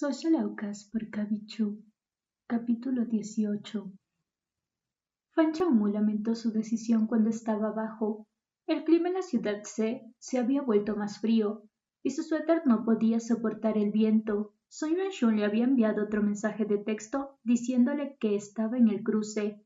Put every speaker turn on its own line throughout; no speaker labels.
Sociolaucas por Kabichu, capítulo 18. Fan Changmu lamentó su decisión cuando estaba abajo. El clima en la ciudad se había vuelto más frío, y su suéter no podía soportar el viento. Sun Yuanxun le había enviado otro mensaje de texto diciéndole que estaba en el cruce.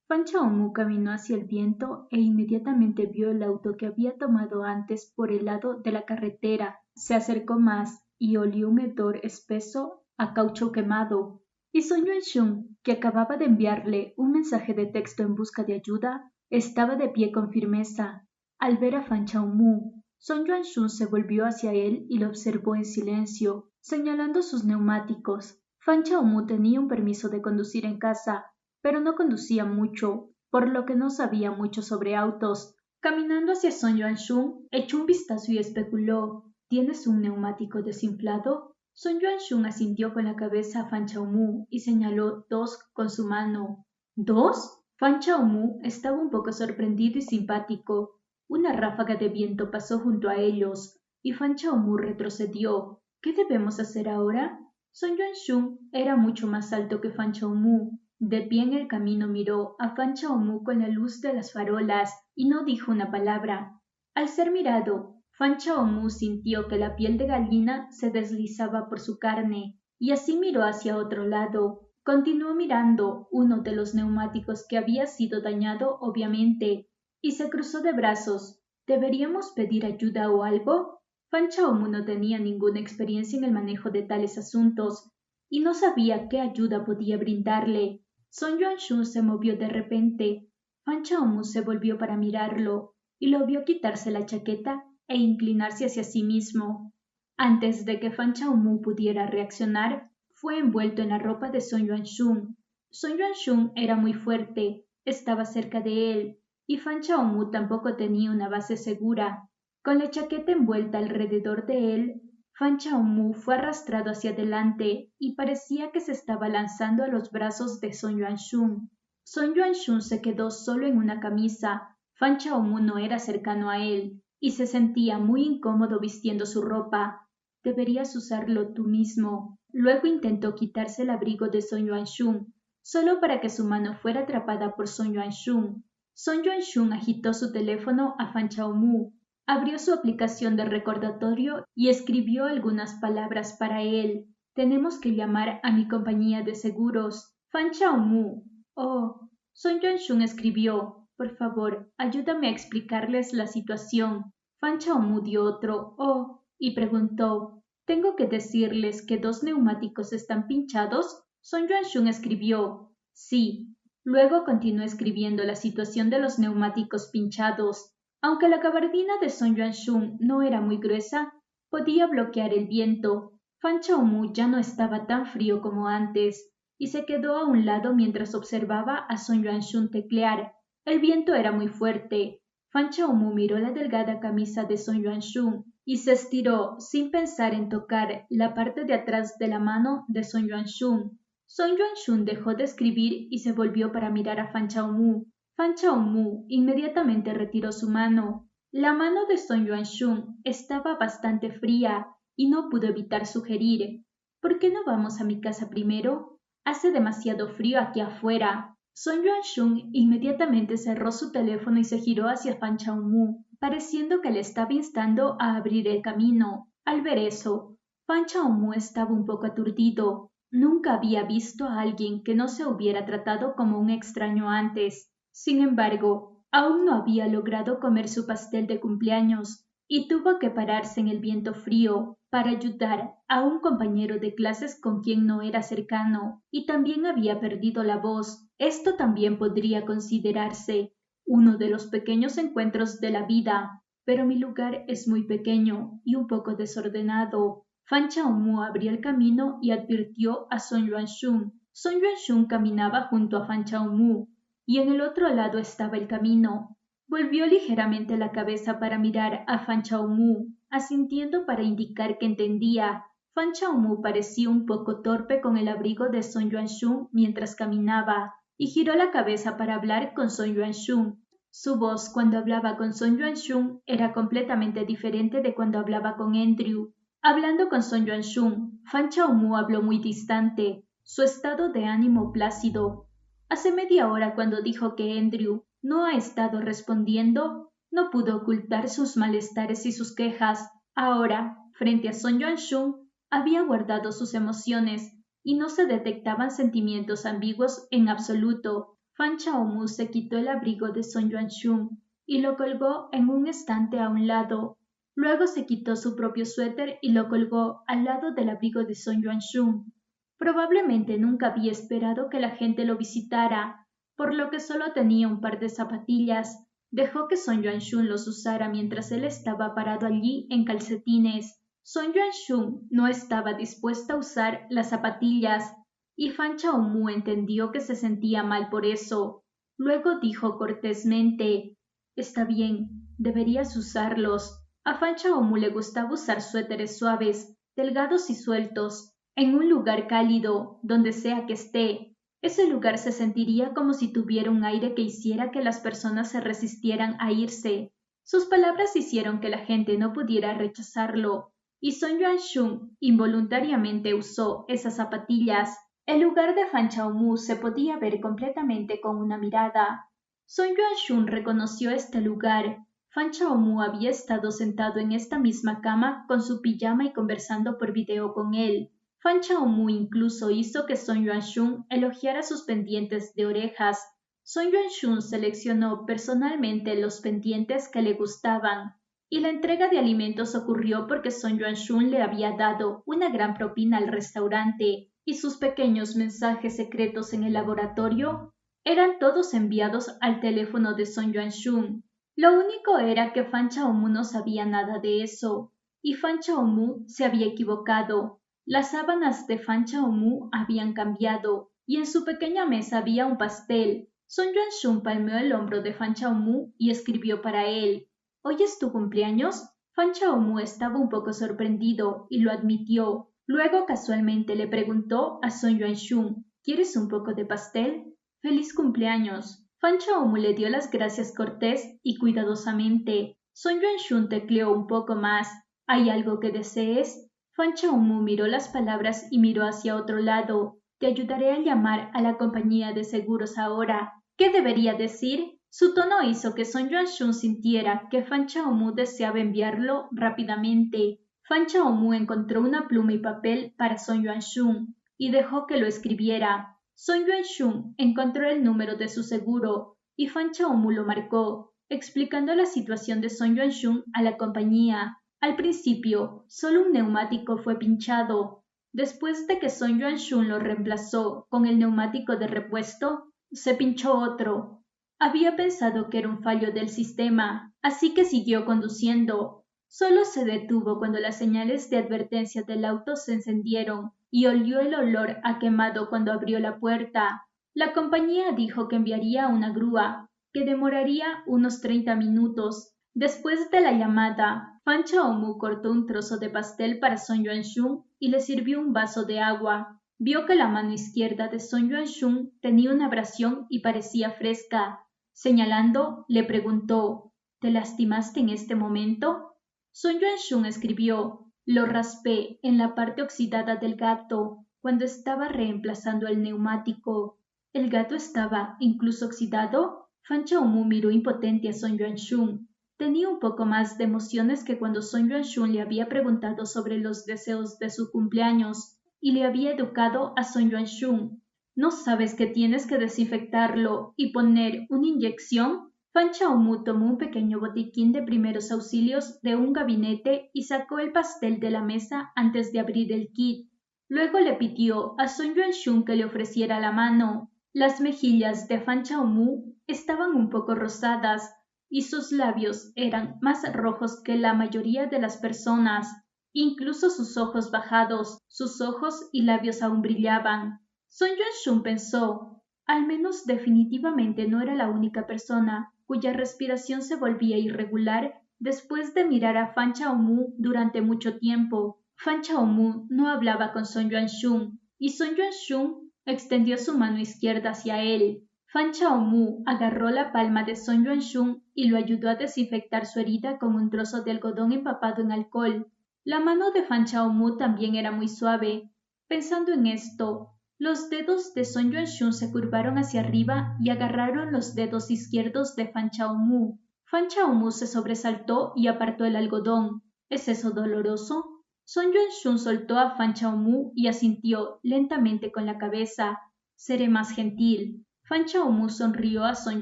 Fan Changmu caminó hacia el viento e inmediatamente vio el auto que había tomado antes por el lado de la carretera. Se acercó más y olió un hedor espeso a caucho quemado. Y Sun Yuanxun, que acababa de enviarle un mensaje de texto en busca de ayuda, estaba de pie con firmeza. Al ver a Fan Changmu, Sun Yuanxun se volvió hacia él y lo observó en silencio, señalando sus neumáticos. Fan Changmu tenía un permiso de conducir en casa, pero no conducía mucho, por lo que no sabía mucho sobre autos. Caminando hacia Sun Yuanxun, echó un vistazo y especuló: ¿Tienes un neumático desinflado? Sun Yuanxun asintió con la cabeza a Fan Changmu y señaló 2 con su mano. ¿2? Fan Changmu estaba un poco sorprendido y simpático. Una ráfaga de viento pasó junto a ellos, y Fan Changmu retrocedió. ¿Qué debemos hacer ahora? Sun Yuanxun era mucho más alto que Fan Changmu. De pie en el camino miró a Fan Changmu con la luz de las farolas y no dijo una palabra. Al ser mirado, Fan Changmu sintió que la piel de gallina se deslizaba por su carne, y así miró hacia otro lado. Continuó mirando uno de los neumáticos que había sido dañado, obviamente, y se cruzó de brazos. ¿Deberíamos pedir ayuda o algo? Fan Changmu no tenía ninguna experiencia en el manejo de tales asuntos, y no sabía qué ayuda podía brindarle. Sun Yuanxun se movió de repente. Fan Changmu se volvió para mirarlo, y lo vio quitarse la chaqueta e inclinarse hacia sí mismo. Antes de que Fan Changmu pudiera reaccionar, fue envuelto en la ropa de Sun Yuanxun. Sun Yuanxun era muy fuerte, estaba cerca de él, y Fan Changmu tampoco tenía una base segura. Con la chaqueta envuelta alrededor de él, Fan Changmu fue arrastrado hacia adelante y parecía que se estaba lanzando a los brazos de Sun Yuanxun. Sun Yuanxun se quedó solo en una camisa. Fan Changmu no era cercano a él y se sentía muy incómodo vistiendo su ropa. Deberías usarlo tú mismo. Luego intentó quitarse el abrigo de Sun Yuanxun, solo para que su mano fuera atrapada por Sun Yuanxun. Sun Yuanxun agitó su teléfono a Fan Changmu, abrió su aplicación de recordatorio y escribió algunas palabras para él. Tenemos que llamar a mi compañía de seguros. Fan Changmu. Oh. Sun Yuanxun escribió: por favor, ayúdame a explicarles la situación. Fan Changmu dio otro «oh» y preguntó: ¿tengo que decirles que 2 neumáticos están pinchados? Sun Yuanxun escribió: sí. Luego continuó escribiendo la situación de los neumáticos pinchados. Aunque la gabardina de Sun Yuanxun no era muy gruesa, podía bloquear el viento. Fan Changmu ya no estaba tan frío como antes, y se quedó a un lado mientras observaba a Sun Yuanxun teclear. El viento era muy fuerte. Fan Changmu miró la delgada camisa de Sun Yuanxun y se estiró sin pensar en tocar la parte de atrás de la mano de Sun Yuanxun. Sun Yuanxun dejó de escribir y se volvió para mirar a Fan Changmu. Fan Changmu inmediatamente retiró su mano. La mano de Sun Yuanxun estaba bastante fría y no pudo evitar sugerir: ¿por qué no vamos a mi casa primero? Hace demasiado frío aquí afuera. Sun Yuanxun inmediatamente cerró su teléfono y se giró hacia Fan Changmu, pareciendo que le estaba instando a abrir el camino. Al ver eso, Fan Changmu estaba un poco aturdido. Nunca había visto a alguien que no se hubiera tratado como un extraño antes. Sin embargo, aún no había logrado comer su pastel de cumpleaños y tuvo que pararse en el viento frío para ayudar a un compañero de clases con quien no era cercano, y también había perdido la voz. Esto también podría considerarse uno de los pequeños encuentros de la vida, pero mi lugar es muy pequeño y un poco desordenado. Fan Changmu abrió el camino y advirtió a Sun Yuanxun. Sun Yuanxun caminaba junto a Fan Changmu, y en el otro lado estaba el camino. Volvió ligeramente la cabeza para mirar a Fan Changmu, asintiendo para indicar que entendía. Fan Changmu parecía un poco torpe con el abrigo de Sun Yuanxun mientras caminaba, y giró la cabeza para hablar con Sun Yuanxun. Su voz cuando hablaba con Sun Yuanxun era completamente diferente de cuando hablaba con Andrew. Hablando con Son Yuanshun, Fan Chaomu habló muy distante, su estado de ánimo plácido. Hace media hora cuando dijo que Andrew no ha estado respondiendo, no pudo ocultar sus malestares y sus quejas. Ahora, frente a Son Yuanshun, había guardado sus emociones y no se detectaban sentimientos ambiguos en absoluto. Fan Chaomu se quitó el abrigo de Son Yuanshun y lo colgó en un estante a un lado. Luego se quitó su propio suéter y lo colgó al lado del abrigo de Son Yuanshun. Probablemente nunca había esperado que la gente lo visitara, por lo que solo tenía un par de zapatillas. Dejó que Son Yuanshun los usara mientras él estaba parado allí en calcetines. Son Yuanshun no estaba dispuesta a usar las zapatillas, y Fan Chaomu entendió que se sentía mal por eso. Luego dijo cortésmente: «Está bien, deberías usarlos». A Fan Chaomu le gustaba usar suéteres suaves, delgados y sueltos, en un lugar cálido, donde sea que esté. Ese lugar se sentiría como si tuviera un aire que hiciera que las personas se resistieran a irse. Sus palabras hicieron que la gente no pudiera rechazarlo, y Son Yuanshun involuntariamente usó esas zapatillas. El lugar de Fan Chaomu se podía ver completamente con una mirada. Son Yuanshun reconoció este lugar. Fan Chaomu había estado sentado en esta misma cama con su pijama y conversando por video con él. Fan Chaomu incluso hizo que Son Yuanshun elogiara sus pendientes de orejas. Son Yuanshun seleccionó personalmente los pendientes que le gustaban, y la entrega de alimentos ocurrió porque Son Yuanshun le había dado una gran propina al restaurante, y sus pequeños mensajes secretos en el laboratorio eran todos enviados al teléfono de Son Yuanshun. Lo único era que Fan Chaomu no sabía nada de eso, y Fan Chaomu se había equivocado. Las sábanas de Fan Chaomu habían cambiado, y en su pequeña mesa había un pastel. Son Yuanshun palmeó el hombro de Fan Chaomu y escribió para él: «¿Hoy es tu cumpleaños?». Fan Chaomu estaba un poco sorprendido y lo admitió. Luego casualmente le preguntó a Son Yuanshun: «¿Quieres un poco de pastel?». «Feliz cumpleaños». Fan Chaomu le dio las gracias cortés y cuidadosamente. Son Yuanshun tecleó un poco más. «¿Hay algo que desees?». Fan Chaomu miró las palabras y miró hacia otro lado. «Te ayudaré a llamar a la compañía de seguros ahora». ¿Qué debería decir? Su tono hizo que Son Yuanshun sintiera que Fan Chaomu deseaba enviarlo rápidamente. Fan Chaomu encontró una pluma y papel para Son Yuanshun y dejó que lo escribiera. Son Yuanshun encontró el número de su seguro y Fan Chaomu lo marcó, explicando la situación de Son Yuanshun a la compañía. Al principio, solo un neumático fue pinchado. Después de que Son Yuanshun lo reemplazó con el neumático de repuesto, se pinchó otro. Había pensado que era un fallo del sistema, así que siguió conduciendo. Solo se detuvo cuando las señales de advertencia del auto se encendieron y olió el olor a quemado cuando abrió la puerta. La compañía dijo que enviaría una grúa, que demoraría unos 30 minutos. Después de la llamada, Fan Chaomu cortó un trozo de pastel para Son Yuanshun y le sirvió un vaso de agua. Vio que la mano izquierda de Son Yuanshun tenía una abrasión y parecía fresca. Señalando, le preguntó: «¿Te lastimaste en este momento?». Son Yuanshun escribió: «Lo raspé en la parte oxidada del gato cuando estaba reemplazando el neumático». ¿El gato estaba incluso oxidado? Fan Chaomu miró impotente a Son Yuanshun. Tenía un poco más de emociones que cuando Son Yuanshun le había preguntado sobre los deseos de su cumpleaños y le había educado a Son Yuanshun. ¿No sabes que tienes que desinfectarlo y poner una inyección? Fan Chaomu tomó un pequeño botiquín de primeros auxilios de un gabinete y sacó el pastel de la mesa antes de abrir el kit. Luego le pidió a Son Yuanshun que le ofreciera la mano. Las mejillas de Fan Chaomu estaban un poco rosadas y sus labios eran más rojos que la mayoría de las personas. Incluso sus ojos bajados, sus ojos y labios aún brillaban. Son Yuanshun pensó: al menos definitivamente no era la única persona cuya respiración se volvía irregular después de mirar a Fan Chaomu durante mucho tiempo. Fan Chaomu no hablaba con Son Yuanshun y Son Yuanshun extendió su mano izquierda hacia él. Fan Chaomu agarró la palma de Son Yuanshun y lo ayudó a desinfectar su herida con un trozo de algodón empapado en alcohol. La mano de Fan Chaomu también era muy suave. Pensando en esto, los dedos de Son Yuanshun se curvaron hacia arriba y agarraron los dedos izquierdos de Fan Chaomu. Fan Chaomu se sobresaltó y apartó el algodón. ¿Es eso doloroso? Son Yuanshun soltó a Fan Chaomu y asintió lentamente con la cabeza. Seré más gentil. Fan Chaomu sonrió a Son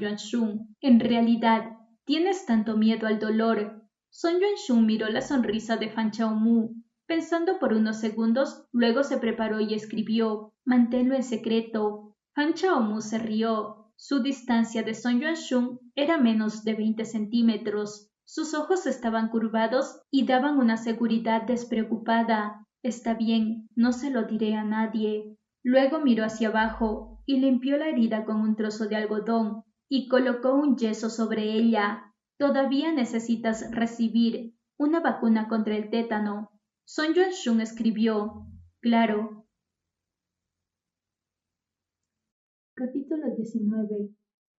Yuanshun. En realidad, ¿tienes tanto miedo al dolor? Son Yuanshun miró la sonrisa de Fan Chaomu. Pensando por unos segundos, luego se preparó y escribió: «Manténlo en secreto». Fan Chaomu se rió. Su distancia de Son Yuanshun era menos de 20 centímetros. Sus ojos estaban curvados y daban una seguridad despreocupada. «Está bien, no se lo diré a nadie». Luego miró hacia abajo y limpió la herida con un trozo de algodón y colocó un yeso sobre ella. «Todavía necesitas recibir una vacuna contra el tétano». Son Yuanshun escribió: «Claro». Capítulo 19.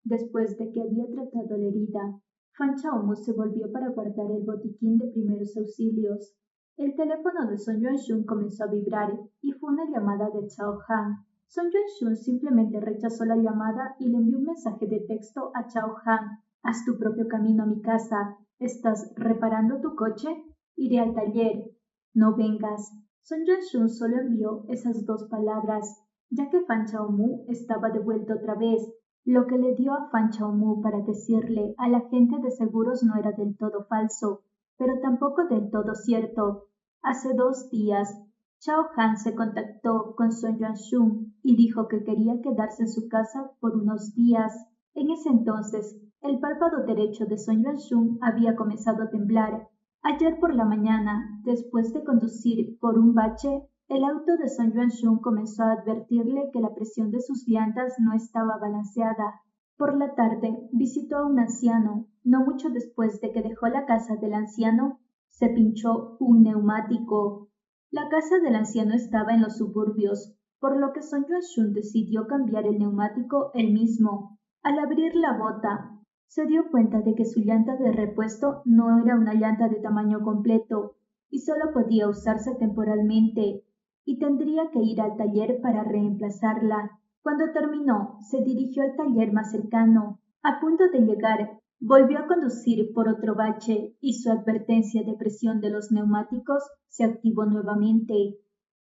Después de que había tratado la herida, Fan Chaomu se volvió para guardar el botiquín de primeros auxilios. El teléfono de Son Yuanshun comenzó a vibrar y fue una llamada de Chao Han. Son Yuanshun simplemente rechazó la llamada y le envió un mensaje de texto a Chao Han: «Haz tu propio camino a mi casa. ¿Estás reparando tu coche? Iré al taller. No vengas». Son Yuanshun solo envió esas dos palabras, ya que Fan Chaomu estaba de vuelta otra vez. Lo que le dio a Fan Chaomu para decirle al agente de seguros no era del todo falso, pero tampoco del todo cierto. Hace 2 días, Chao Han se contactó con Son Yuanshun y dijo que quería quedarse en su casa por unos días. En ese entonces, el párpado derecho de Son Yuanshun había comenzado a temblar. Ayer por la mañana, después de conducir por un bache, el auto de Son Yuanshun comenzó a advertirle que la presión de sus llantas no estaba balanceada. Por la tarde visitó a un anciano. No mucho después de que dejó la casa del anciano, se pinchó un neumático. La casa del anciano estaba en los suburbios, por lo que Son Yuanshun decidió cambiar el neumático él mismo. Al abrir la bota, se dio cuenta de que su llanta de repuesto no era una llanta de tamaño completo y solo podía usarse temporalmente, y tendría que ir al taller para reemplazarla. Cuando terminó, se dirigió al taller más cercano. A punto de llegar, volvió a conducir por otro bache y su advertencia de presión de los neumáticos se activó nuevamente.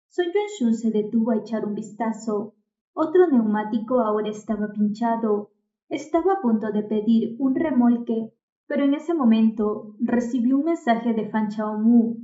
Son Yuanshun se detuvo a echar un vistazo. Otro neumático ahora estaba pinchado. Estaba a punto de pedir un remolque, pero en ese momento recibió un mensaje de Fan Chaomu.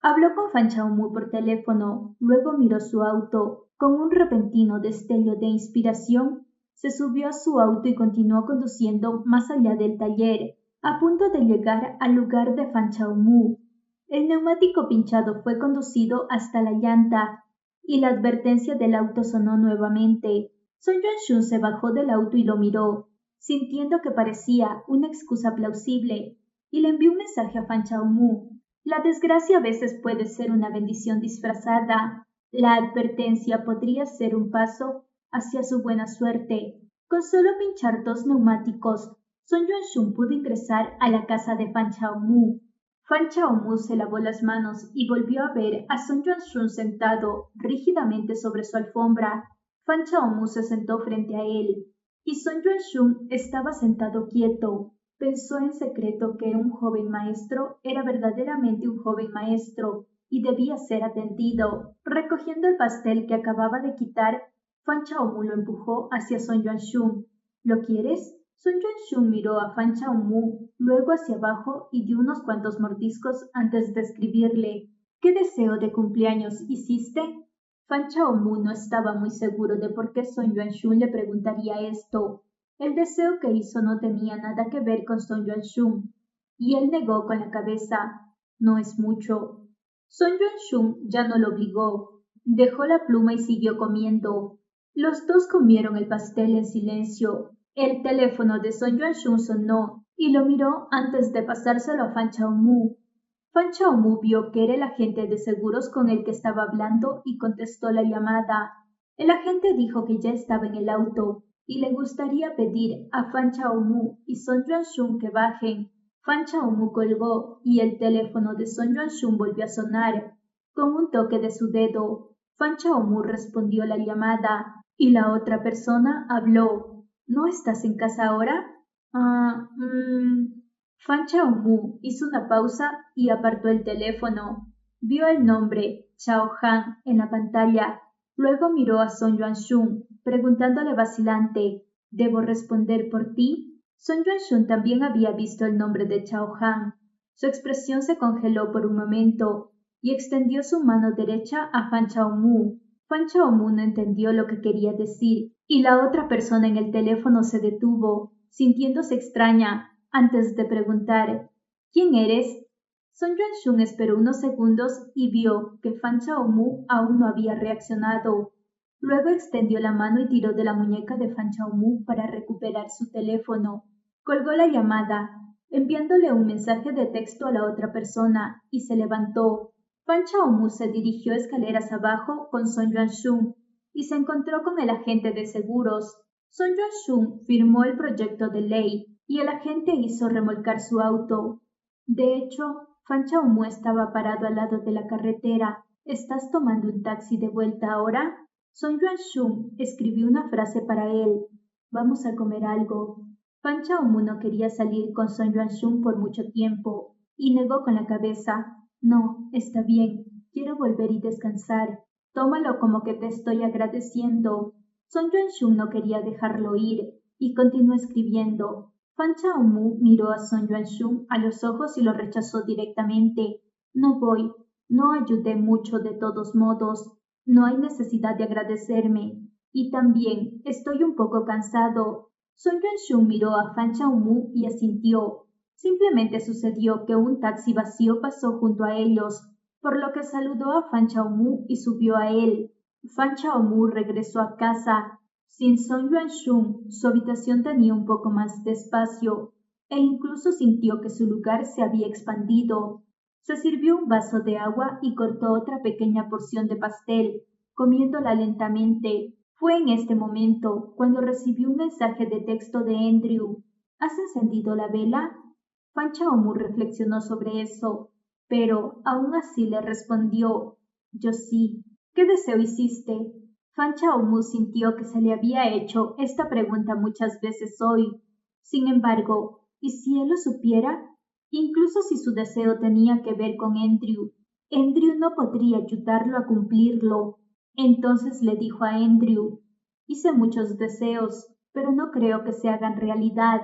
Habló con Fan Chaomu por teléfono, luego miró su auto. Con un repentino destello de inspiración, se subió a su auto y continuó conduciendo más allá del taller, a punto de llegar al lugar de Fan Chaomu. El neumático pinchado fue conducido hasta la llanta, y la advertencia del auto sonó nuevamente. Son Yuanshun se bajó del auto y lo miró, sintiendo que parecía una excusa plausible, y le envió un mensaje a Fan Chaomu. La desgracia a veces puede ser una bendición disfrazada. La advertencia podría ser un paso hacia su buena suerte. Con solo pinchar 2 neumáticos, Son Yuanshun pudo ingresar a la casa de Fan Chaomu. Fan Chaomu se lavó las manos y volvió a ver a Son Yuanshun sentado rígidamente sobre su alfombra. Fan Chaomu se sentó frente a él, y Son Yuanshun estaba sentado quieto. Pensó en secreto que un joven maestro era verdaderamente un joven maestro y debía ser atendido. Recogiendo el pastel que acababa de quitar, Fan Chaomu lo empujó hacia Son Yuanshun. «¿Lo quieres?». Son Yuanshun miró a Fan Chaomu, luego hacia abajo y dio unos cuantos mordiscos antes de escribirle: «¿Qué deseo de cumpleaños hiciste?». Fan Chaomu no estaba muy seguro de por qué Son Yuanshun le preguntaría esto. El deseo que hizo no tenía nada que ver con Son Yuanshun, y él negó con la cabeza: «No es mucho». Son Yuanshun ya no lo obligó. Dejó la pluma y siguió comiendo. Los dos comieron el pastel en silencio. El teléfono de Son Yuanshun sonó y lo miró antes de pasárselo a Fan Chaomu. Fan Chaomu vio que era el agente de seguros con el que estaba hablando y contestó la llamada. El agente dijo que ya estaba en el auto y le gustaría pedir a Fan Chaomu y Son Yuanshun que bajen. Fan Chaomu colgó y el teléfono de Son Yuanxun volvió a sonar. Con un toque de su dedo, Fan Chaomu respondió la llamada y la otra persona habló. ¿No estás en casa ahora? Ah, Fan Chaomu hizo una pausa y apartó el teléfono. Vio el nombre Chao Han en la pantalla. Luego miró a Son Yuanxun, preguntándole vacilante, ¿debo responder por ti? Son Yuanxun también había visto el nombre de Chao Han. Su expresión se congeló por un momento y extendió su mano derecha a Fan Chaomu. Fan Chaomu no entendió lo que quería decir y la otra persona en el teléfono se detuvo, sintiéndose extraña, antes de preguntar ¿quién eres? Son Yuanxun esperó unos segundos y vio que Fan Chaomu aún no había reaccionado. Luego extendió la mano y tiró de la muñeca de Fan Chaomu para recuperar su teléfono. Colgó la llamada, enviándole un mensaje de texto a la otra persona, y se levantó. Fan Chaomu se dirigió escaleras abajo con Son Yuanxun y se encontró con el agente de seguros. Son Yuanxun firmó el proyecto de ley y el agente hizo remolcar su auto. De hecho, Fan Chaomu estaba parado al lado de la carretera. ¿Estás tomando un taxi de vuelta ahora? Son Yuanxun escribió una frase para él. Vamos a comer algo. Fan Chaomu no quería salir con Son Yuanxun por mucho tiempo y negó con la cabeza. No, está bien. Quiero volver y descansar. Tómalo como que te estoy agradeciendo. Son Yuanxun no quería dejarlo ir y continuó escribiendo. Fan Chaomu miró a Son Yuanxun a los ojos y lo rechazó directamente. No voy. No ayudé mucho de todos modos. No hay necesidad de agradecerme. Y también estoy un poco cansado. Son Yuanxun miró a Fan Chaomu y asintió. Simplemente sucedió que un taxi vacío pasó junto a ellos, por lo que saludó a Fan Chaomu y subió a él. Fan Chaomu regresó a casa. Sin Son Yuanxun, su habitación tenía un poco más de espacio, e incluso sintió que su lugar se había expandido. Se sirvió un vaso de agua y cortó otra pequeña porción de pastel, comiéndola lentamente. Fue en este momento cuando recibió un mensaje de texto de Andrew. ¿Has encendido la vela? Fan Chaomu reflexionó sobre eso, pero aún así le respondió, yo sí. ¿Qué deseo hiciste? Fan Chaomu sintió que se le había hecho esta pregunta muchas veces hoy. Sin embargo, ¿y si él lo supiera? Incluso si su deseo tenía que ver con Andrew, Andrew no podría ayudarlo a cumplirlo. Entonces le dijo a Andrew, hice muchos deseos, pero no creo que se hagan realidad.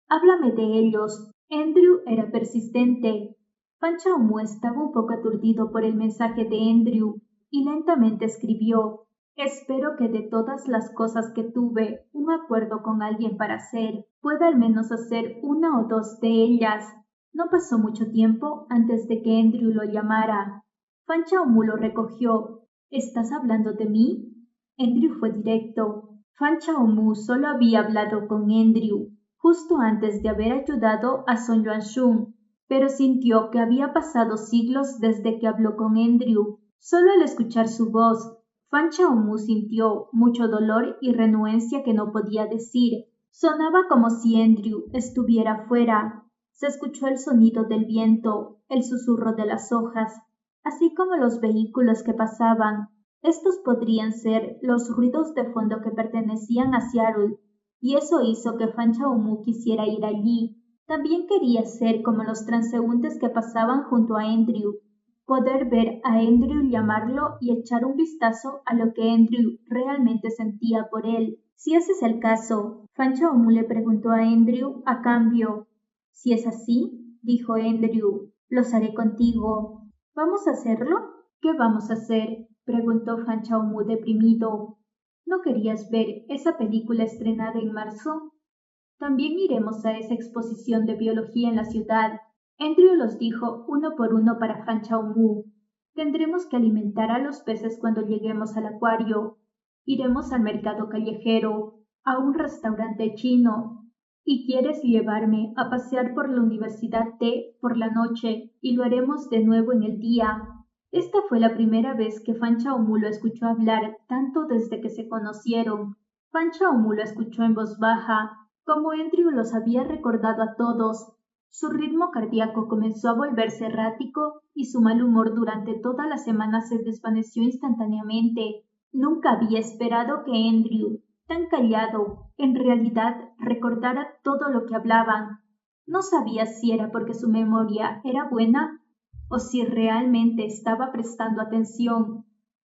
Háblame de ellos. Andrew era persistente. Fan Chaomu estaba un poco aturdido por el mensaje de Andrew y lentamente escribió, espero que de todas las cosas que tuve un acuerdo con alguien para hacer, pueda al menos hacer una o dos de ellas. No pasó mucho tiempo antes de que Andrew lo llamara. Fan Chaomu lo recogió. ¿Estás hablando de mí? Andrew fue directo. Fan Chaomu solo había hablado con Andrew justo antes de haber ayudado a Son Yuanxun, pero sintió que había pasado siglos desde que habló con Andrew. Solo al escuchar su voz, Fan Chaomu sintió mucho dolor y renuencia que no podía decir. Sonaba como si Andrew estuviera fuera. Se escuchó el sonido del viento, el susurro de las hojas, así como los vehículos que pasaban. Estos podrían ser los ruidos de fondo que pertenecían a Seattle, y eso hizo que Fan Chaomu quisiera ir allí. También quería ser como los transeúntes que pasaban junto a Andrew, poder ver a Andrew llamarlo y echar un vistazo a lo que Andrew realmente sentía por él. Si ese es el caso, Fan Chaomu le preguntó a Andrew a cambio. Si es así, dijo Andrew, los haré contigo. ¿Vamos a hacerlo? ¿Qué vamos a hacer? Preguntó Fan Chaomu deprimido. ¿No querías ver esa película estrenada en marzo? También iremos a esa exposición de biología en la ciudad. Andrew los dijo uno por uno para Fan Chaomu. Tendremos que alimentar a los peces cuando lleguemos al acuario. Iremos al mercado callejero, a un restaurante chino. Y quieres llevarme a pasear por la Universidad T por la noche, y lo haremos de nuevo en el día. Esta fue la primera vez que Fan Chaomu lo escuchó hablar tanto desde que se conocieron. Fan Chaomu lo escuchó en voz baja, como Andrew los había recordado a todos, Su ritmo cardíaco comenzó a volverse errático y su mal humor durante toda la semana se desvaneció instantáneamente. Nunca había esperado que Andrew, tan callado, en realidad recordara todo lo que hablaban. No sabía si era porque su memoria era buena o si realmente estaba prestando atención.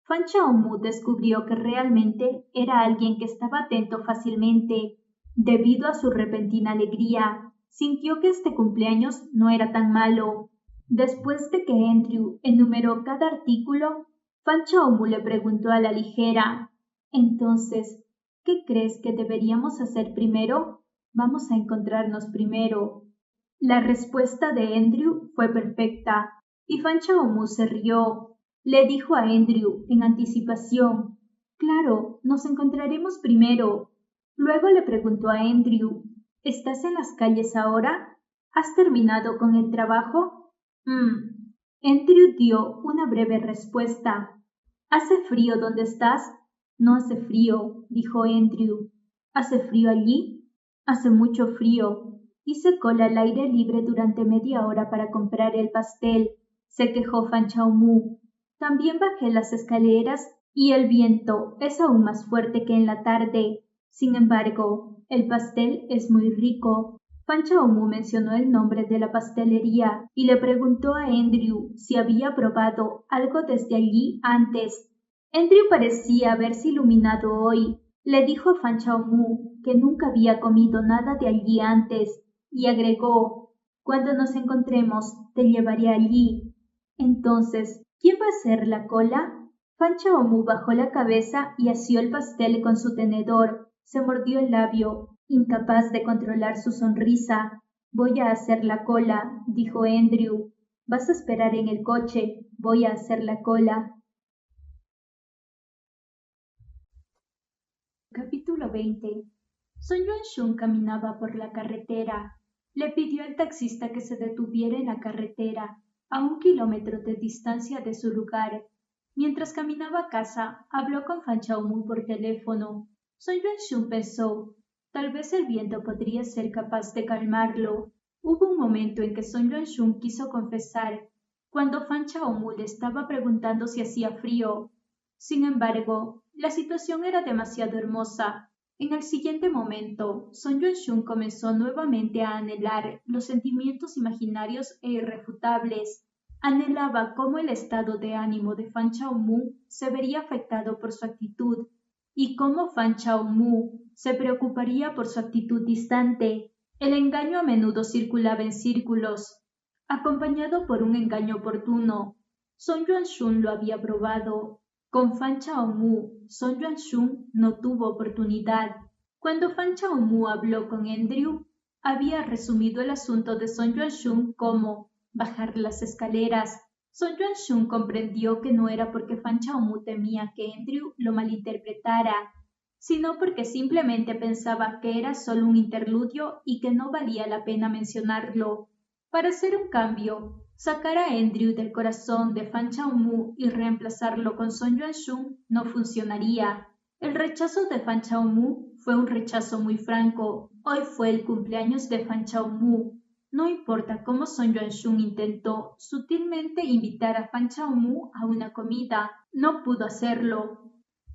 Fan Xiaomu descubrió que realmente era alguien que estaba atento fácilmente. Debido a su repentina alegría, sintió que este cumpleaños no era tan malo. Después de que Andrew enumeró cada artículo, Fan Xiaomu le preguntó a la ligera: «Entonces, ¿qué crees que deberíamos hacer primero? Vamos a encontrarnos primero». La respuesta de Andrew fue perfecta, y Fan Xiaomu se rió. Le dijo a Andrew en anticipación: «Claro, nos encontraremos primero». Luego le preguntó a Andrew: «¿Estás en las calles ahora? ¿Has terminado con el trabajo?» Andrew dio una breve respuesta. «¿Hace frío donde estás?» «No hace frío», dijo Andrew. «¿Hace frío allí?» «Hace mucho frío». «Hice cola al aire libre durante media hora para comprar el pastel», se quejó Fan Xiaomu. «También bajé las escaleras y el viento es aún más fuerte que en la tarde. Sin embargo, el pastel es muy rico». Fan Xiaomu mencionó el nombre de la pastelería y le preguntó a Andrew si había probado algo desde allí antes. Andrew parecía haberse iluminado hoy. Le dijo a Fan Xiaomu que nunca había comido nada de allí antes y agregó: «Cuando nos encontremos, te llevaré allí». «Entonces, ¿quién va a hacer la cola?» Fan Xiaomu bajó la cabeza y asió el pastel con su tenedor. Se mordió el labio, incapaz de controlar su sonrisa. «Voy a hacer la cola», dijo Andrew. «Vas a esperar en el coche. Voy a hacer la cola». Capítulo 20. Sun Yuanshun caminaba por la carretera. Le pidió al taxista que se detuviera en la carretera, a 1 kilómetro de distancia de su lugar. Mientras caminaba a casa, habló con Fan Xiaomu por teléfono. Sun Yuanshun pensó: tal vez el viento podría ser capaz de calmarlo. Hubo un momento en que Sun Yuanshun quiso confesar, cuando Fan Xiaomu le estaba preguntando si hacía frío. Sin embargo, la situación era demasiado hermosa. En el siguiente momento, Sun Yuanshun comenzó nuevamente a anhelar los sentimientos imaginarios e irrefutables. Anhelaba cómo el estado de ánimo de Fan Xiaomu se vería afectado por su actitud y cómo Fan Xiaomu se preocuparía por su actitud distante. El engaño a menudo circulaba en círculos, acompañado por un engaño oportuno. Sun Yuanshun lo había probado. Con Fan Xiaomu, Sun Yuanshun no tuvo oportunidad. Cuando Fan Xiaomu habló con Andrew, había resumido el asunto de Sun Yuanshun como bajar las escaleras. Sun Yuanshun comprendió que no era porque Fan Xiaomu temía que Andrew lo malinterpretara, sino porque simplemente pensaba que era solo un interludio y que no valía la pena mencionarlo. Para hacer un cambio, sacar a Andrew del corazón de Fan Xiaomu y reemplazarlo con Sun Yuanshun no funcionaría. El rechazo de Fan Xiaomu fue un rechazo muy franco. Hoy fue el cumpleaños de Fan Xiaomu. No importa cómo Sun Yuanshun intentó sutilmente invitar a Fan Xiaomu a una comida, no pudo hacerlo.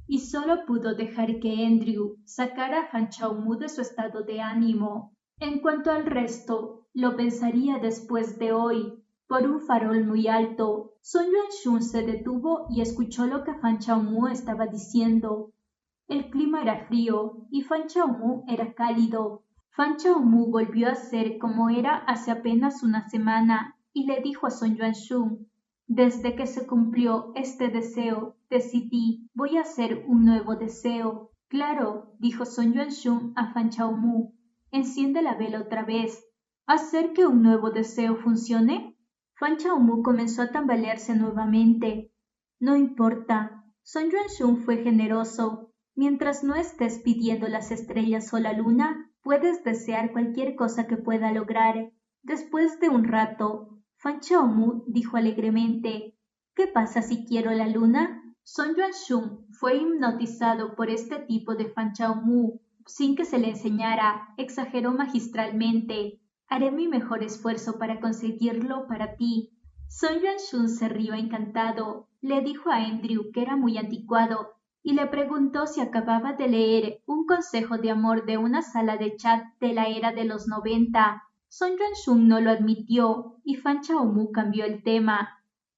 Y solo pudo dejar que Andrew sacara a Fan Xiaomu de su estado de ánimo. En cuanto al resto, lo pensaría después de hoy. Por un farol muy alto, Sun Yuanshun se detuvo y escuchó lo que Fan Xiaomu estaba diciendo. El clima era frío y Fan Xiaomu era cálido. Fan Xiaomu volvió a ser como era hace apenas una semana y le dijo a Sun Yuanshun: «Desde que se cumplió este deseo, decidí, voy a hacer un nuevo deseo». «Claro», dijo Sun Yuanshun a Fan Xiaomu. «Enciende la vela otra vez». ¿Hacer que un nuevo deseo funcione? Fan Xiaomu comenzó a tambalearse nuevamente. «No importa». Sun Yuanshun fue generoso. «Mientras no estés pidiendo las estrellas o la luna, puedes desear cualquier cosa que pueda lograr». Después de un rato, Fan Xiaomu dijo alegremente: «¿Qué pasa si quiero la luna?» Sun Yuanshun fue hipnotizado por este tipo de Fan Xiaomu. Sin que se le enseñara, exageró magistralmente. Haré mi mejor esfuerzo para conseguirlo para ti. Son Yuan-shun se rió encantado. Le dijo a Andrew que era muy anticuado y le preguntó si acababa de leer un consejo de amor de una sala de chat de la era de los 90. Son Yuan-shun no lo admitió y Fan Chaomu cambió el tema.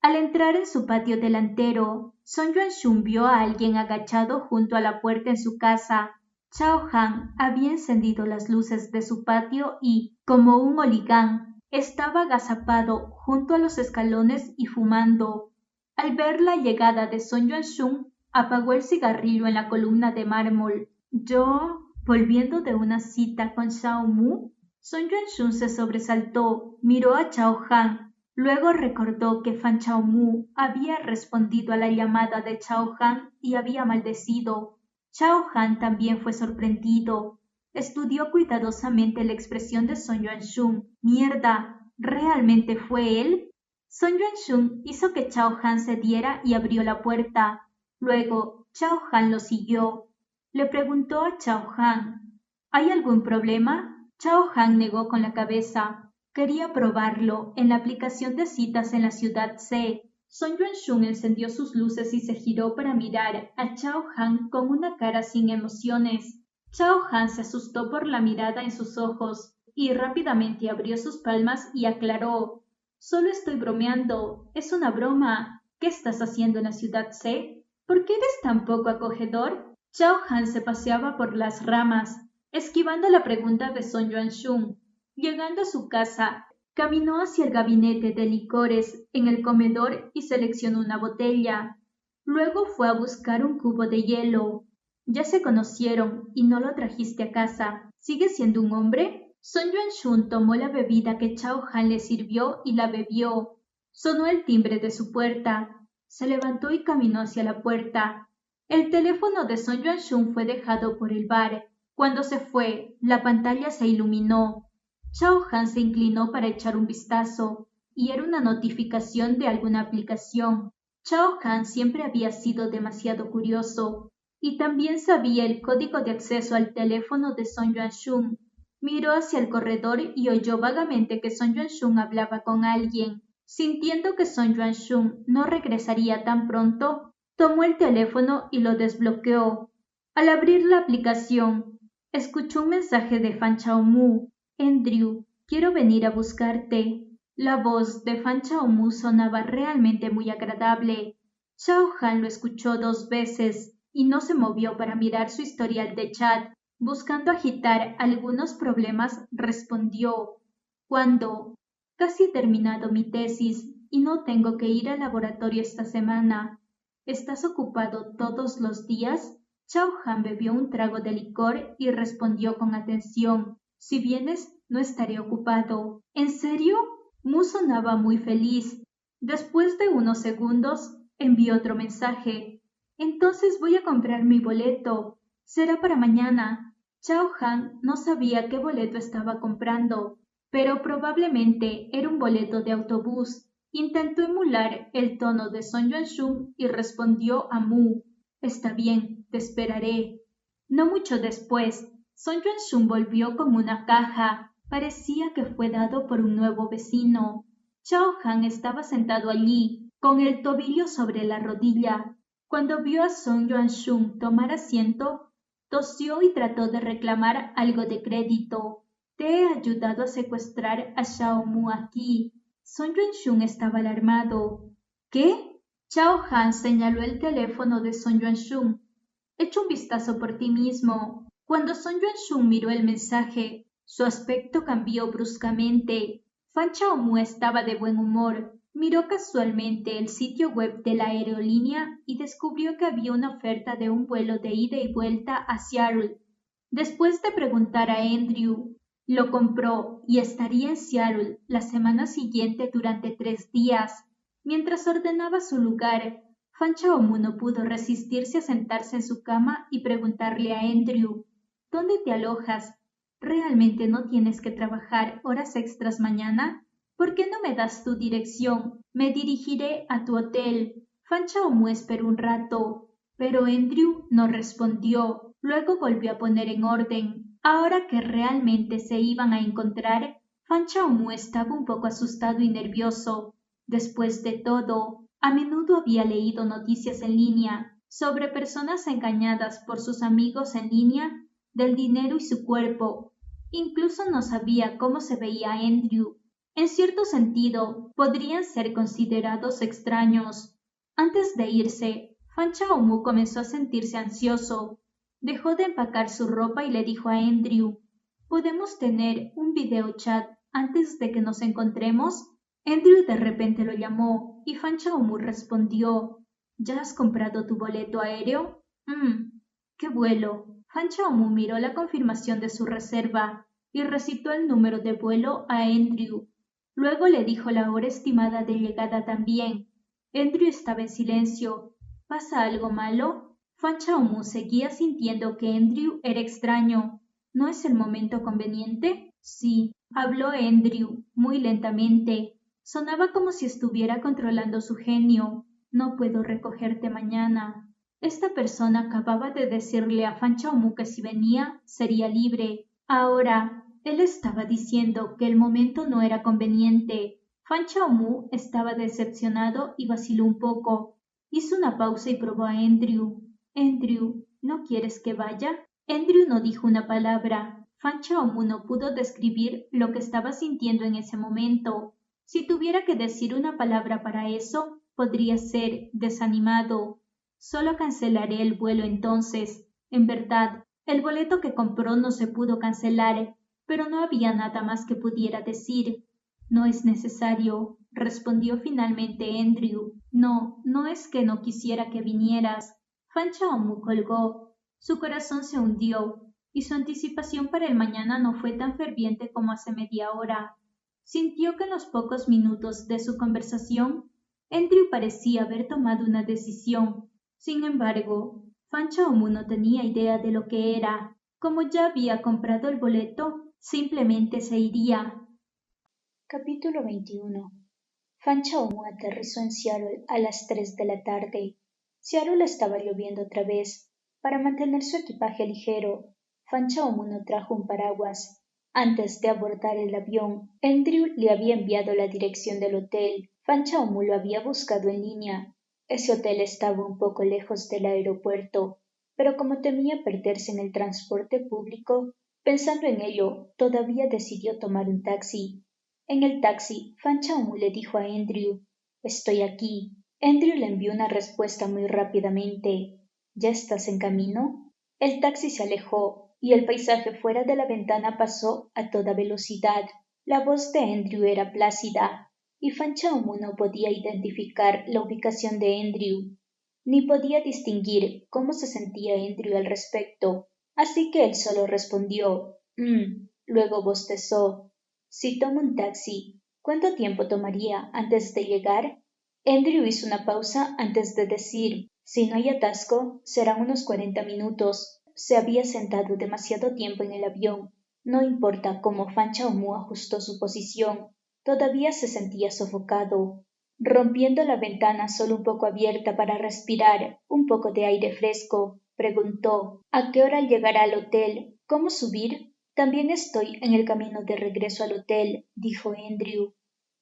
Al entrar en su patio delantero, Son Yuan-shun vio a alguien agachado junto a la puerta en su casa. Chao Han había encendido las luces de su patio y, como un holigán, estaba agazapado junto a los escalones y fumando. Al ver la llegada de Son Yuan-shun, apagó el cigarrillo en la columna de mármol. Volviendo de una cita con Xiao Mu, Son Yuan-shun se sobresaltó, miró a Chao Han, luego recordó que Fan Chaomu había respondido a la llamada de Chao Han y había maldecido. Chao Han también fue sorprendido. Estudió cuidadosamente la expresión de Son Yuan-shun. ¡Mierda! ¿Realmente fue él? Son Yuan-shun hizo que Chao Han cediera y abrió la puerta. Luego, Chao Han lo siguió. Le preguntó a Chao Han, ¿hay algún problema? Chao Han negó con la cabeza. Quería probarlo en la aplicación de citas en la ciudad C. Son Yuan-shun encendió sus luces y se giró para mirar a Chao Han con una cara sin emociones. Chao Han se asustó por la mirada en sus ojos y rápidamente abrió sus palmas y aclaró: Solo estoy bromeando, es una broma. ¿Qué estás haciendo en la ciudad C? ¿Por qué eres tan poco acogedor? Chao Han se paseaba por las ramas, esquivando la pregunta de Son Yuan-shun. Llegando a su casa, caminó hacia el gabinete de licores en el comedor y seleccionó una botella. Luego fue a buscar un cubo de hielo. Ya se conocieron y no lo trajiste a casa. ¿Sigues siendo un hombre? Son Yuan-shun tomó la bebida que Chao Han le sirvió y la bebió. Sonó el timbre de su puerta. Se levantó y caminó hacia la puerta. El teléfono de Son Yuan-shun fue dejado por el bar. Cuando se fue, la pantalla se iluminó. Chao Han se inclinó para echar un vistazo, y era una notificación de alguna aplicación. Chao Han siempre había sido demasiado curioso, y también sabía el código de acceso al teléfono de Son Yuan-shun. Miró hacia el corredor y oyó vagamente que Son Yuan-shun hablaba con alguien. Sintiendo que Son Yuan-shun no regresaría tan pronto, tomó el teléfono y lo desbloqueó. Al abrir la aplicación, escuchó un mensaje de Fan Chaomu. Andrew, quiero venir a buscarte. La voz de Fan Chaomu sonaba realmente muy agradable. Chao Han lo escuchó 2 veces y no se movió para mirar su historial de chat. Buscando agitar algunos problemas, respondió: ¿Cuándo? Casi he terminado mi tesis y no tengo que ir al laboratorio esta semana. ¿Estás ocupado todos los días? Chao Han bebió un trago de licor y respondió con atención: Si vienes, no estaré ocupado. ¿En serio? Mu sonaba muy feliz. Después de unos segundos, envió otro mensaje. Entonces voy a comprar mi boleto. Será para mañana. Chao Han no sabía qué boleto estaba comprando, pero probablemente era un boleto de autobús. Intentó emular el tono de Son Yuan-shun y respondió a Mu: Está bien, te esperaré. No mucho después, Son Yuan-shun volvió con una caja. Parecía que fue dado por un nuevo vecino. Chao Han estaba sentado allí, con el tobillo sobre la rodilla. Cuando vio a Son Yuan-shun tomar asiento, tosió y trató de reclamar algo de crédito. Te he ayudado a secuestrar a Xiao Mu aquí. Son Yuan-shun estaba alarmado. ¿Qué? Chao Han señaló el teléfono de Son Yuan-shun. Echa un vistazo por ti mismo. Cuando Son Yuan-shun miró el mensaje, su aspecto cambió bruscamente. Fan Chaomu estaba de buen humor. Miró casualmente el sitio web de la aerolínea y descubrió que había una oferta de un vuelo de ida y vuelta a Seattle. Después de preguntar a Andrew, lo compró y estaría en Seattle la semana siguiente durante 3 días. Mientras ordenaba su lugar, Fan Chaomu no pudo resistirse a sentarse en su cama y preguntarle a Andrew: ¿Dónde te alojas? ¿Realmente no tienes que trabajar horas extras mañana? ¿Por qué no me das tu dirección? Me dirigiré a tu hotel. Fan Chaomu esperó un rato, pero Andrew no respondió. Luego volvió a poner en orden. Ahora que realmente se iban a encontrar, Fan Chaomu estaba un poco asustado y nervioso. Después de todo, a menudo había leído noticias en línea sobre personas engañadas por sus amigos en línea del dinero y su cuerpo. Incluso no sabía cómo se veía Andrew. En cierto sentido, podrían ser considerados extraños. Antes de irse, Fan Chaomu comenzó a sentirse ansioso. Dejó de empacar su ropa y le dijo a Andrew: ¿podemos tener un video chat antes de que nos encontremos? Andrew de repente lo llamó y Fan Chaomu respondió: ¿ya has comprado tu boleto aéreo? ¿Qué vuelo? Fan Chaomu miró la confirmación de su reserva y recitó el número de vuelo a Andrew. Luego le dijo la hora estimada de llegada también. Andrew estaba en silencio. ¿Pasa algo malo? Fan Chaomu seguía sintiendo que Andrew era extraño. ¿No es el momento conveniente? Sí, habló Andrew, muy lentamente. Sonaba como si estuviera controlando su genio. No puedo recogerte mañana. Esta persona acababa de decirle a Fan Chaomu que si venía, sería libre. Ahora, él estaba diciendo que el momento no era conveniente. Fan Chaomu estaba decepcionado y vaciló un poco. Hizo una pausa y probó a Andrew. Andrew, ¿no quieres que vaya? Andrew no dijo una palabra. Fan Chaomu no pudo describir lo que estaba sintiendo en ese momento. Si tuviera que decir una palabra para eso, podría ser desanimado. Solo cancelaré el vuelo entonces. En verdad, el boleto que compró no se pudo cancelar, pero no había nada más que pudiera decir. No es necesario, respondió finalmente Andrew. No, no es que no quisiera que vinieras. Fan Chaomu colgó. Su corazón se hundió, y su anticipación para el mañana no fue tan ferviente como hace media hora. Sintió que en los pocos minutos de su conversación, Andrew parecía haber tomado una decisión. Sin embargo, Fan Chaomu no tenía idea de lo que era. Como ya había comprado el boleto, simplemente se iría.
Capítulo 21. Fan Chaomu aterrizó en Seattle a las 3 de la tarde. Seattle estaba lloviendo otra vez. Para mantener su equipaje ligero, Fan Chaomu no trajo un paraguas. Antes de abordar el avión, Andrew le había enviado la dirección del hotel. Fan Chaomu lo había buscado en línea. Ese hotel estaba un poco lejos del aeropuerto, pero como temía perderse en el transporte público, pensando en ello, todavía decidió tomar un taxi. En el taxi, Fan Chaomu le dijo a Andrew: «Estoy aquí». Andrew le envió una respuesta muy rápidamente: «¿Ya estás en camino?». El taxi se alejó y el paisaje fuera de la ventana pasó a toda velocidad. La voz de Andrew era plácida y Fan Chaomu no podía identificar la ubicación de Andrew, ni podía distinguir cómo se sentía Andrew al respecto, así que él solo respondió luego bostezó: «Si tomo un taxi, ¿cuánto tiempo tomaría antes de llegar?». Andrew hizo una pausa antes de decir: «Si no hay atasco, serán unos 40 minutos». Se había sentado demasiado tiempo en el avión. No importa cómo Fan Chaomu ajustó su posición, todavía se sentía sofocado. Rompiendo la ventana solo un poco abierta para respirar un poco de aire fresco, preguntó: «¿A qué hora llegará al hotel? ¿Cómo subir?». «También estoy en el camino de regreso al hotel», dijo Andrew.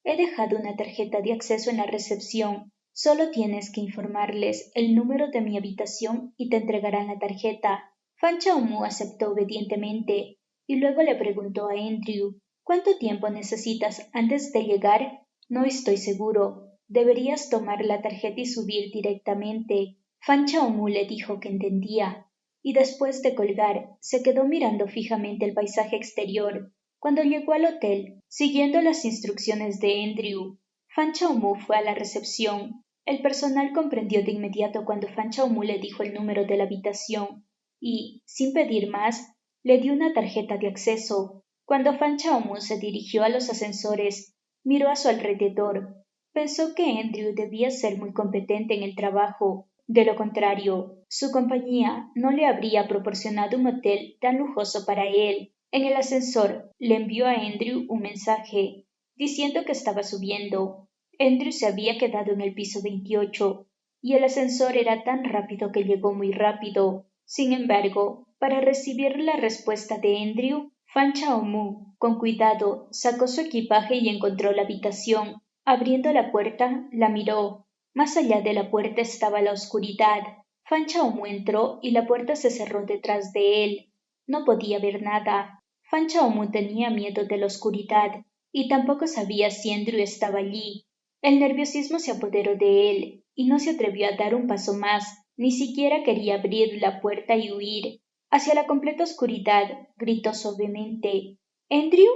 «He dejado una tarjeta de acceso en la recepción. Solo tienes que informarles el número de mi habitación y te entregarán la tarjeta». Fan Chaomu aceptó obedientemente y luego le preguntó a Andrew: «¿Cuánto tiempo necesitas antes de llegar?». «No estoy seguro. Deberías tomar la tarjeta y subir directamente». Fan Chaomu le dijo que entendía, y después de colgar, se quedó mirando fijamente el paisaje exterior. Cuando llegó al hotel, siguiendo las instrucciones de Andrew, Fan Chaomu fue a la recepción. El personal comprendió de inmediato cuando Fan Chaomu le dijo el número de la habitación y, sin pedir más, le dio una tarjeta de acceso. Cuando Fan Chaomu se dirigió a los ascensores, miró a su alrededor. Pensó que Andrew debía ser muy competente en el trabajo. De lo contrario, su compañía no le habría proporcionado un hotel tan lujoso para él. En el ascensor le envió a Andrew un mensaje diciendo que estaba subiendo. Andrew se había quedado en el piso 28 y el ascensor era tan rápido que llegó muy rápido. Sin embargo, para recibir la respuesta de Andrew, Fan Chaomu, con cuidado, sacó su equipaje y encontró la habitación. Abriendo la puerta, la miró. Más allá de la puerta estaba la oscuridad. Fan Chaomu entró y la puerta se cerró detrás de él. No podía ver nada. Fan Chaomu tenía miedo de la oscuridad y tampoco sabía si Andrew estaba allí. El nerviosismo se apoderó de él y no se atrevió a dar un paso más, ni siquiera quería abrir la puerta y huir. Hacia la completa oscuridad, gritó suavemente: ¿Andrew?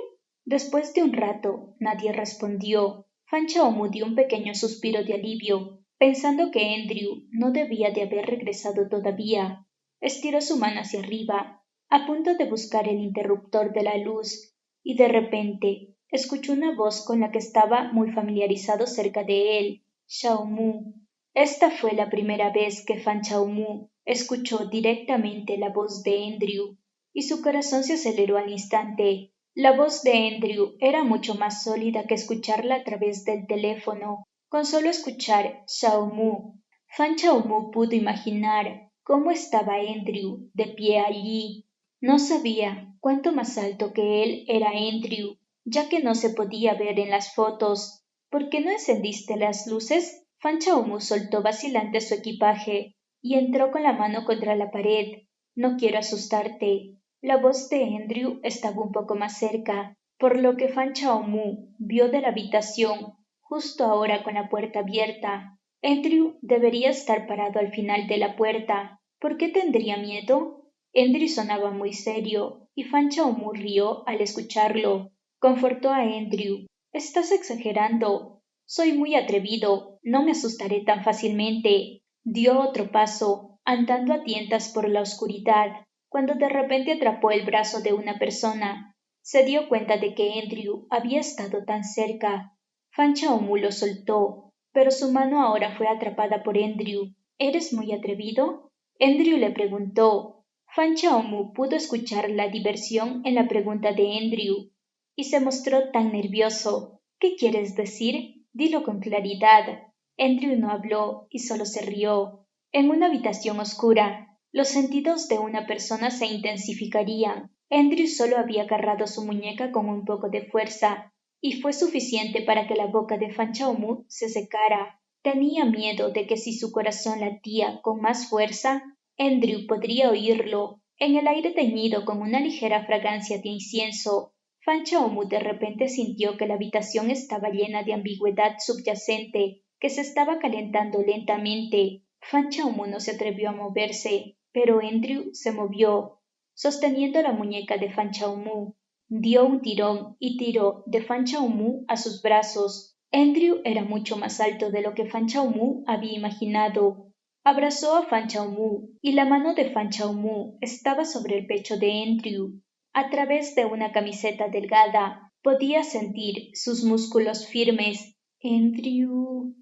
Después de un rato, nadie respondió. Fan Chaomu dio un pequeño suspiro de alivio, pensando que Andrew no debía de haber regresado todavía. Estiró su mano hacia arriba, a punto de buscar el interruptor de la luz, y de repente escuchó una voz con la que estaba muy familiarizado cerca de él: Chaomu. Esta fue la primera vez que Fan Chaomu escuchó directamente la voz de Andrew, y su corazón se aceleró al instante. La voz de Andrew era mucho más sólida que escucharla a través del teléfono. Con solo escuchar Chaomu, Fan Chaomu pudo imaginar cómo estaba Andrew de pie allí. No sabía cuánto más alto que él era Andrew, ya que no se podía ver en las fotos. ¿Por qué no encendiste las luces? Fan Chaomu soltó vacilante su equipaje y entró con la mano contra la pared. No quiero asustarte. La voz de Andrew estaba un poco más cerca, por lo que Fan Chaomu vio de la habitación, justo ahora con la puerta abierta. Andrew debería estar parado al final de la puerta. ¿Por qué tendría miedo? Andrew sonaba muy serio, y Fan Chaomu rió al escucharlo. Confortó a Andrew. Estás exagerando. Soy muy atrevido. No me asustaré tan fácilmente. Dio otro paso, andando a tientas por la oscuridad, cuando de repente atrapó el brazo de una persona. Se dio cuenta de que Andrew había estado tan cerca. Fan Chaomu lo soltó, pero su mano ahora fue atrapada por Andrew. ¿Eres muy atrevido? Andrew le preguntó. Fan Chaomu pudo escuchar la diversión en la pregunta de Andrew y se mostró tan nervioso. ¿Qué quieres decir? Dilo con claridad. Andrew no habló y solo se rió. En una habitación oscura, los sentidos de una persona se intensificarían. Andrew solo había agarrado su muñeca con un poco de fuerza, y fue suficiente para que la boca de Fan Chaomu se secara. Tenía miedo de que si su corazón latía con más fuerza, Andrew podría oírlo. En el aire teñido con una ligera fragancia de incienso, Fan Chaomu de repente sintió que la habitación estaba llena de ambigüedad subyacente que se estaba calentando lentamente. Fan Chaomu no se atrevió a moverse, pero Andrew se movió, sosteniendo la muñeca de Fan Chaomu. Dio un tirón y tiró de Fan Chaomu a sus brazos. Andrew era mucho más alto de lo que Fan Chaomu había imaginado. Abrazó a Fan Chaomu y la mano de Fan Chaomu estaba sobre el pecho de Andrew. A través de una camiseta delgada podía sentir sus músculos firmes. Andrew.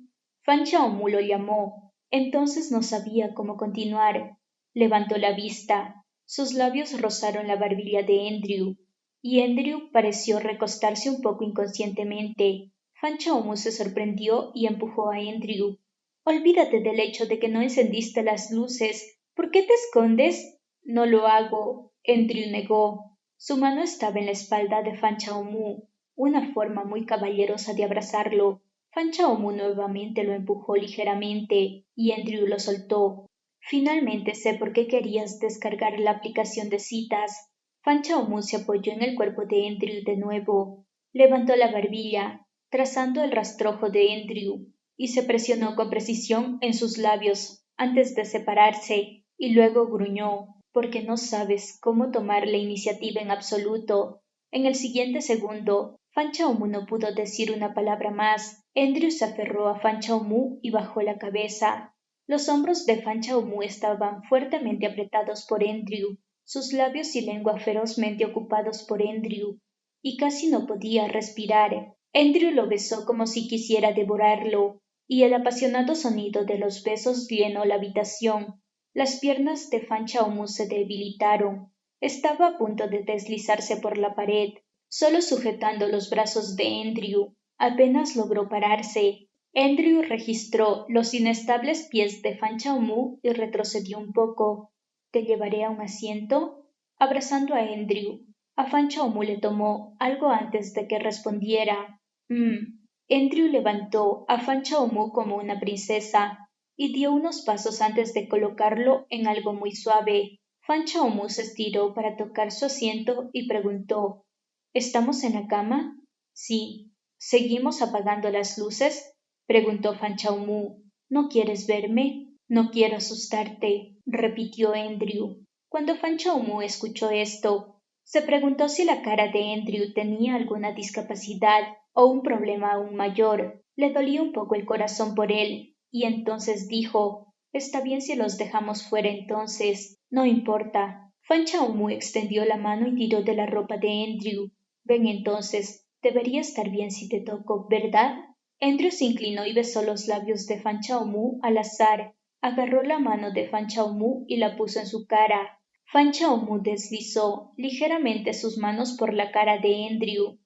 Fan Chaomu lo llamó. Entonces no sabía cómo continuar. Levantó la vista. Sus labios rozaron la barbilla de Andrew, y Andrew pareció recostarse un poco inconscientemente. Fan Chaomu se sorprendió y empujó a Andrew. Olvídate del hecho de que no encendiste las luces. ¿Por qué te escondes? No lo hago. Andrew negó. Su mano estaba en la espalda de Fan Chaomu, una forma muy caballerosa de abrazarlo. Fan Chaomu nuevamente lo empujó ligeramente y Andrew lo soltó. Finalmente sé por qué querías descargar la aplicación de citas. Fan Chaomu se apoyó en el cuerpo de Andrew de nuevo. Levantó la barbilla, trazando el rastrojo de Andrew, y se presionó con precisión en sus labios antes de separarse, y luego gruñó, porque no sabes cómo tomar la iniciativa en absoluto. En el siguiente segundo, Fan Chaomu no pudo decir una palabra más. Andrew se aferró a Fan Chaomu y bajó la cabeza. Los hombros de Fan Chaomu estaban fuertemente apretados por Andrew, sus labios y lengua ferozmente ocupados por Andrew, y casi no podía respirar. Andrew lo besó como si quisiera devorarlo, y el apasionado sonido de los besos llenó la habitación. Las piernas de Fan Chaomu se debilitaron. Estaba a punto de deslizarse por la pared, solo sujetando los brazos de Andrew. Apenas logró pararse. Andrew registró los inestables pies de Fan Chaomu y retrocedió un poco. ¿Te llevaré a un asiento? Abrazando a Andrew, A Fan Chao le tomó algo antes de que respondiera. Andrew levantó a Fan Chao como una princesa y dio unos pasos antes de colocarlo en algo muy suave. Fan Chao se estiró para tocar su asiento y preguntó: ¿Estamos en la cama? Sí. ¿Seguimos apagando las luces? Preguntó Fan Chao. ¿No quieres verme? No quiero asustarte, repitió Andrew. Cuando Fan Chao escuchó esto, se preguntó si la cara de Andrew tenía alguna discapacidad o un problema aún mayor. Le dolía un poco el corazón por él, y entonces dijo: Está bien si los dejamos fuera entonces, no importa. Fan Chao extendió la mano y tiró de la ropa de Andrew. Ven entonces, debería estar bien si te toco, ¿verdad? Andrew se inclinó y besó los labios de Fan Chao al azar. Agarró la mano de Fan Chao y la puso en su cara. Fan Chao deslizó ligeramente sus manos por la cara de Andrew.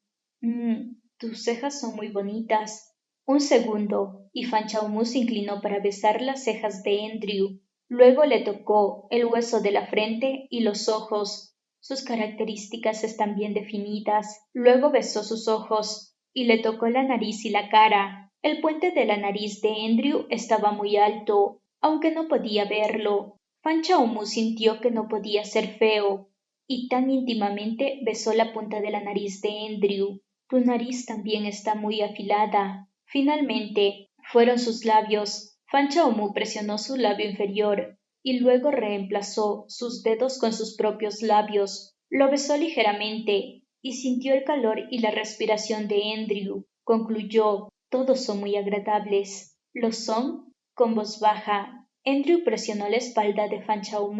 Tus cejas son muy bonitas. Un segundo, y Fan Chao se inclinó para besar las cejas de Andrew. Luego le tocó el hueso de la frente y los ojos. Sus características están bien definidas. Luego besó sus ojos y le tocó la nariz y la cara. El puente de la nariz de Andrew estaba muy alto, aunque no podía verlo. Fan Chao sintió que no podía ser feo, y tan íntimamente besó la punta de la nariz de Andrew. Tu nariz también está muy afilada. Finalmente, fueron sus labios. Fan Chao presionó su labio inferior y luego reemplazó sus dedos con sus propios labios. Lo besó ligeramente y sintió el calor y la respiración de Andrew. Concluyó: todos son muy agradables. ¿Lo son? Con voz baja, Andrew presionó la espalda de Fan Chao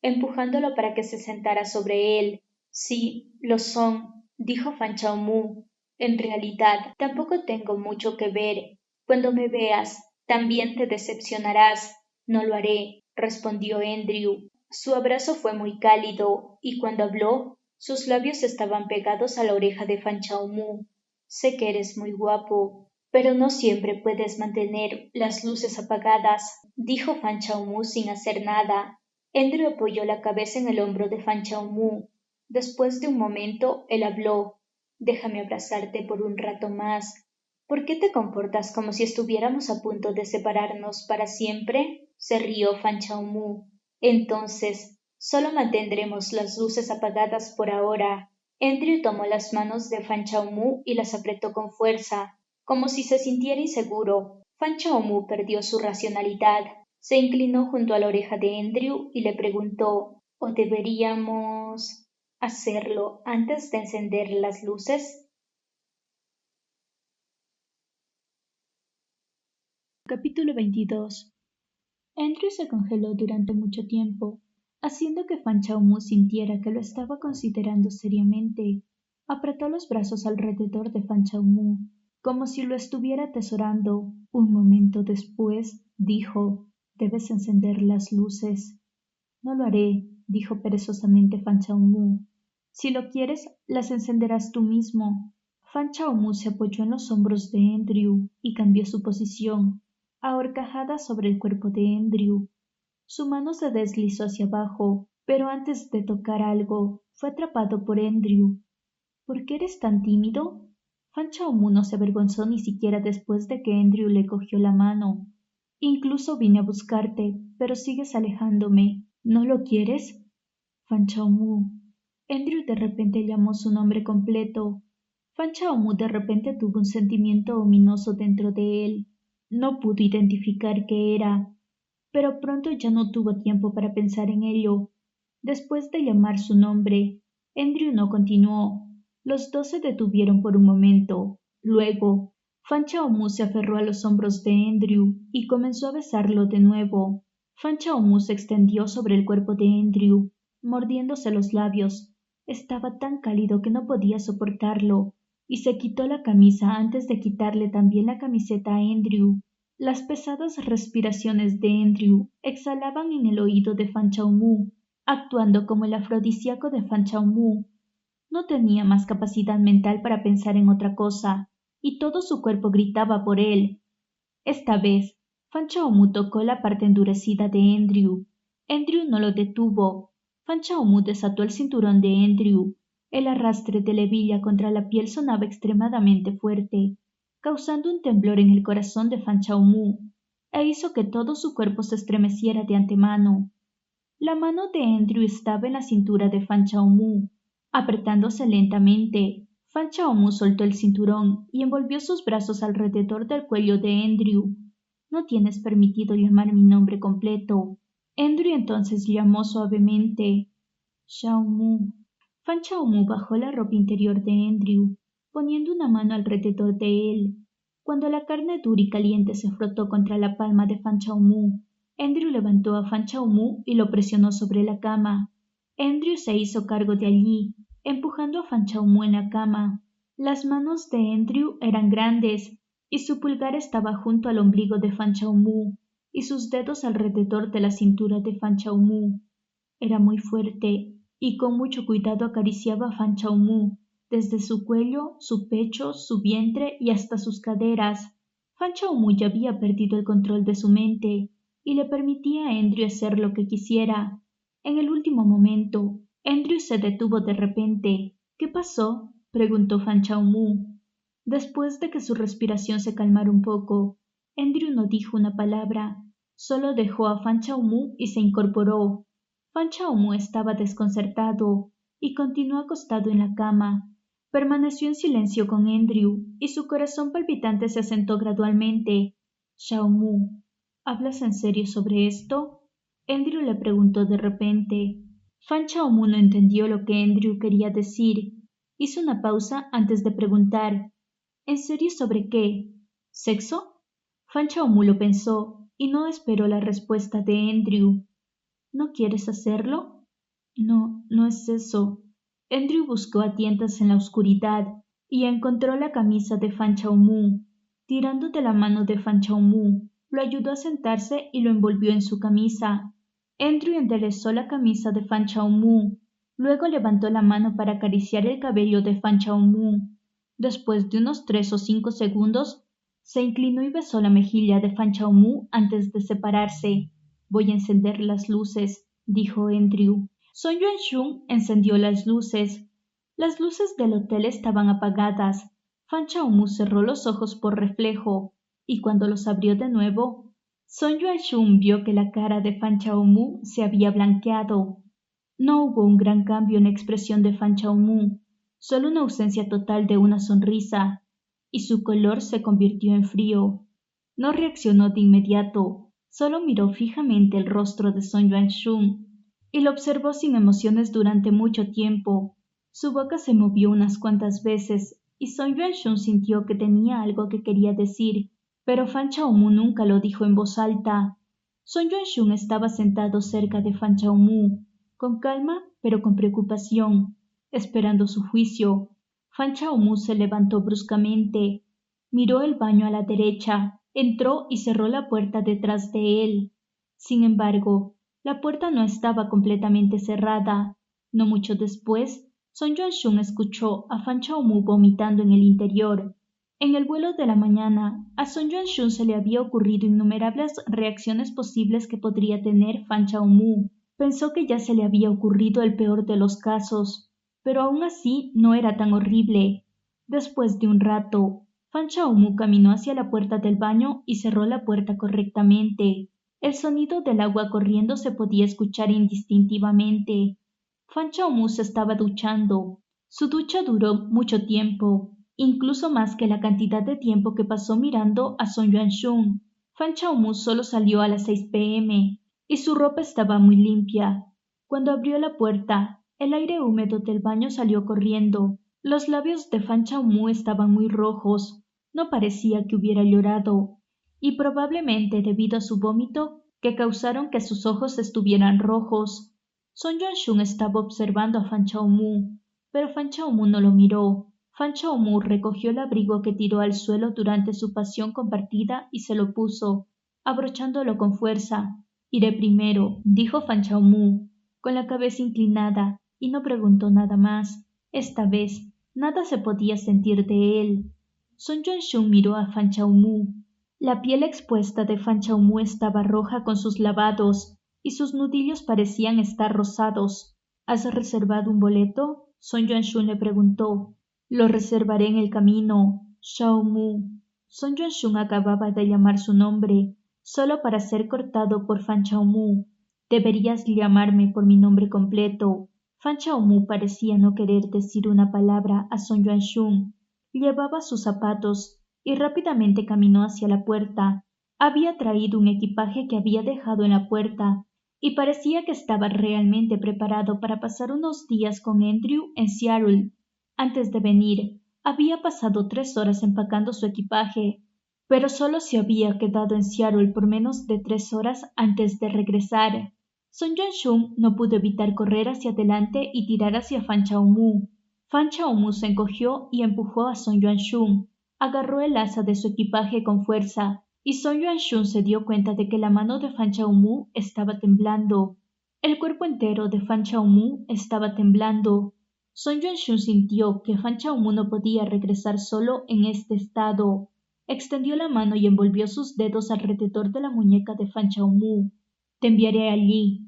empujándolo para que se sentara sobre él. Sí, lo son, dijo Fan Chao. En realidad, tampoco tengo mucho que ver. Cuando me veas, también te decepcionarás. No lo haré, respondió Andrew. Su abrazo fue muy cálido, y cuando habló, sus labios estaban pegados a la oreja de Fan Chao. Sé que eres muy guapo, pero no siempre puedes mantener las luces apagadas, dijo Fan Chao sin hacer nada. Andrew apoyó la cabeza en el hombro de Fan Chao. Después de un momento, él habló. Déjame abrazarte por un rato más. ¿Por qué te comportas como si estuviéramos a punto de separarnos para siempre? Se rió Fan Chao. Entonces, solo mantendremos las luces apagadas por ahora. Andrew tomó las manos de Fan Chao y las apretó con fuerza, como si se sintiera inseguro. Fan Chao perdió su racionalidad. Se inclinó junto a la oreja de Andrew y le preguntó: ¿O deberíamos hacerlo antes de encender las luces?
Capítulo 22. Andrew se congeló durante mucho tiempo, haciendo que Fan Chao sintiera que lo estaba considerando seriamente. Apretó los brazos alrededor de Fan Chao como si lo estuviera atesorando. Un momento después, dijo: Debes encender las luces. No lo haré, dijo perezosamente Fan Chao. Si lo quieres, las encenderás tú mismo. Fan Chao se apoyó en los hombros de Andrew y cambió su posición, ahorcajada sobre el cuerpo de Andrew. Su mano se deslizó hacia abajo, pero antes de tocar algo, fue atrapado por Andrew. ¿Por qué eres tan tímido? Fan Chao no se avergonzó ni siquiera después de que Andrew le cogió la mano. Incluso vine a buscarte, pero sigues alejándome. ¿No lo quieres? Fan Chao. Andrew de repente llamó su nombre completo. Fan Chao de repente tuvo un sentimiento ominoso dentro de él. No pudo identificar qué era, pero pronto ya no tuvo tiempo para pensar en ello. Después de llamar su nombre, Andrew no continuó. Los dos se detuvieron por un momento. Luego, Fan Chao se aferró a los hombros de Andrew y comenzó a besarlo de nuevo. Fan Chao se extendió sobre el cuerpo de Andrew, mordiéndose los labios. Estaba tan cálido que no podía soportarlo, y se quitó la camisa antes de quitarle también la camiseta a Andrew. Las pesadas respiraciones de Andrew exhalaban en el oído de Fan Chao actuando como el afrodisíaco de Fan Chao. No tenía más capacidad mental para pensar en otra cosa, y todo su cuerpo gritaba por él. Esta vez, Fan Chao tocó la parte endurecida de Andrew. Andrew no lo detuvo. Fan Chao desató el cinturón de Andrew. El arrastre de la hebilla contra la piel sonaba extremadamente fuerte, causando un temblor en el corazón de Fan Chao-mu, e hizo que todo su cuerpo se estremeciera de antemano. La mano de Andrew estaba en la cintura de Fan Chao-mu. Apretándose lentamente, Fan Chao-mu soltó el cinturón y envolvió sus brazos alrededor del cuello de Andrew. «No tienes permitido llamar mi nombre completo». Andrew entonces llamó suavemente «Chao-mu». Fan Chao-mu bajó la ropa interior de Andrew, poniendo una mano alrededor de él. Cuando la carne dura y caliente se frotó contra la palma de Fan Chao-mu, Andrew levantó a Fan Chao-mu y lo presionó sobre la cama. Andrew se hizo cargo de allí, empujando a Fan Chao-mu en la cama. Las manos de Andrew eran grandes y su pulgar estaba junto al ombligo de Fan Chao-mu y sus dedos alrededor de la cintura de Fan Chao-mu. Era muy fuerte y con mucho cuidado acariciaba a Fan Chao-mu, desde su cuello, su pecho, su vientre y hasta sus caderas. Fan Chao-mu ya había perdido el control de su mente y le permitía a Andrew hacer lo que quisiera. En el último momento, Andrew se detuvo de repente. «¿Qué pasó?», preguntó Fan Chao-mu. Después de que su respiración se calmara un poco, Andrew no dijo una palabra, solo dejó a Fan Chao-mu y se incorporó. Fan Chao-mu estaba desconcertado y continuó acostado en la cama. Permaneció en silencio con Andrew y su corazón palpitante se asentó gradualmente. «Chao-mu, ¿hablas en serio sobre esto?», Andrew le preguntó de repente. Fan Chao-mu no entendió lo que Andrew quería decir. Hizo una pausa antes de preguntar. «¿En serio sobre qué? ¿Sexo?». Fan Chao-mu lo pensó y no esperó la respuesta de Andrew. «¿No quieres hacerlo?». «No, no es eso». Andrew buscó a tientas en la oscuridad y encontró la camisa de Fan Chao-mu. Tirando de la mano de Fan Chao-mu, lo ayudó a sentarse y lo envolvió en su camisa. Andrew enderezó la camisa de Fan Chao-mu. Luego levantó la mano para acariciar el cabello de Fan Chao-mu. Después de unos 3 o 5 segundos, se inclinó y besó la mejilla de Fan Chao-mu antes de separarse. «Voy a encender las luces», dijo Andrew. Son Yuan-shun encendió las luces. Las luces del hotel estaban apagadas. Fan Chao-mu cerró los ojos por reflejo, y cuando los abrió de nuevo, Son Yuan-shun vio que la cara de Fan Chao-mu se había blanqueado. No hubo un gran cambio en la expresión de Fan Chao-mu, solo una ausencia total de una sonrisa, y su color se convirtió en frío. No reaccionó de inmediato. Solo miró fijamente el rostro de Son Yuan-shun y lo observó sin emociones durante mucho tiempo. Su boca se movió unas cuantas veces y Son Yuan-shun sintió que tenía algo que quería decir, pero Fan Chao-mu nunca lo dijo en voz alta. Son Yuan-shun estaba sentado cerca de Fan Chao-mu, con calma pero con preocupación, esperando su juicio. Fan Chao-mu se levantó bruscamente, miró el baño a la derecha, entró y cerró la puerta detrás de él. Sin embargo, la puerta no estaba completamente cerrada. No mucho después, Son Yuan-shun escuchó a Fan Chao-mu vomitando en el interior. En el vuelo de la mañana, a Son Yuan-shun se le había ocurrido innumerables reacciones posibles que podría tener Fan Chao-mu. Pensó que ya se le había ocurrido el peor de los casos, pero aún así no era tan horrible. Después de un rato, Fan Chao-mu caminó hacia la puerta del baño y cerró la puerta correctamente. El sonido del agua corriendo se podía escuchar indistintivamente. Fan Chao-mu se estaba duchando. Su ducha duró mucho tiempo, incluso más que la cantidad de tiempo que pasó mirando a Son Yuan-shun. Fan Chao-mu solo salió a las 6 p.m. y su ropa estaba muy limpia. Cuando abrió la puerta, el aire húmedo del baño salió corriendo. Los labios de Fan Chao-mu estaban muy rojos. No parecía que hubiera llorado, y probablemente debido a su vómito que causaron que sus ojos estuvieran rojos. Son Yuan-shun estaba observando a Fan Chao-mu, pero Fan Chao-mu no lo miró. Fan Chao-mu recogió el abrigo que tiró al suelo durante su pasión compartida y se lo puso, abrochándolo con fuerza. «Iré primero», dijo Fan Chao-mu, con la cabeza inclinada, y no preguntó nada más. Esta vez, nada se podía sentir de él. Son Yuan-shun miró a Fan Chao-mu. La piel expuesta de Fan Chao-mu estaba roja con sus lavados, y sus nudillos parecían estar rosados. «¿Has reservado un boleto?», Son Yuanshun le preguntó. Lo reservaré en el camino, Xiao Mu. Son Yuanshun acababa de llamar su nombre, solo para ser cortado por Fan Chaomu. Deberías llamarme por mi nombre completo. Fan Chaomu parecía no querer decir una palabra a Son Yuanshun. Llevaba sus zapatos y rápidamente caminó hacia la puerta. Había traído un equipaje que había dejado en la puerta y parecía que estaba realmente preparado para pasar unos días con Andrew en Seattle. Antes de venir, había pasado 3 horas empacando su equipaje, pero solo se había quedado en Seattle por menos de 3 horas antes de regresar. Son Yuanshun no pudo evitar correr hacia adelante y tirar hacia Fan Chaomu. Fan Chaomu se encogió y empujó a Son Yuanshun. Agarró el asa de su equipaje con fuerza y Son Yuanshun se dio cuenta de que la mano de Fan Chaomu estaba temblando. El cuerpo entero de Fan Chaomu estaba temblando. Son Yuanshun sintió que Fan Chaomu no podía regresar solo en este estado. Extendió la mano y envolvió sus dedos alrededor de la muñeca de Fan Chaomu. Te enviaré allí.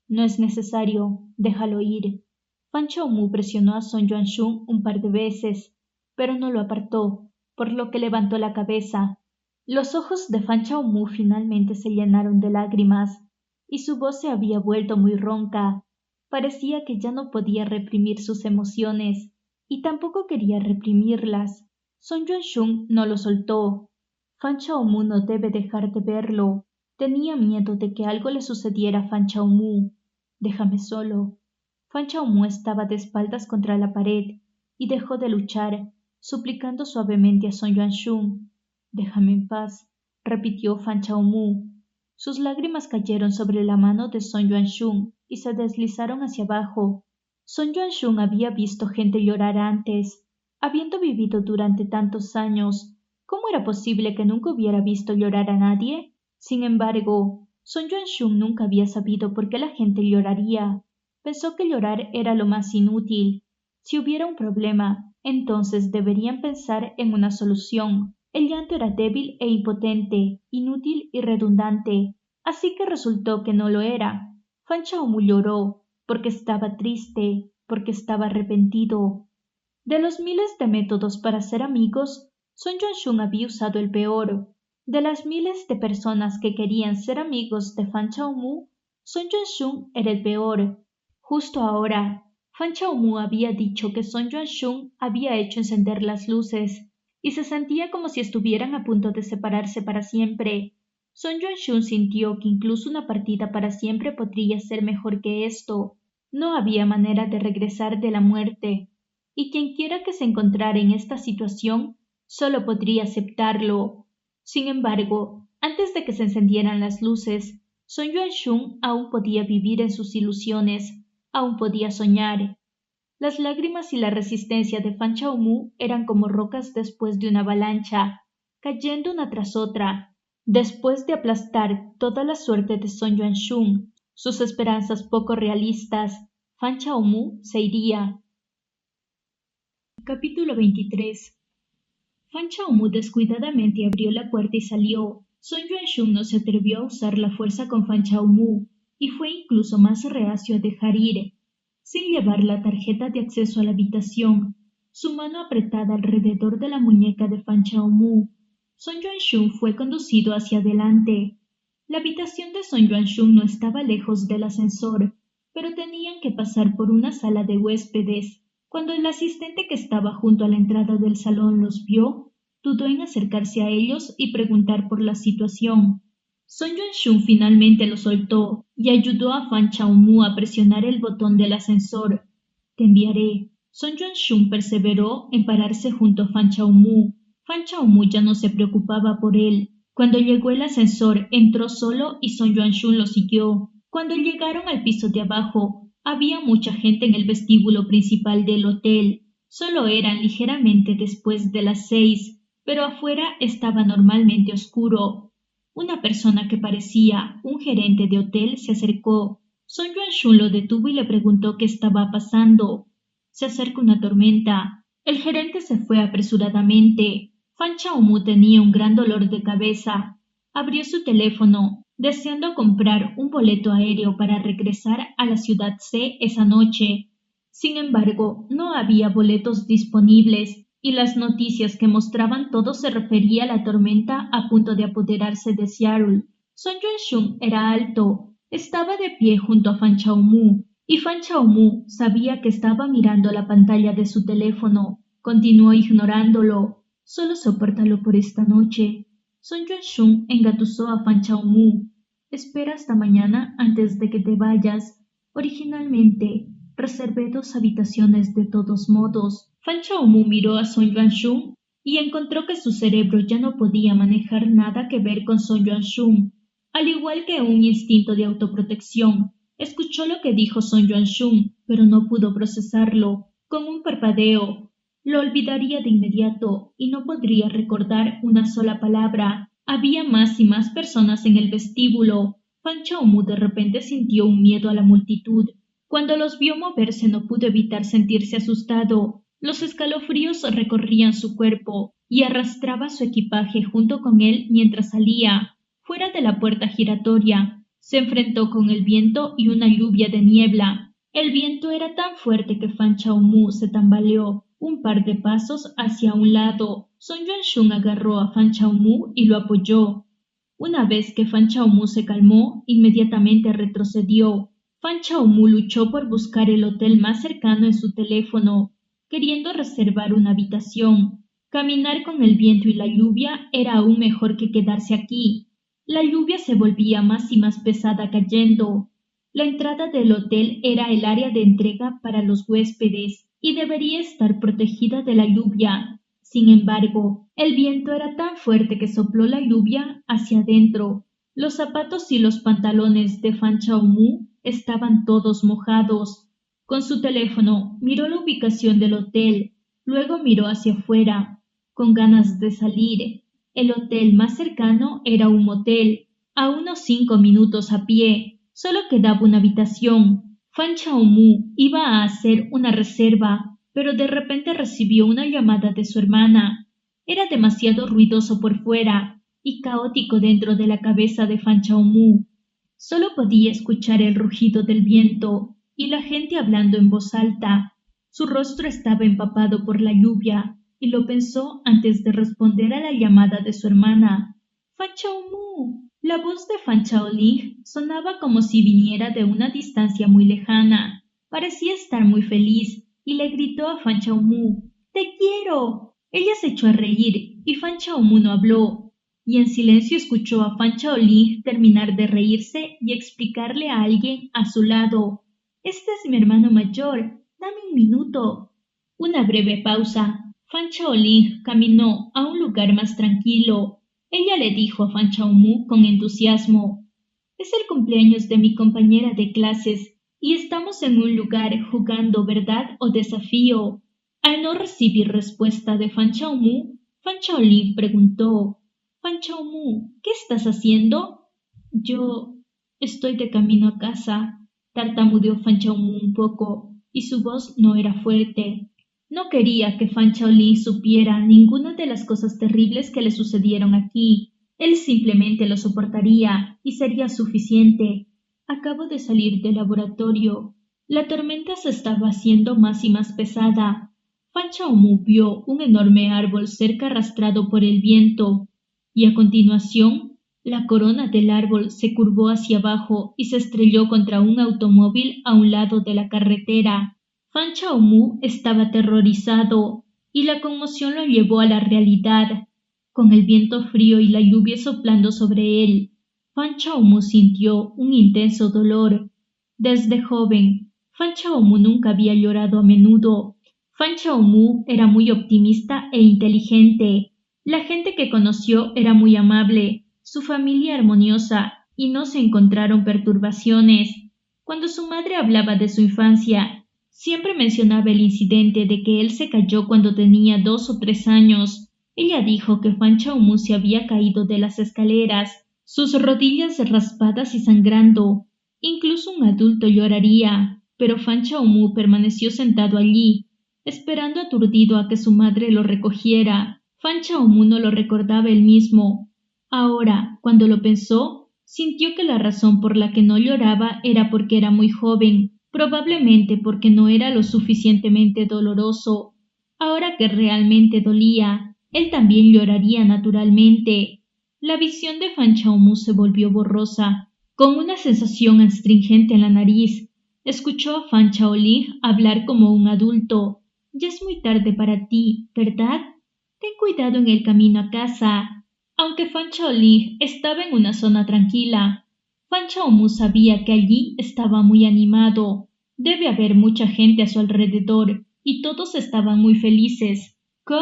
No es necesario, déjalo ir. Fan Chaomu presionó a Son Yuanshun un par de veces, pero no lo apartó, por lo que levantó la cabeza. Los ojos de Fan Chaomu finalmente se llenaron de lágrimas, y su voz se había vuelto muy ronca. Parecía que ya no podía reprimir sus emociones, y tampoco quería reprimirlas. Son Yuanshun no lo soltó. Fan Chaomu no debe dejar de verlo. Tenía miedo de que algo le sucediera a Fan Chaomu. Déjame solo. Fan Chaomu estaba de espaldas contra la pared y dejó de luchar, suplicando suavemente a Son Yuanshun. Déjame en paz, repitió Fan Chaomu. Sus lágrimas cayeron sobre la mano de Son Yuanshun y se deslizaron hacia abajo. Son Yuanshun había visto gente llorar antes. Habiendo vivido durante tantos años, ¿cómo era posible que nunca hubiera visto llorar a nadie? Sin embargo, Son Yuanshun nunca había sabido por qué la gente lloraría. Pensó que llorar era lo más inútil. Si hubiera un problema, entonces deberían pensar en una solución. El llanto era débil e impotente, inútil y redundante, así que resultó que no lo era. Fan Chaomu lloró, porque estaba triste, porque estaba arrepentido. De los miles de métodos para ser amigos, Son Yuanshun había usado el peor. De las miles de personas que querían ser amigos de Fan Chaomu, Son Yuanshun era el peor. Justo ahora, Fan Chaomu había dicho que Son Yuanshun había hecho encender las luces, y se sentía como si estuvieran a punto de separarse para siempre. Son Yuanshun sintió que incluso una partida para siempre podría ser mejor que esto. No había manera de regresar de la muerte, y quienquiera que se encontrara en esta situación solo podría aceptarlo. Sin embargo, antes de que se encendieran las luces, Son Yuanshun aún podía vivir en sus ilusiones, aún podía soñar. Las lágrimas y la resistencia de Fan Chaomu eran como rocas después de una avalancha, cayendo una tras otra. Después de aplastar toda la suerte de Son Yuanshun, sus esperanzas poco realistas, Fan Chaomu se iría. Capítulo 23. Fan Chaomu descuidadamente abrió la puerta y salió. Son Yuanshun no se atrevió a usar la fuerza con Fan Chaomu y fue incluso más reacio a dejar ir. Sin llevar la tarjeta de acceso a la habitación, su mano apretada alrededor de la muñeca de Fan Chaomu, Son Yuanshun fue conducido hacia adelante. La habitación de Son Yuanshun no estaba lejos del ascensor, pero tenían que pasar por una sala de huéspedes. Cuando el asistente que estaba junto a la entrada del salón los vio, dudó en acercarse a ellos y preguntar por la situación. Son Yuanshun finalmente lo soltó y ayudó a Fan Chaomu a presionar el botón del ascensor. Te enviaré. Son Yuanshun perseveró en pararse junto a Fan Chaomu. Fan Chaomu ya no se preocupaba por él. Cuando llegó el ascensor, entró solo y Son Yuanshun lo siguió. Cuando llegaron al piso de abajo, había mucha gente en el vestíbulo principal del hotel. Solo eran ligeramente después de las 6, pero afuera estaba normalmente oscuro. Una persona que parecía un gerente de hotel se acercó. Son Yuanshun lo detuvo y le preguntó qué estaba pasando. Se acerca una tormenta. El gerente se fue apresuradamente. Fan Chaomu tenía un gran dolor de cabeza. Abrió su teléfono, deseando comprar un boleto aéreo para regresar a la ciudad C esa noche. Sin embargo, no había boletos disponibles y las noticias que mostraban todo se refería a la tormenta a punto de apoderarse de Seattle. Son Yuan-shun era alto, estaba de pie junto a Fan Chao-mu, y Fan Chao-mu sabía que estaba mirando la pantalla de su teléfono. Continuó ignorándolo. Solo sopórtalo por esta noche. Son Yuan-shun engatusó a Fan Chao-mu. Espera hasta mañana antes de que te vayas. Originalmente, reservé 2 habitaciones de todos modos. Fan Chao-mu miró a Son Yuan-shun y encontró que su cerebro ya no podía manejar nada que ver con Son Yuan-shun. Al igual que un instinto de autoprotección, escuchó lo que dijo Son Yuan-shun, pero no pudo procesarlo. Con un parpadeo, lo olvidaría de inmediato y no podría recordar una sola palabra. Había más y más personas en el vestíbulo. Fan Chao-mu de repente sintió un miedo a la multitud. Cuando los vio moverse no pudo evitar sentirse asustado. Los escalofríos recorrían su cuerpo y arrastraba su equipaje junto con él mientras salía. Fuera de la puerta giratoria, se enfrentó con el viento y una lluvia de niebla. El viento era tan fuerte que Fan Chao-mu se tambaleó un par de pasos hacia un lado. Son Yuan-shun agarró a Fan Chao-mu y lo apoyó. Una vez que Fan Chao-mu se calmó, inmediatamente retrocedió. Fan Chao-mu luchó por buscar el hotel más cercano en su teléfono, queriendo reservar una habitación. Caminar con el viento y la lluvia era aún mejor que quedarse aquí. La lluvia se volvía más y más pesada cayendo. La entrada del hotel era el área de entrega para los huéspedes y debería estar protegida de la lluvia. Sin embargo, el viento era tan fuerte que sopló la lluvia hacia adentro. Los zapatos y los pantalones de Fan Chao-mu estaban todos mojados. Con su teléfono miró la ubicación del hotel, luego miró hacia afuera, con ganas de salir. El hotel más cercano era un motel, a unos 5 minutos a pie. Solo quedaba una habitación. Fan Chao-mu iba a hacer una reserva, pero de repente recibió una llamada de su hermana. Era demasiado ruidoso por fuera y caótico dentro de la cabeza de Fan Chao-mu. Solo podía escuchar el rugido del viento y la gente hablando en voz alta. Su rostro estaba empapado por la lluvia y lo pensó antes de responder a la llamada de su hermana. ¡Fan Chao-mu! La voz de Fan Chaoling sonaba como si viniera de una distancia muy lejana. Parecía estar muy feliz y le gritó a Fan Chao-mu: ¡Te quiero! Ella se echó a reír y Fan Chao-mu no habló, y en silencio escuchó a Fan Chaoling terminar de reírse y explicarle a alguien a su lado: «Este es mi hermano mayor, dame un minuto». Una breve pausa. Fan Chaoling caminó a un lugar más tranquilo. Ella le dijo a Fan Chao-mu con entusiasmo: «Es el cumpleaños de mi compañera de clases y estamos en un lugar jugando verdad o desafío». Al no recibir respuesta de Fan Chao-mu, Fan Chaoling preguntó: «Fan Chao-mu, ¿qué estás haciendo?» «Yo estoy de camino a casa», tartamudeó Fan Chao-mu un poco, y su voz no era fuerte. No quería que Fan Chaoling supiera ninguna de las cosas terribles que le sucedieron aquí. Él simplemente lo soportaría y sería suficiente. Acabo de salir del laboratorio. La tormenta se estaba haciendo más y más pesada. Fan Chao-mu vio un enorme árbol cerca arrastrado por el viento, y a continuación la corona del árbol se curvó hacia abajo y se estrelló contra un automóvil a un lado de la carretera. Fan Chao-mu estaba aterrorizado y la conmoción lo llevó a la realidad. Con el viento frío y la lluvia soplando sobre él, Fan Chao-mu sintió un intenso dolor. Desde joven, Fan Chao-mu nunca había llorado a menudo. Fan Chao-mu era muy optimista e inteligente. La gente que conoció era muy amable, su familia armoniosa, y no se encontraron perturbaciones. Cuando su madre hablaba de su infancia, siempre mencionaba el incidente de que él se cayó cuando tenía 2 o 3 años. Ella dijo que Fan Chao-mu se había caído de las escaleras, sus rodillas raspadas y sangrando. Incluso un adulto lloraría, pero Fan Chao-mu permaneció sentado allí, esperando aturdido a que su madre lo recogiera. Fan Chao-mu no lo recordaba él mismo. Ahora, cuando lo pensó, sintió que la razón por la que no lloraba era porque era muy joven. probablemente porque no era lo suficientemente doloroso. Ahora que realmente dolía, él también lloraría naturalmente. La visión de Fan Chao-mu se volvió borrosa, con una sensación astringente en la nariz. Escuchó a Fan Chao-ling hablar como un adulto. Ya es muy tarde para ti, ¿verdad? Ten cuidado en el camino a casa. Aunque Fan Chao-ling estaba en una zona tranquila, Fan Chao-mu sabía que allí estaba muy animado. Debe haber mucha gente a su alrededor, y todos estaban muy felices. ¿Qué?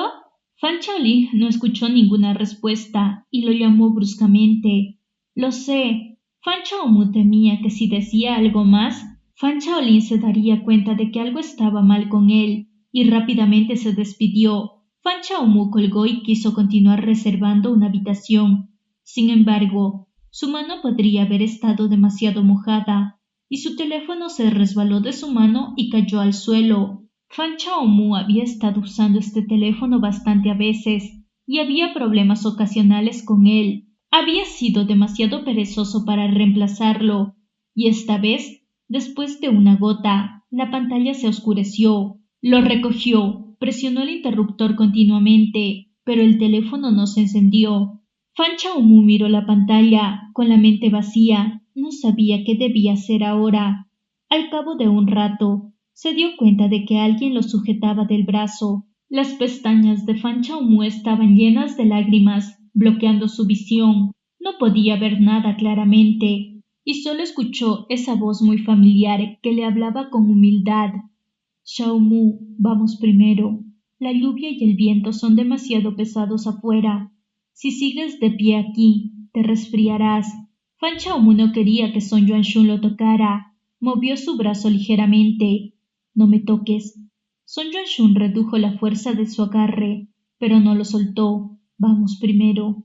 Fan Chao-ling no escuchó ninguna respuesta y lo llamó bruscamente. Lo sé. Fan Chao-mu temía que si decía algo más, Fan Chao-ling se daría cuenta de que algo estaba mal con él, y rápidamente se despidió. Fan Chao-mu colgó y quiso continuar reservando una habitación. Sin embargo, su mano podría haber estado demasiado mojada, y su teléfono se resbaló de su mano y cayó al suelo. Fan Chao-mu había estado usando este teléfono bastante a veces, y había problemas ocasionales con él. Había sido demasiado perezoso para reemplazarlo, y esta vez, después de una gota, la pantalla se oscureció. Lo recogió, presionó el interruptor continuamente, pero el teléfono no se encendió. Fan Chao-mu miró la pantalla, con la mente vacía. No sabía qué debía hacer ahora. Al cabo de un rato, se dio cuenta de que alguien lo sujetaba del brazo. Las pestañas de Fan Chao-mu estaban llenas de lágrimas, bloqueando su visión. No podía ver nada claramente, y solo escuchó esa voz muy familiar que le hablaba con humildad. Chao-mu, vamos primero. La lluvia y el viento son demasiado pesados afuera. Si sigues de pie aquí, te resfriarás. Fan Chao-mu no quería que Son Yuan-shun lo tocara. Movió su brazo ligeramente. No me toques. Son Yuan-shun redujo la fuerza de su agarre, pero no lo soltó. Vamos primero.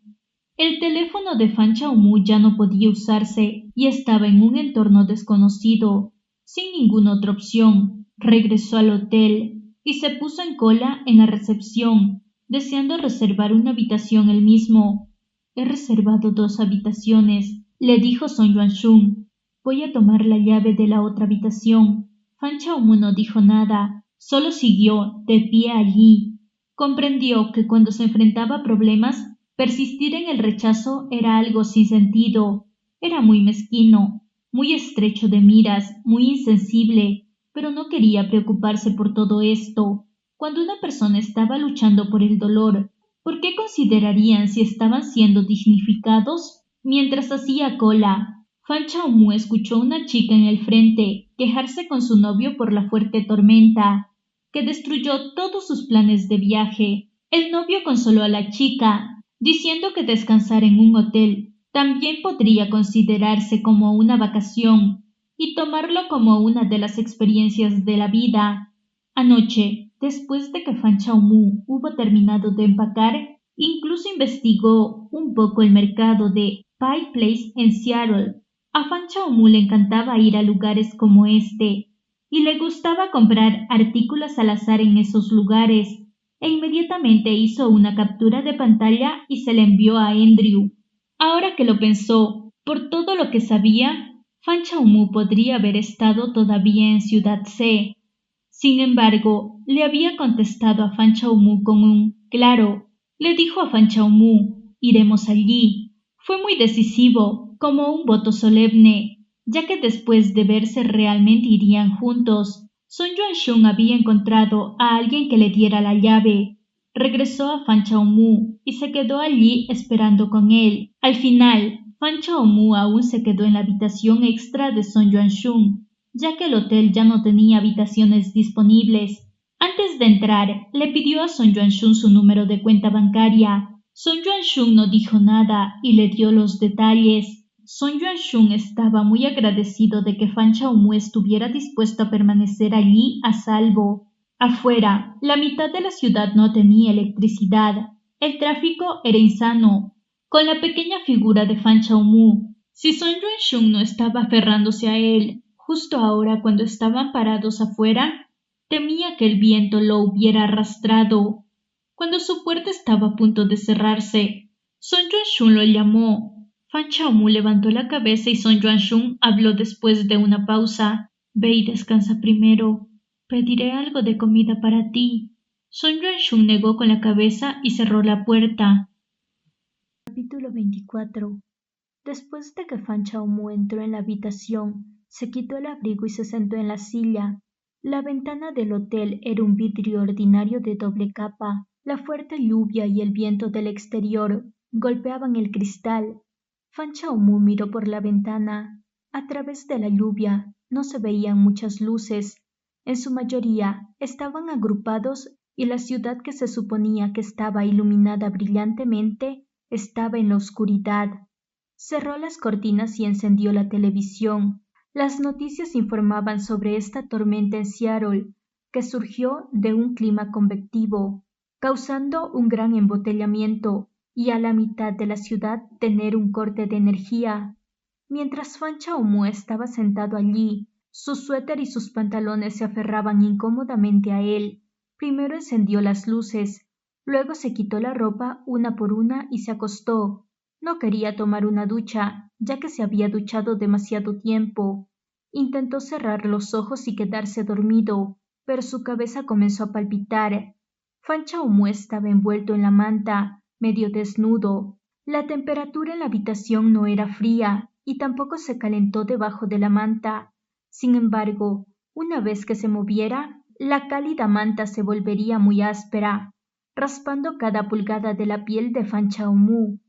El teléfono de Fan Chao-mu ya no podía usarse y estaba en un entorno desconocido. Sin ninguna otra opción, regresó al hotel y se puso en cola en la recepción, deseando reservar una habitación él mismo. He reservado 2 habitaciones, le dijo Son Yuan-shun. Voy a tomar la llave de la otra habitación. Fan Chao-mu no dijo nada, solo siguió de pie allí. Comprendió que cuando se enfrentaba a problemas, persistir en el rechazo era algo sin sentido. Era muy mezquino, muy estrecho de miras, muy insensible, pero no quería preocuparse por todo esto. Cuando una persona estaba luchando por el dolor, ¿por qué considerarían si estaban siendo dignificados? Mientras hacía cola, Fan Chao-mu escuchó a una chica en el frente quejarse con su novio por la fuerte tormenta, que destruyó todos sus planes de viaje. El novio consoló a la chica, diciendo que descansar en un hotel también podría considerarse como una vacación y tomarlo como una de las experiencias de la vida. Anoche, después de que Fan Chao-mu hubo terminado de empacar, incluso investigó un poco el mercado de Pike Place en Seattle. A Fan Chao-mu le encantaba ir a lugares como este y le gustaba comprar artículos al azar en esos lugares, e inmediatamente hizo una captura de pantalla y se la envió a Andrew. Ahora que lo pensó, por todo lo que sabía, Fan Chao-mu podría haber estado todavía en Ciudad C. Sin embargo, le había contestado a Fan Chao-mu con un «claro». Le dijo a Fan Chao-mu «iremos allí». Fue muy decisivo, como un voto solemne, ya que después de verse realmente irían juntos. Son Yuan-shun había encontrado a alguien que le diera la llave. Regresó a Fan Chao-mu y se quedó allí esperando con él. Al final, Fan Chao-mu aún se quedó en la habitación extra de Son Yuan-shun, ya que el hotel ya no tenía habitaciones disponibles. Antes de entrar, le pidió a Son Yuan-shun su número de cuenta bancaria. Son Yuan-shun no dijo nada y le dio los detalles. Son Yuan-shun estaba muy agradecido de que Fan Chao-mu estuviera dispuesto a permanecer allí a salvo. Afuera, la mitad de la ciudad no tenía electricidad. El tráfico era insano, con la pequeña figura de Fan Chao-mu. Si Son Yuan-shun no estaba aferrándose a él, justo ahora cuando estaban parados afuera, temía que el viento lo hubiera arrastrado. Cuando su puerta estaba a punto de cerrarse, Son Yuan-shun lo llamó. Fan Chao-mu levantó la cabeza y Son Yuan-shun habló después de una pausa. Ve y descansa primero. Pediré algo de comida para ti. Son Yuan-shun negó con la cabeza y cerró la puerta. Capítulo 24. Después de que Fan Chaomu entró en la habitación, se quitó el abrigo y se sentó en la silla. La ventana del hotel era un vidrio ordinario de doble capa. La fuerte lluvia y el viento del exterior golpeaban el cristal. Fan Chaomu miró por la ventana. A través de la lluvia no se veían muchas luces. En su mayoría estaban agrupados y la ciudad que se suponía que estaba iluminada brillantemente estaba en la oscuridad. Cerró las cortinas y encendió la televisión. Las noticias informaban sobre esta tormenta en Seattle, que surgió de un clima convectivo, causando un gran embotellamiento y a la mitad de la ciudad tener un corte de energía. Mientras Fan Chaomu estaba sentado allí, su suéter y sus pantalones se aferraban incómodamente a él. Primero encendió las luces, luego se quitó la ropa una por una y se acostó. No quería tomar una ducha, ya que se había duchado demasiado tiempo. Intentó cerrar los ojos y quedarse dormido, pero su cabeza comenzó a palpitar. Fan Chaomu estaba envuelto en la manta, medio desnudo. La temperatura en la habitación no era fría y tampoco se calentó debajo de la manta. Sin embargo, una vez que se moviera, la cálida manta se volvería muy áspera, raspando cada pulgada de la piel de Fan Chaomu.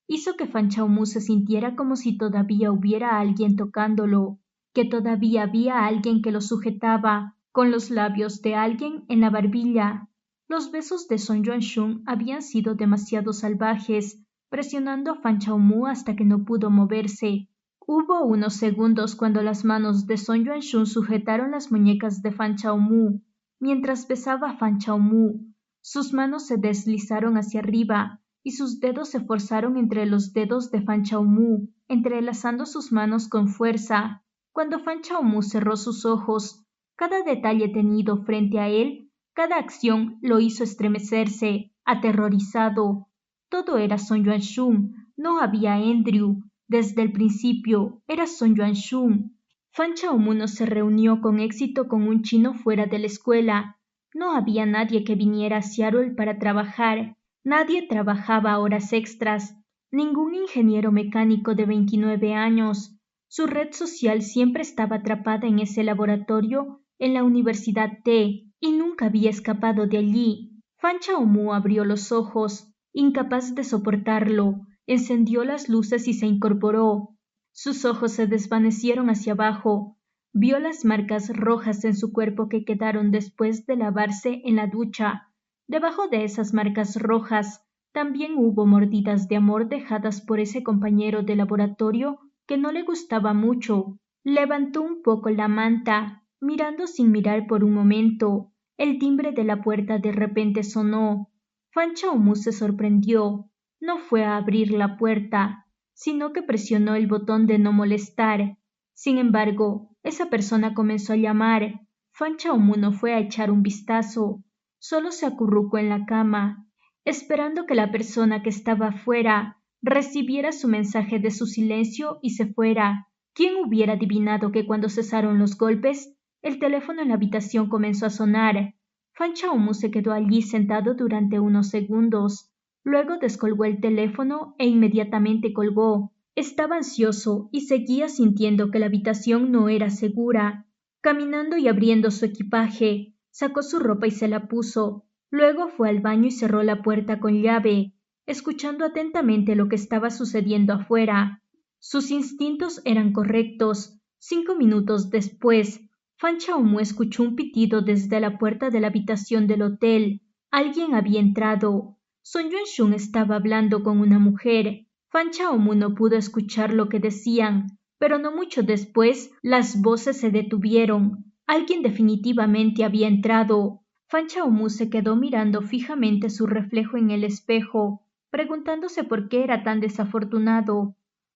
Hizo que Fan Chaomu se sintiera como si todavía hubiera alguien tocándolo, que todavía había alguien que lo sujetaba, con los labios de alguien en la barbilla. Los besos de Son Yuan-shun habían sido demasiado salvajes, presionando a Fan Chaomu hasta que no pudo moverse. Hubo unos segundos cuando las manos de Son Yuan-shun sujetaron las muñecas de Fan Chaomu. Mientras besaba a Fan Chaomu, sus manos se deslizaron hacia arriba y sus dedos se forzaron entre los dedos de Fan Chaomu, entrelazando sus manos con fuerza. Cuando Fan Chaomu cerró sus ojos, cada detalle tenido frente a él, cada acción lo hizo estremecerse, aterrorizado. Todo era Son Yuan-shun, no había Andrew. Desde el principio era Son Yuan-shun. Fan Chaomu no se reunió con éxito con un chino fuera de la escuela. No había nadie que viniera a Seattle para trabajar. Nadie trabajaba horas extras. Ningún ingeniero mecánico de 29 años. Su red social siempre estaba atrapada en ese laboratorio en la Universidad T y nunca había escapado de allí. Fan Chaomu abrió los ojos, incapaz de soportarlo. Encendió las luces y se incorporó. Sus ojos se desvanecieron hacia abajo. Vio las marcas rojas en su cuerpo que quedaron después de lavarse en la ducha. Debajo de esas marcas rojas también hubo mordidas de amor dejadas por ese compañero de laboratorio que no le gustaba mucho. Levantó un poco la manta, mirando sin mirar por un momento. El timbre de la puerta de repente sonó. Fan Chaomu se sorprendió. No fue a abrir la puerta, sino que presionó el botón de no molestar. Sin embargo, esa persona comenzó a llamar. Fan Chaomu no fue a echar un vistazo. Solo se acurrucó en la cama, esperando que la persona que estaba afuera recibiera su mensaje de su silencio y se fuera. ¿Quién hubiera adivinado que cuando cesaron los golpes, el teléfono en la habitación comenzó a sonar? Fan Chaomu se quedó allí sentado durante unos segundos. Luego descolgó el teléfono e inmediatamente colgó. Estaba ansioso y seguía sintiendo que la habitación no era segura. Caminando y abriendo su equipaje, sacó su ropa y se la puso. Luego fue al baño y cerró la puerta con llave, escuchando atentamente lo que estaba sucediendo afuera. Sus instintos eran correctos. 5 minutos después, Fan Chaomu escuchó un pitido desde la puerta de la habitación del hotel. Alguien había entrado. Son Yuan-shun estaba hablando con una mujer. Fan Chaomu no pudo escuchar lo que decían, pero no mucho después las voces se detuvieron. Alguien definitivamente había entrado. Fan Chaomu se quedó mirando fijamente su reflejo en el espejo, preguntándose por qué era tan desafortunado.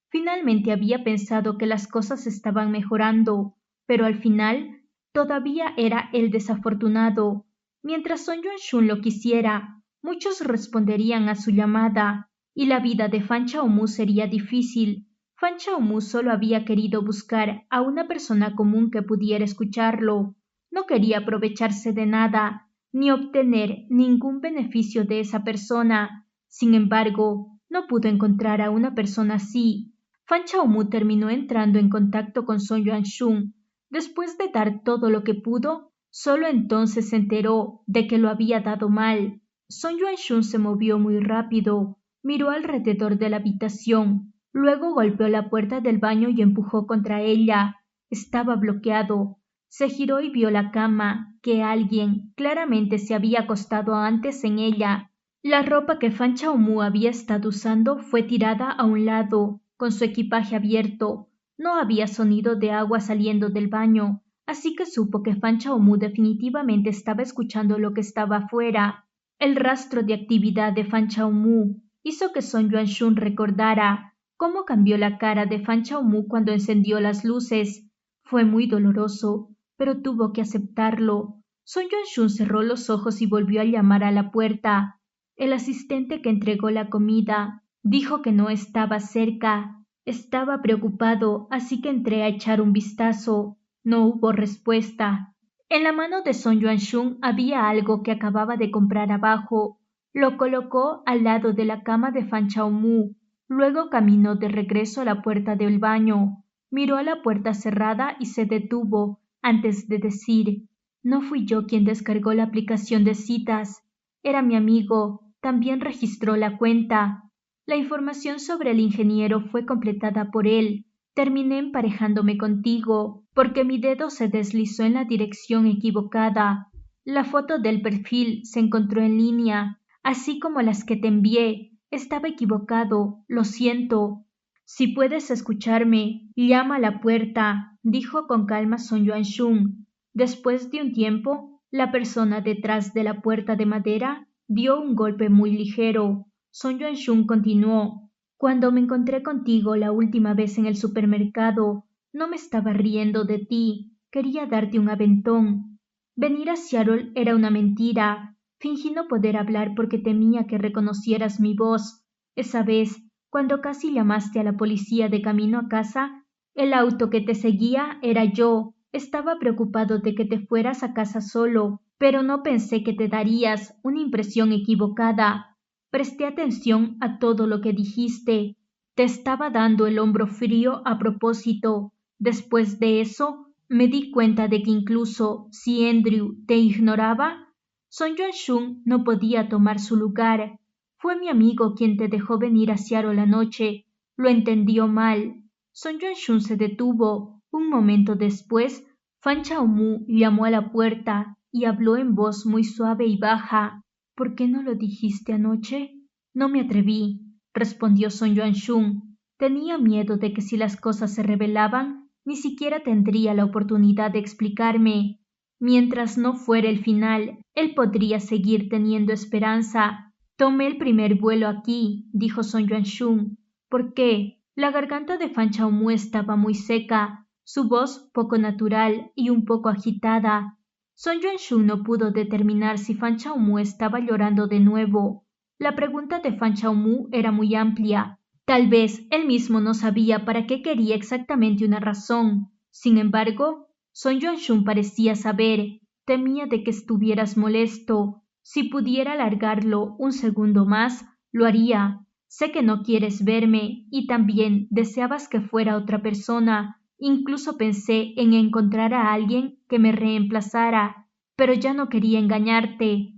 Finalmente había pensado que las cosas estaban mejorando, pero al final todavía era el desafortunado. Mientras Son Yuan-shun lo quisiera, muchos responderían a su llamada, y la vida de Fan Chaomu sería difícil. Fan Chaomu solo había querido buscar a una persona común que pudiera escucharlo. No quería aprovecharse de nada, ni obtener ningún beneficio de esa persona. Sin embargo, no pudo encontrar a una persona así. Fan Chaomu terminó entrando en contacto con Song Yuan-shun. Después de dar todo lo que pudo, solo entonces se enteró de que lo había dado mal. Song Yuan-shun se movió muy rápido, miró alrededor de la habitación. Luego golpeó la puerta del baño y empujó contra ella. Estaba bloqueado. Se giró y vio la cama, que alguien claramente se había acostado antes en ella. La ropa que Fan Chaomu había estado usando fue tirada a un lado, con su equipaje abierto. No había sonido de agua saliendo del baño, así que supo que Fan Chaomu definitivamente estaba escuchando lo que estaba afuera. El rastro de actividad de Fan Chaomu hizo que Song Yuan-shun recordara cómo cambió la cara de Fan Chaomu cuando encendió las luces. Fue muy doloroso, pero tuvo que aceptarlo. Song Yuan-shun cerró los ojos y volvió a llamar a la puerta. El asistente que entregó la comida dijo que no estaba cerca. Estaba preocupado, así que entré a echar un vistazo. No hubo respuesta. En la mano de Song Yuan-shun había algo que acababa de comprar abajo. Lo colocó al lado de la cama de Fan Chaomu. Luego caminó de regreso a la puerta del baño. Miró a la puerta cerrada y se detuvo antes de decir: «No fui yo quien descargó la aplicación de citas. Era mi amigo. También registró la cuenta». La información sobre el ingeniero fue completada por él. Terminé emparejándome contigo porque mi dedo se deslizó en la dirección equivocada. La foto del perfil se encontró en línea, así como las que te envié. Estaba equivocado, lo siento. Si puedes escucharme, llama a la puerta, dijo con calma Song Yuan-shun. Después de un tiempo, la persona detrás de la puerta de madera dio un golpe muy ligero. Song Yuan-shun continuó: «Cuando me encontré contigo la última vez en el supermercado, no me estaba riendo de ti, quería darte un aventón. Venir a Seattle era una mentira. Fingí no poder hablar porque temía que reconocieras mi voz. Esa vez, cuando casi llamaste a la policía de camino a casa, el auto que te seguía era yo. Estaba preocupado de que te fueras a casa solo, pero no pensé que te darías una impresión equivocada. Presté atención a todo lo que dijiste. Te estaba dando el hombro frío a propósito. Después de eso, me di cuenta de que incluso si Andrew te ignoraba, Song Yuan-shun no podía tomar su lugar. Fue mi amigo quien te dejó venir a Seattle anoche. Lo entendió mal». Song Yuan-shun se detuvo. Un momento después, Fan Chaomu llamó a la puerta y habló en voz muy suave y baja. «¿Por qué no lo dijiste anoche?» «No me atreví», respondió Song Yuan-shun. «Tenía miedo de que si las cosas se revelaban, ni siquiera tendría la oportunidad de explicarme. Mientras no fuera el final, él podría seguir teniendo esperanza». «Tomé el primer vuelo aquí», dijo Song Yuan-shun. «¿Por qué?» La garganta de Fan Chaomu estaba muy seca, su voz poco natural y un poco agitada. Song Yuan-shun no pudo determinar si Fan Chaomu estaba llorando de nuevo. La pregunta de Fan Chaomu era muy amplia. Tal vez él mismo no sabía para qué quería exactamente una razón. Sin embargo, Song Yuan-shun parecía saber. Temía de que estuvieras molesto. Si pudiera alargarlo un segundo más, lo haría. Sé que no quieres verme y también deseabas que fuera otra persona. Incluso pensé en encontrar a alguien que me reemplazara, pero ya no quería engañarte».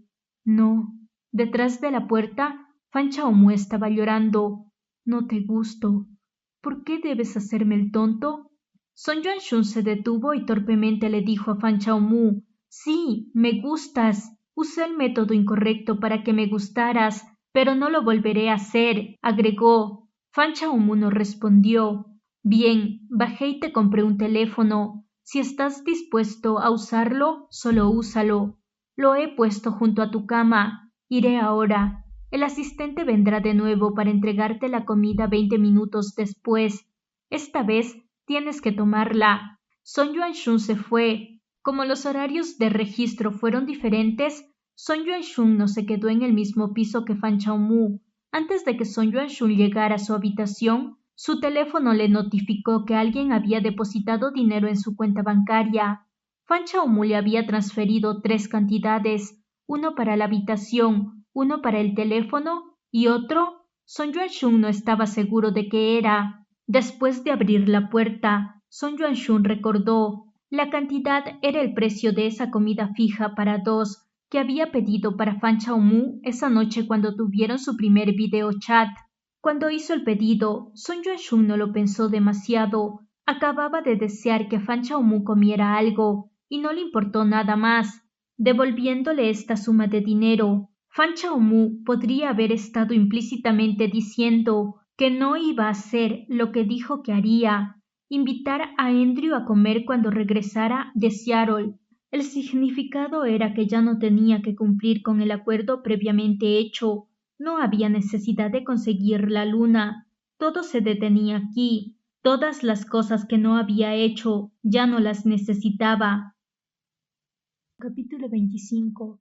«No». Detrás de la puerta, Fan Chaomu estaba llorando. «No te gusto. ¿Por qué debes hacerme el tonto?» Song Yuan-shun se detuvo y torpemente le dijo a Fan Chaomu: «Sí, me gustas. Usé el método incorrecto para que me gustaras, pero no lo volveré a hacer», agregó. Fan Chaomu no respondió. «Bien, bajé y te compré un teléfono. Si estás dispuesto a usarlo, solo úsalo. Lo he puesto junto a tu cama. Iré ahora. El asistente vendrá de nuevo para entregarte la comida 20 minutos después. Esta vez tienes que tomarla». Song Yuan-shun se fue. Como los horarios de registro fueron diferentes, Song Yuan-shun no se quedó en el mismo piso que Fan Chaomu. Antes de que Song Yuan-shun llegara a su habitación, Su teléfono le notificó que alguien había depositado dinero en su cuenta bancaria. Fan Chaomu le había transferido 3 cantidades, uno para la habitación, uno para el teléfono y otro. Son Yuan-shun no estaba seguro de qué era. Después de abrir la puerta, Son Yuan-shun recordó. La cantidad era el precio de esa comida fija para 2 que había pedido para Fan Chaomu esa noche cuando tuvieron su primer video chat. Cuando hizo el pedido, Son Yuan-shun no lo pensó demasiado. Acababa de desear que Fan Chaomu comiera algo y no le importó nada más. Devolviéndole esta suma de dinero, Fan Chaomu podría haber estado implícitamente diciendo que no iba a hacer lo que dijo que haría, invitar a Andrew a comer cuando regresara de Seattle. El significado era que ya no tenía que cumplir con el acuerdo previamente hecho. No había necesidad de conseguir la luna. Todo se detenía aquí. Todas las cosas que no había hecho ya no las necesitaba. Capítulo 25.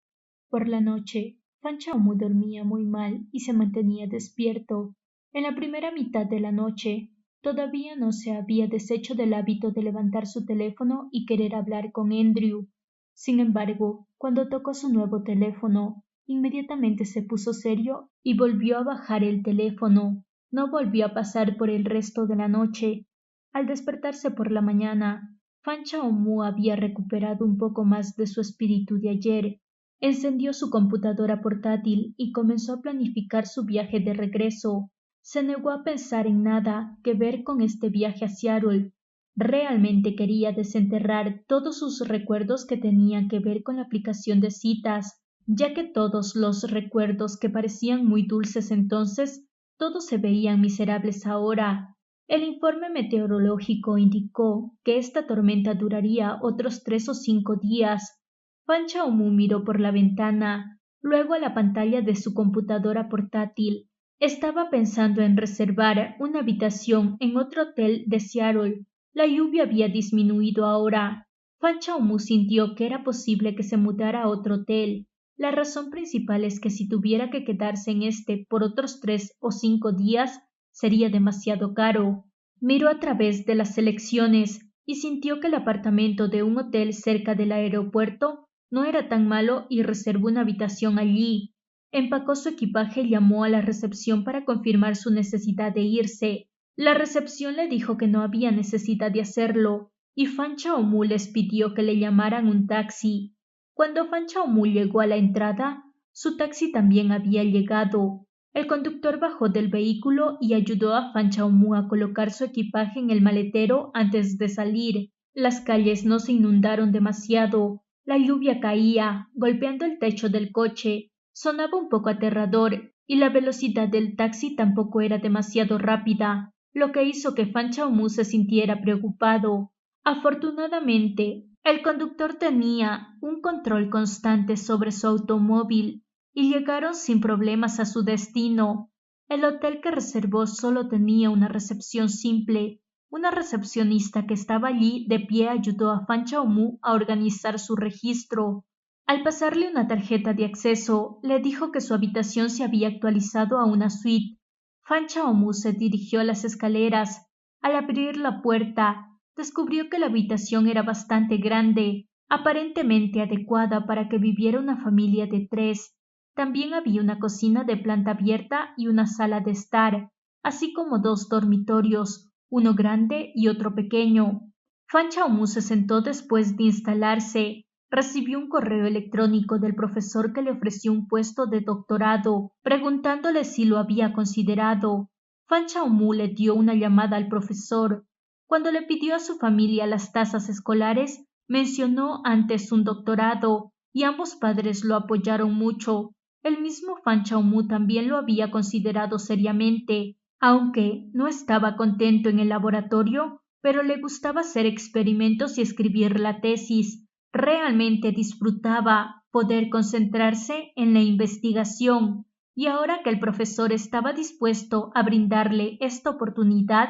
Por la noche, Fan Chaomu dormía muy mal y se mantenía despierto. En la primera mitad de la noche, todavía no se había deshecho del hábito de levantar su teléfono y querer hablar con Andrew. Sin embargo, cuando tocó su nuevo teléfono, inmediatamente se puso serio y volvió a bajar el teléfono. No volvió a pasar por el resto de la noche. Al despertarse por la mañana, Fan Chaomu había recuperado un poco más de su espíritu de ayer. Encendió su computadora portátil y comenzó a planificar su viaje de regreso. Se negó a pensar en nada que ver con este viaje a Seattle. Realmente quería desenterrar todos sus recuerdos que tenían que ver con la aplicación de citas, ya que todos los recuerdos que parecían muy dulces entonces, todos se veían miserables ahora. El informe meteorológico indicó que esta tormenta duraría otros 3 o 5 días. Fan Chaomu miró por la ventana, luego a la pantalla de su computadora portátil. Estaba pensando en reservar una habitación en otro hotel de Seattle. La lluvia había disminuido ahora. Fan Chaomu sintió que era posible que se mudara a otro hotel. La razón principal es que si tuviera que quedarse en este por otros 3 o 5 días, sería demasiado caro. Miró a través de las selecciones y sintió que el apartamento de un hotel cerca del aeropuerto no era tan malo y reservó una habitación allí. Empacó su equipaje y llamó a la recepción para confirmar su necesidad de irse. La recepción le dijo que no había necesidad de hacerlo y Fan Chaomu les pidió que le llamaran un taxi. Cuando Fan Chaomu llegó a la entrada, su taxi también había llegado. El conductor bajó del vehículo y ayudó a Fan Chaomu a colocar su equipaje en el maletero antes de salir. Las calles no se inundaron demasiado. La lluvia caía, golpeando el techo del coche. Sonaba un poco aterrador, y la velocidad del taxi tampoco era demasiado rápida, lo que hizo que Fan Chaomu se sintiera preocupado. Afortunadamente, el conductor tenía un control constante sobre su automóvil y llegaron sin problemas a su destino. El hotel que reservó solo tenía una recepción simple. Una recepcionista que estaba allí de pie ayudó a Fan Chaomu a organizar su registro. Al pasarle una tarjeta de acceso, le dijo que su habitación se había actualizado a una suite. Fan Chaomu se dirigió a las escaleras. Al abrir la puerta, descubrió que la habitación era bastante grande, aparentemente adecuada para que viviera una familia de 3. También había una cocina de planta abierta y una sala de estar, así como 2 dormitorios, uno grande y otro pequeño. Fan Chaomu se sentó después de instalarse. Recibió un correo electrónico del profesor que le ofreció un puesto de doctorado, preguntándole si lo había considerado. Fan Chaomu le dio una llamada al profesor. Cuando le pidió a su familia las tasas escolares, mencionó antes un doctorado, y ambos padres lo apoyaron mucho. El mismo Fan Chaomu también lo había considerado seriamente, aunque no estaba contento en el laboratorio, pero le gustaba hacer experimentos y escribir la tesis. Realmente disfrutaba poder concentrarse en la investigación, y ahora que el profesor estaba dispuesto a brindarle esta oportunidad,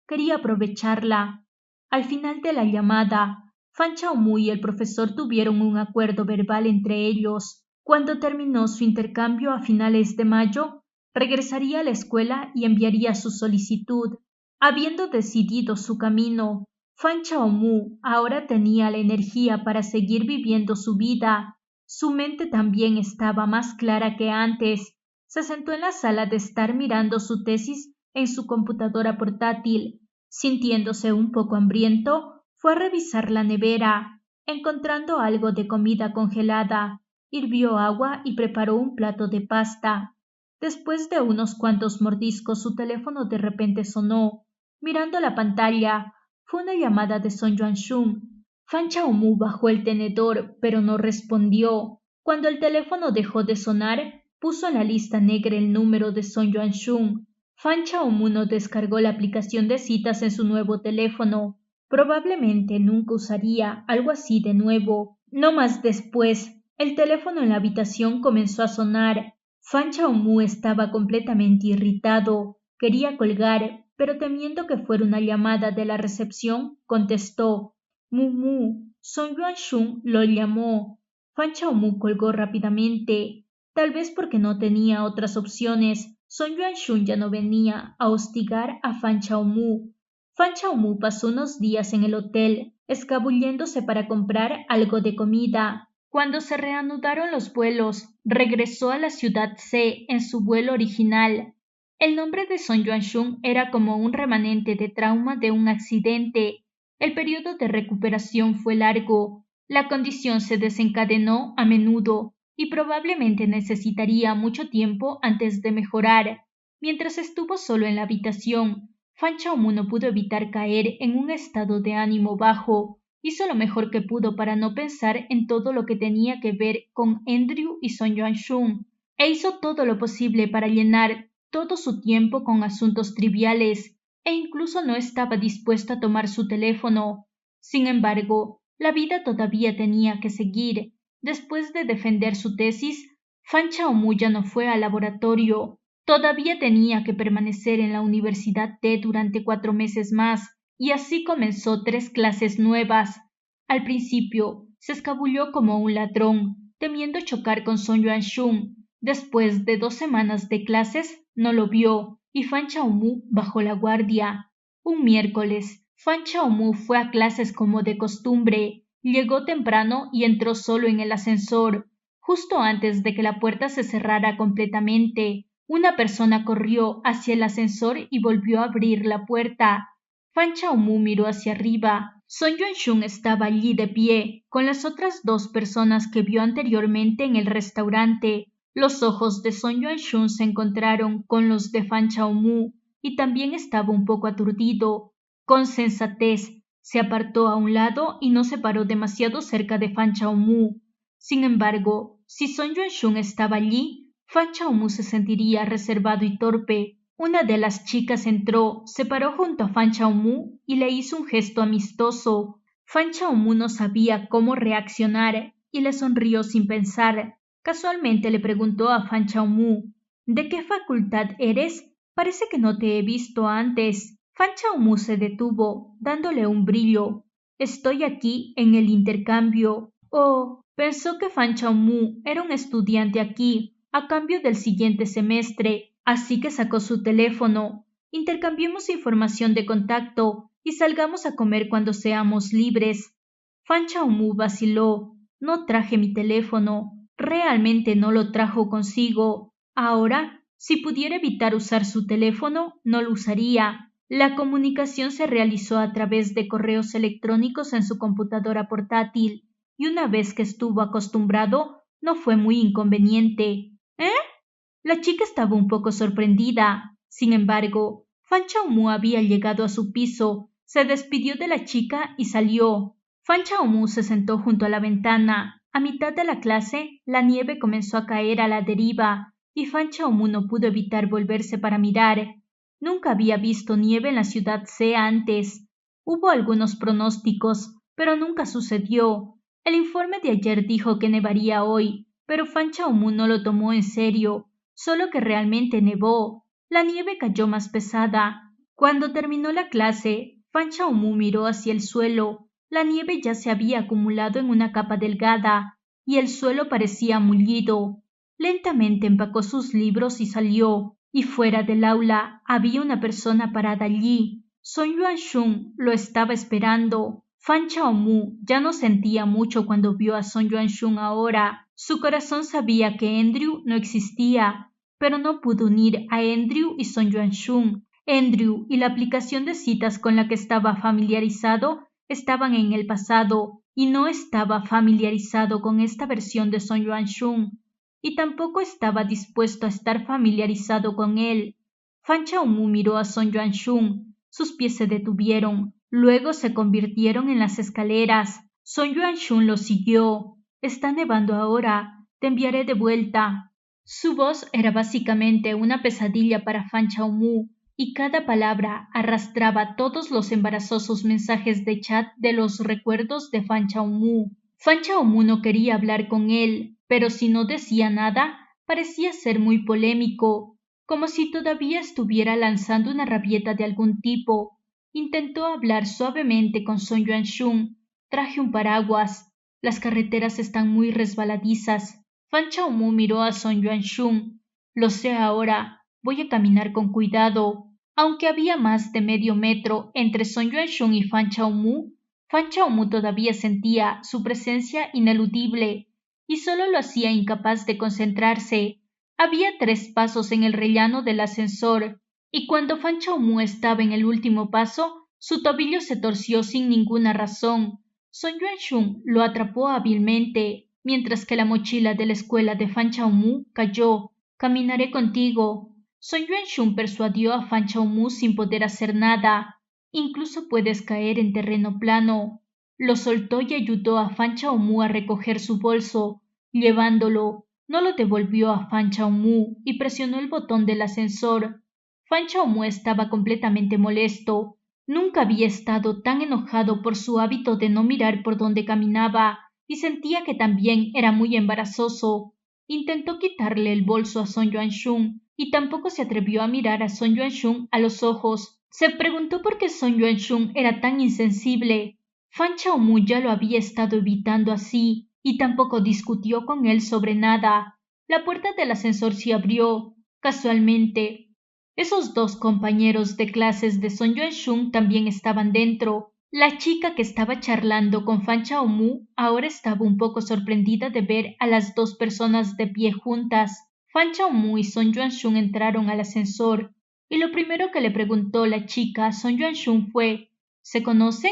quería aprovecharla. Al final de la llamada, Fan Chaomu y el profesor tuvieron un acuerdo verbal entre ellos. Cuando terminó su intercambio a finales de mayo, regresaría a la escuela y enviaría su solicitud. Habiendo decidido su camino, Fan Chaomu ahora tenía la energía para seguir viviendo su vida. Su mente también estaba más clara que antes. Se sentó en la sala de estar mirando su tesis en su computadora portátil. Sintiéndose un poco hambriento, fue a revisar la nevera. Encontrando algo de comida congelada, hirvió agua y preparó un plato de pasta. Después de unos cuantos mordiscos, su teléfono de repente sonó. Mirando la pantalla, fue una llamada de Son Yuanshun. Fan Chaomu bajó el tenedor, pero no respondió. Cuando el teléfono dejó de sonar, puso en la lista negra el número de Son Yuanshun. Fan Chaomu no descargó la aplicación de citas en su nuevo teléfono. Probablemente nunca usaría algo así de nuevo. No más después, el teléfono en la habitación comenzó a sonar. Fan Chaomu estaba completamente irritado. Quería colgar, pero temiendo que fuera una llamada de la recepción, contestó. Mu, Son Yuanshun lo llamó. Fan Chaomu colgó rápidamente. Tal vez porque no tenía otras opciones, Son Yuanshun ya no venía a hostigar a Fan Chaomu. Fan Chaomu pasó unos días en el hotel, escabulléndose para comprar algo de comida. Cuando se reanudaron los vuelos, regresó a la ciudad C en su vuelo original. El nombre de Son Yuanshun era como un remanente de trauma de un accidente. El periodo de recuperación fue largo. La condición se desencadenó a menudo y probablemente necesitaría mucho tiempo antes de mejorar. Mientras estuvo solo en la habitación, Fan Chaomu no pudo evitar caer en un estado de ánimo bajo. Hizo lo mejor que pudo para no pensar en todo lo que tenía que ver con Andrew y Son Yuanshun, e hizo todo lo posible para llenar todo su tiempo con asuntos triviales, e incluso no estaba dispuesto a tomar su teléfono. Sin embargo, la vida todavía tenía que seguir. Después de defender su tesis, Fan Chaomu ya no fue al laboratorio. Todavía tenía que permanecer en la Universidad T durante 4 meses más, y así comenzó 3 clases nuevas. Al principio, se escabulló como un ladrón, temiendo chocar con Son Yuanshun. Después de 2 semanas de clases, no lo vio, y Fan Chaomu bajó la guardia. Un miércoles, Fan Chaomu fue a clases como de costumbre. Llegó temprano y entró solo en el ascensor. Justo antes de que la puerta se cerrara completamente, una persona corrió hacia el ascensor y volvió a abrir la puerta. Fan Chaomu miró hacia arriba. Son Yuanshun estaba allí de pie, con las otras 2 personas que vio anteriormente en el restaurante. Los ojos de Son Yuanshun se encontraron con los de Fan Chaomu, y también estaba un poco aturdido. Con sensatez, se apartó a un lado y no se paró demasiado cerca de Fan Chaomu. Sin embargo, si Son Yuanshun estaba allí, Fan Chaomu se sentiría reservado y torpe. Una de las chicas entró, se paró junto a Fan Chaomu y le hizo un gesto amistoso. Fan Chaomu no sabía cómo reaccionar y le sonrió sin pensar. Casualmente le preguntó a Fan Chaomu, ¿de qué facultad eres? Parece que no te he visto antes. Fan Chaomu se detuvo, dándole un brillo. Estoy aquí en el intercambio. Oh, pensó que Fan Chaomu era un estudiante aquí, a cambio del siguiente semestre, así que sacó su teléfono. Intercambiemos información de contacto y salgamos a comer cuando seamos libres. Fan Chaomu vaciló. No traje mi teléfono. Realmente no lo trajo consigo. Ahora, si pudiera evitar usar su teléfono, no lo usaría. La comunicación se realizó a través de correos electrónicos en su computadora portátil, y una vez que estuvo acostumbrado, no fue muy inconveniente. ¿Eh? La chica estaba un poco sorprendida. Sin embargo, Fan Chaomu había llegado a su piso, se despidió de la chica y salió. Fan Chaomu se sentó junto a la ventana. A mitad de la clase, la nieve comenzó a caer a la deriva, y Fan Chaomu no pudo evitar volverse para mirar. Nunca había visto nieve en la ciudad C antes. Hubo algunos pronósticos, pero nunca sucedió. El informe de ayer dijo que nevaría hoy, pero Fan Chaomu no lo tomó en serio, solo que realmente nevó. La nieve cayó más pesada. Cuando terminó la clase, Fan Chaomu miró hacia el suelo. La nieve ya se había acumulado en una capa delgada, y el suelo parecía mullido. Lentamente empacó sus libros y salió, y fuera del aula había una persona parada allí. Son Yuanshun lo estaba esperando. Fan Chaomu ya no sentía mucho cuando vio a Son Yuanshun ahora. Su corazón sabía que Andrew no existía, pero no pudo unir a Andrew y Son Yuanshun. Andrew y la aplicación de citas con la que estaba familiarizado estaban en el pasado y no estaba familiarizado con esta versión de Son Yuanshun y tampoco estaba dispuesto a estar familiarizado con él. Fan Chaomu miró a Son Yuanshun. Sus pies se detuvieron, luego se convirtieron en las escaleras. Son Yuanshun lo siguió. Está nevando ahora. Te enviaré de vuelta. Su voz era básicamente una pesadilla para Fan Chaomu y cada palabra arrastraba todos los embarazosos mensajes de chat de los recuerdos de Fan Chaomu. Fan Chaomu no quería hablar con él, pero si no decía nada, parecía ser muy polémico, como si todavía estuviera lanzando una rabieta de algún tipo. Intentó hablar suavemente con Son Yuanshun. Traje un paraguas. Las carreteras están muy resbaladizas. Fan Chaomu miró a Son Yuanshun. Lo sé ahora. Voy a caminar con cuidado. Aunque había más de medio metro entre Son Yuanshun y Fan Chaomu todavía sentía su presencia ineludible y solo lo hacía incapaz de concentrarse. Había 3 pasos en el rellano del ascensor, y cuando Fan Chaomu estaba en el último paso, su tobillo se torció sin ninguna razón. Son Yuanshun lo atrapó hábilmente, mientras que la mochila de la escuela de Fan Chaomu cayó. Caminaré contigo. Son Yuanshun persuadió a Fan Chaomu sin poder hacer nada. Incluso puedes caer en terreno plano. Lo soltó y ayudó a Fan Chaomu a recoger su bolso, llevándolo. No lo devolvió a Fan Chaomu y presionó el botón del ascensor. Fan Chaomu estaba completamente molesto. Nunca había estado tan enojado por su hábito de no mirar por donde caminaba y sentía que también era muy embarazoso. Intentó quitarle el bolso a Son Yuanshun y tampoco se atrevió a mirar a Son Yuanshun a los ojos. Se preguntó por qué Son Yuanshun era tan insensible. Fan Chaomu ya lo había estado evitando así y tampoco discutió con él sobre nada. La puerta del ascensor se abrió, casualmente. Esos 2 compañeros de clases de Son Yuanshun también estaban dentro. La chica que estaba charlando con Fan Chaomu ahora estaba un poco sorprendida de ver a las 2 personas de pie juntas. Fan Chaomu y Son Yuanshun entraron al ascensor y lo primero que le preguntó la chica a Son Yuanshun fue ¿se conocen?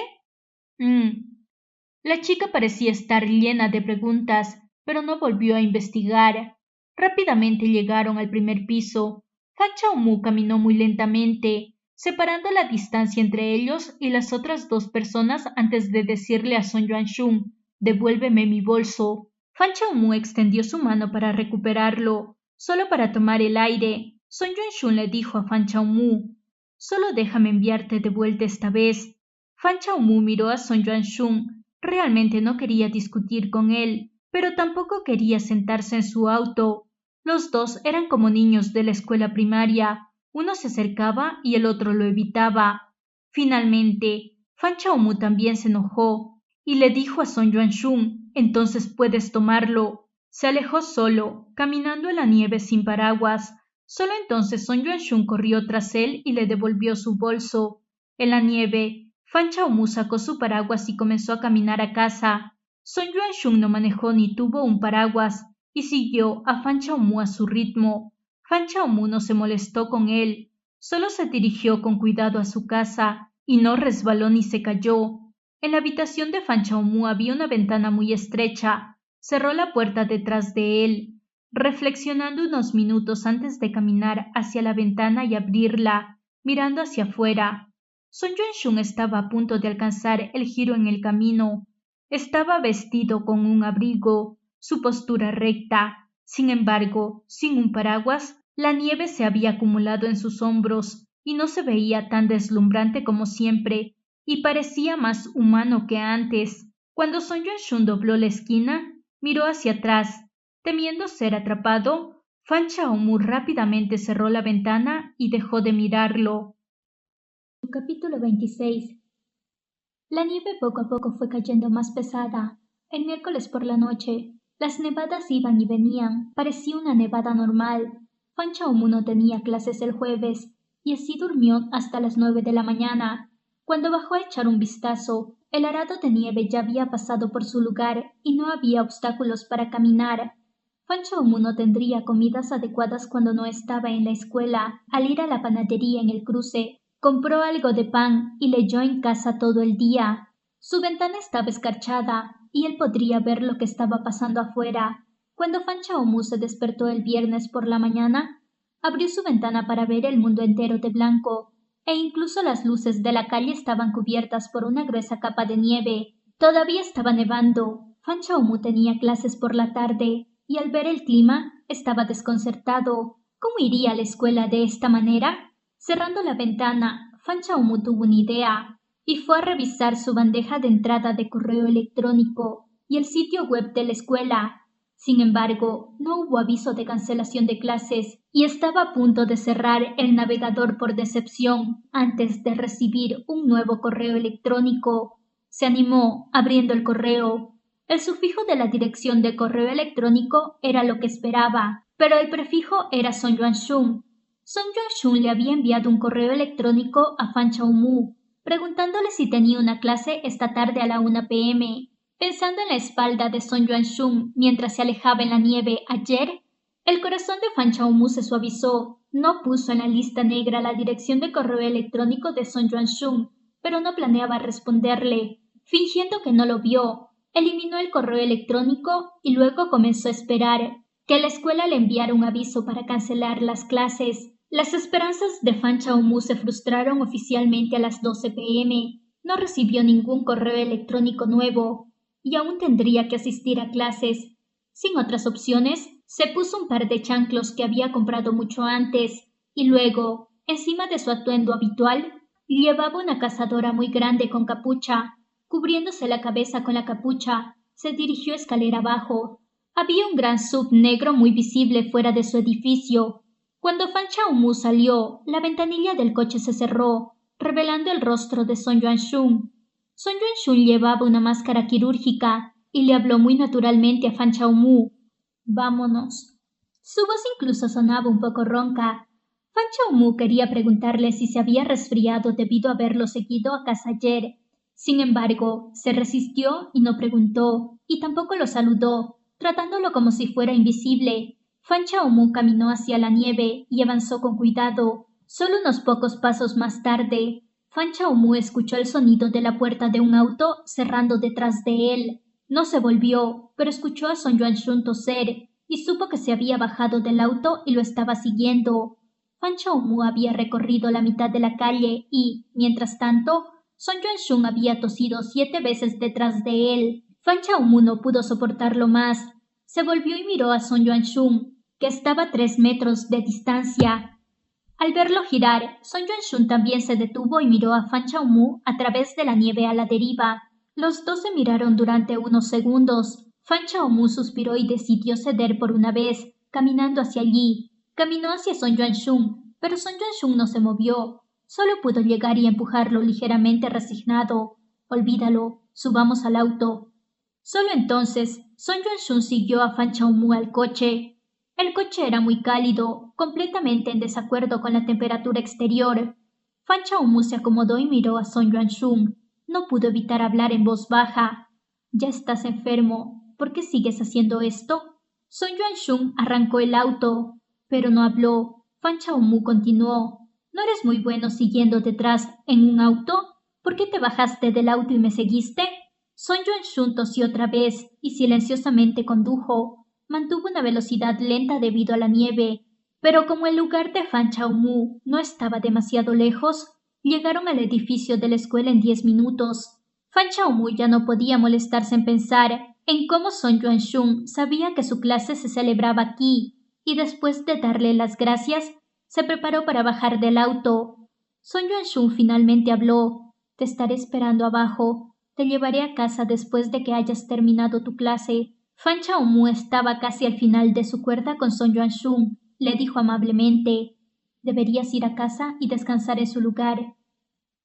La chica parecía estar llena de preguntas, pero no volvió a investigar. Rápidamente llegaron al primer piso. Fan Chaomu caminó muy lentamente, separando la distancia entre ellos y las otras 2 personas antes de decirle a Son Yuanshun, «Devuélveme mi bolso». Fan Chaomu extendió su mano para recuperarlo, solo para tomar el aire. Son Yuanshun le dijo a Fan Chaomu, «Solo déjame enviarte de vuelta esta vez». Fan Chaomu miró a Son Yuanshun. Realmente no quería discutir con él, pero tampoco quería sentarse en su auto. Los 2 eran como niños de la escuela primaria. Uno se acercaba y el otro lo evitaba. Finalmente, Fan Chaomu también se enojó y le dijo a Son Yuanshun, «Entonces puedes tomarlo». Se alejó solo, caminando en la nieve sin paraguas. Solo entonces Son Yuanshun corrió tras él y le devolvió su bolso. En la nieve, Fan Chaomu sacó su paraguas y comenzó a caminar a casa. Son Yuanshun no manejó ni tuvo un paraguas y siguió a Fan Chaomu a su ritmo. Fan Chaomu no se molestó con él, solo se dirigió con cuidado a su casa y no resbaló ni se cayó. En la habitación de Fan Chaomu había una ventana muy estrecha. Cerró la puerta detrás de él, reflexionando unos minutos antes de caminar hacia la ventana y abrirla, mirando hacia afuera. Son Yuanshun estaba a punto de alcanzar el giro en el camino. Estaba vestido con un abrigo, su postura recta. Sin embargo, sin un paraguas, la nieve se había acumulado en sus hombros y no se veía tan deslumbrante como siempre, y parecía más humano que antes. Cuando Son Yuanshun dobló la esquina, miró hacia atrás. Temiendo ser atrapado, Fan Chaomu rápidamente cerró la ventana y dejó de mirarlo.
Capítulo 26. La nieve poco a poco fue cayendo más pesada. El miércoles por la noche, las nevadas iban y venían. Parecía una nevada normal. Fan Chaomu no tenía clases el jueves
y así durmió hasta las 9 de la mañana. Cuando bajó a echar un vistazo, el arado de nieve ya había pasado por su lugar y no había obstáculos para caminar. Fan Chao-mu no tendría comidas adecuadas cuando no estaba en la escuela. Al ir a la panadería en el cruce, compró algo de pan y leyó en casa todo el día. Su ventana estaba escarchada y él podría ver lo que estaba pasando afuera. Cuando Fan Chao-mu se despertó el viernes por la mañana, abrió su ventana para ver el mundo entero de blanco, e incluso las luces de la calle estaban cubiertas por una gruesa capa de nieve. Todavía estaba nevando. Fan Chao-mu tenía clases por la tarde, y al ver el clima estaba desconcertado. ¿Cómo iría a la escuela de esta manera? Cerrando la ventana, Fan Chao-mu tuvo una idea, y fue a revisar su bandeja de entrada de correo electrónico y el sitio web de la escuela. Sin embargo, no hubo aviso de cancelación de clases y estaba a punto de cerrar el navegador por decepción antes de recibir un nuevo correo electrónico. Se animó abriendo el correo. El sufijo de la dirección de correo electrónico era lo que esperaba, pero el prefijo era Son Yuan-shun. Son Yuan-shun le había enviado un correo electrónico a Fan Chao-mu, preguntándole si tenía una clase esta tarde a la 1 p.m. Pensando en la espalda de Son Yuan-shun mientras se alejaba en la nieve ayer, el corazón de Fan Chao-mu se suavizó. No puso en la lista negra la dirección de correo electrónico de Son Yuan-shun, pero no planeaba responderle. Fingiendo que no lo vio, eliminó el correo electrónico y luego comenzó a esperar que la escuela le enviara un aviso para cancelar las clases. Las esperanzas de Fan Chao-mu se frustraron oficialmente a las 12 p.m. No recibió ningún correo electrónico nuevo y aún tendría que asistir a clases. Sin otras opciones, se puso un par de chanclos que había comprado mucho antes y luego, encima de su atuendo habitual, llevaba una cazadora muy grande con capucha. Cubriéndose la cabeza con la capucha, se dirigió escalera abajo. Había un gran SUV negro muy visible fuera de su edificio. Cuando Fan Chao-mu salió, la ventanilla del coche se cerró, revelando el rostro de Son Yuan-shun. Son Yuan-shun llevaba una máscara quirúrgica y le habló muy naturalmente a Fan Chao-mu. «Vámonos». Su voz incluso sonaba un poco ronca. Fan Chao-mu quería preguntarle si se había resfriado debido a haberlo seguido a casa ayer. Sin embargo, se resistió y no preguntó, y tampoco lo saludó, tratándolo como si fuera invisible. Fan Chao-mu caminó hacia la nieve y avanzó con cuidado. Solo unos pocos pasos más tarde, Fan Chao-mu escuchó el sonido de la puerta de un auto cerrando detrás de él. No se volvió, pero escuchó a Son Yuan-shun toser y supo que se había bajado del auto y lo estaba siguiendo. Fan Chao-mu había recorrido la mitad de la calle y, mientras tanto, Son Yuan-shun había tosido 7 veces detrás de él. Fan Chao-mu no pudo soportarlo más. Se volvió y miró a Son Yuan-shun, que estaba a 3 metros de distancia. Al verlo girar, Son Yuan-shun también se detuvo y miró a Fan Chao-mu a través de la nieve a la deriva. Los dos se miraron durante unos segundos. Fan Chao-mu suspiró y decidió ceder por una vez, caminando hacia allí. Caminó hacia Son Yuan-shun, pero Son Yuan-shun no se movió. Solo pudo llegar y empujarlo ligeramente resignado. «Olvídalo, subamos al auto». Solo entonces, Son Yuan-shun siguió a Fan Chao-mu al coche. El coche era muy cálido, completamente en desacuerdo con la temperatura exterior. Fan Chao-mu se acomodó y miró a Son Yuan-shun. No pudo evitar hablar en voz baja. «Ya estás enfermo. ¿Por qué sigues haciendo esto?» Son Yuan-shun arrancó el auto, pero no habló. Fan Chao-mu continuó. «¿No eres muy bueno siguiendo detrás en un auto? ¿Por qué te bajaste del auto y me seguiste?» Son Yuan-shun tosió otra vez y silenciosamente condujo. Mantuvo una velocidad lenta debido a la nieve, pero como el lugar de Fan Chao-mu no estaba demasiado lejos, llegaron al edificio de la escuela en 10 minutos. Fan Chao-mu ya no podía molestarse en pensar en cómo Son Yuan-shun sabía que su clase se celebraba aquí, y después de darle las gracias, se preparó para bajar del auto. Son Yuan-shun finalmente habló. «Te estaré esperando abajo. Te llevaré a casa después de que hayas terminado tu clase». Fan Chao-mu estaba casi al final de su cuerda con Son Yuan-shun. Le dijo amablemente: «Deberías ir a casa y descansar en su lugar».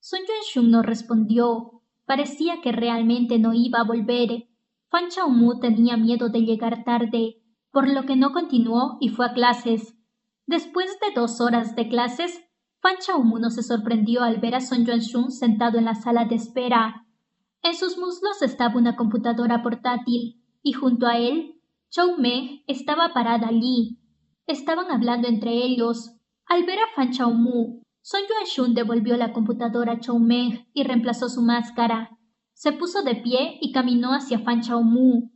Son Yuan-shun no respondió. Parecía que realmente no iba a volver. Fan Chao-mu tenía miedo de llegar tarde, por lo que no continuó y fue a clases. Después de 2 horas de clases,
Fan Chaomu no se sorprendió al ver a Son Yuanxun sentado en la sala de espera. En sus muslos estaba una computadora portátil y junto a él, Chou Meng estaba parada allí. Estaban hablando entre ellos. Al ver a Fan Chaomu, Son Yuanxun devolvió la computadora a Chou Meng y reemplazó su máscara. Se puso de pie y caminó hacia Fan Chaomu.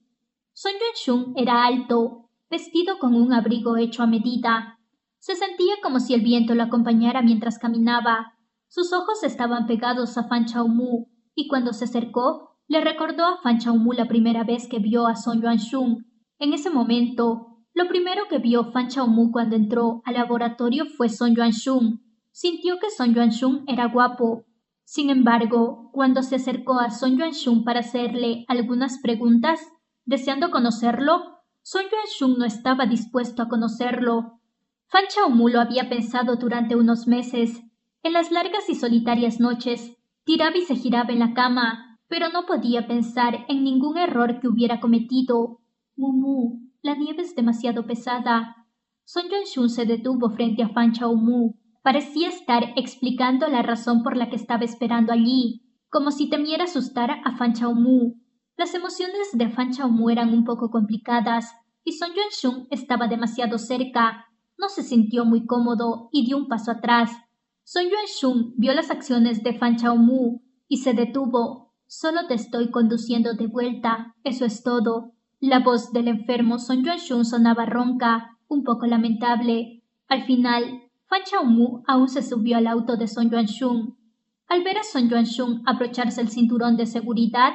Son Yuanxun era alto, vestido con un abrigo hecho a medida. Se sentía como si el viento lo acompañara mientras caminaba. Sus ojos estaban pegados a Fan Chaomu y cuando se acercó, le recordó a Fan Chaomu la primera vez que vio a Son Yuanxun. En ese momento, lo primero que vio Fan Chaomu cuando entró al laboratorio fue Son Yuanxun. Sintió que Son Yuanxun era guapo. Sin embargo, cuando se acercó a Son Yuanxun para hacerle algunas preguntas, deseando conocerlo, Son Yuanxun no estaba dispuesto a conocerlo. Fan Chaomu lo había pensado durante unos meses. En las largas y solitarias noches, tiraba y se giraba en la cama, pero no podía pensar en ningún error que hubiera cometido. Mumu, la nieve es demasiado pesada. Son Yuanxun se detuvo frente a Fan Chaomu. Parecía estar explicando la razón por la que estaba esperando allí, como si temiera asustar a Fan Chaomu. Las emociones de Fan Chaomu eran un poco complicadas y Son Yuanxun estaba demasiado cerca. No se sintió muy cómodo y dio un paso atrás. Son Yuanxun vio las acciones de Fan Chaomu y se detuvo. Solo te estoy conduciendo de vuelta, eso es todo. La voz del enfermo Son Yuanxun sonaba ronca, un poco lamentable. Al final, Fan Chaomu aún se subió al auto de Son Yuanxun. Al ver a Son Yuanxun abrocharse el cinturón de seguridad,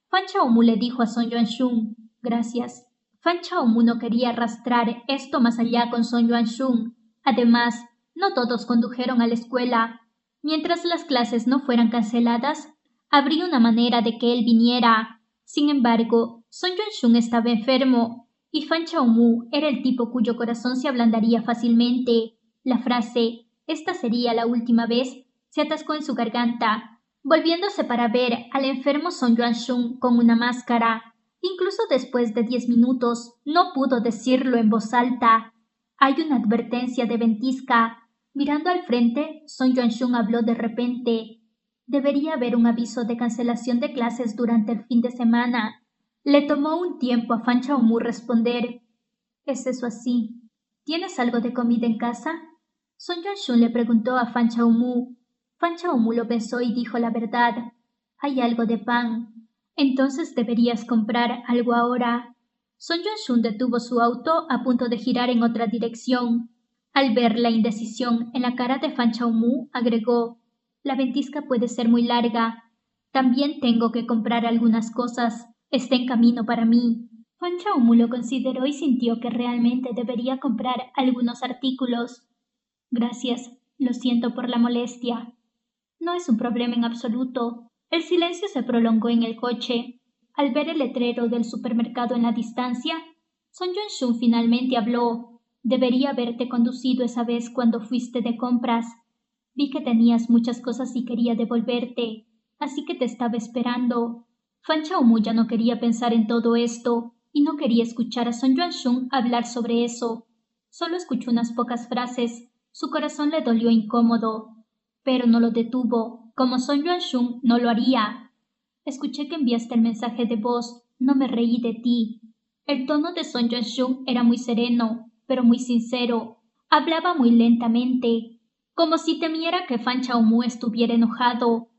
Fan Chaomu le dijo a Son Yuanxun, «Gracias». Fan Chaomu no quería arrastrar esto más allá con Son Yuanxun. Además, no todos condujeron a la escuela. Mientras las clases no fueran canceladas, habría una manera de que él viniera. Sin embargo, Son Yuanxun estaba enfermo y Fan Chaomu era el tipo cuyo corazón se ablandaría fácilmente. La frase «esta sería la última vez» se atascó en su garganta, volviéndose para ver al enfermo Son Yuanxun con una máscara. Incluso después de 10 minutos, no pudo decirlo en voz alta. Hay una advertencia de ventisca. Mirando al frente, Son Yuanxun habló de repente. Debería haber un aviso de cancelación de clases durante el fin de semana. Le tomó un tiempo a Fan Chaomu responder. ¿Es eso así? ¿Tienes algo de comida en casa? Son Yuanxun le preguntó a Fan Chaomu. Fan Chaomu lo pensó y dijo la verdad. Hay algo de pan. Entonces deberías comprar algo ahora. Son Yuanxun detuvo su auto a punto de girar en otra dirección. Al ver la indecisión en la cara de Fan Chaomu, agregó, la ventisca puede ser muy larga. También tengo que comprar algunas cosas. Está en camino para mí. Fan Chaomu lo consideró y sintió que realmente debería comprar algunos artículos. Gracias, lo siento por la molestia. No es un problema en absoluto. El silencio se prolongó en el coche. Al ver el letrero del supermercado en la distancia, Son Yuanxun finalmente habló. Debería haberte conducido esa vez cuando fuiste de compras. Vi que tenías muchas cosas y quería devolverte, así que te estaba esperando. Fan Chaomu ya no quería pensar en todo esto y no quería escuchar a Son Yuanxun hablar sobre eso. Solo escuchó unas pocas frases. Su corazón le dolió incómodo, pero no lo detuvo. Como Son Yuanxun no lo haría. Escuché que enviaste el mensaje de voz. No me reí de ti. El tono de Son Yuanxun era muy sereno, pero muy sincero. Hablaba muy lentamente, como si temiera que Fan Chaomu estuviera enojado,